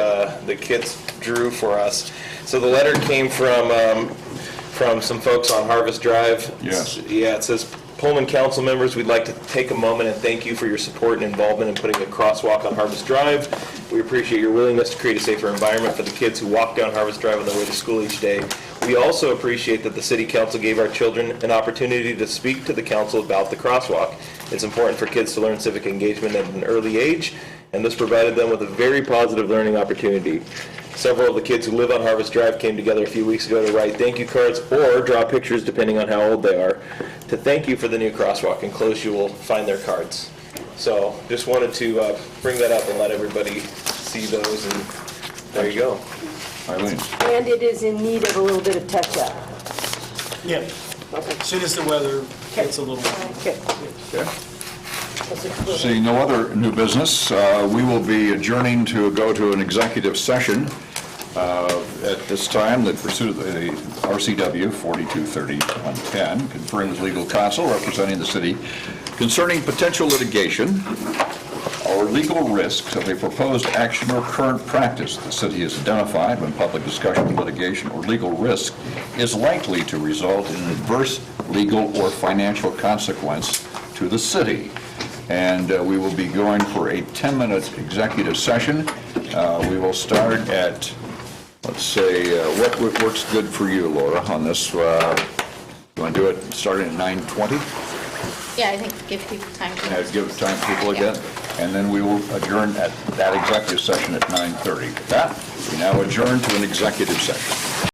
the kids drew for us. So the letter came from some folks on Harvest Drive. Yes. Yeah, it says, Pullman council members, we'd like to take a moment and thank you for your support and involvement in putting a crosswalk on Harvest Drive. We appreciate your willingness to create a safer environment for the kids who walk down Harvest Drive on their way to school each day. We also appreciate that the city council gave our children an opportunity to speak to the council about the crosswalk. It's important for kids to learn civic engagement at an early age, and this provided them with a very positive learning opportunity. Several of the kids who live on Harvest Drive came together a few weeks ago to write thank you cards or draw pictures, depending on how old they are, to thank you for the new crosswalk. Enclosed, you will find their cards. So just wanted to bring that up and let everybody see those, and there you go. Eileen. And it is in need of a little bit of touch-up. Yeah. As soon as the weather gets a little... Okay. Okay. Seeing no other new business, we will be adjourning to go to an executive session at this time that pursuant to the RCW 4230-110, conferring with legal counsel representing the city concerning potential litigation or legal risks of a proposed action or current practice the city has identified when public discussion, litigation, or legal risk is likely to result in an adverse legal or financial consequence to the city. And we will be going for a 10-minute executive session. We will start at, let's say, what works good for you, Laura, on this? You want to do it starting at 9:20? Yeah, I think give people time to... Give time to people again? And then we will adjourn at that executive session at 9:30. With that, we now adjourn to an executive session.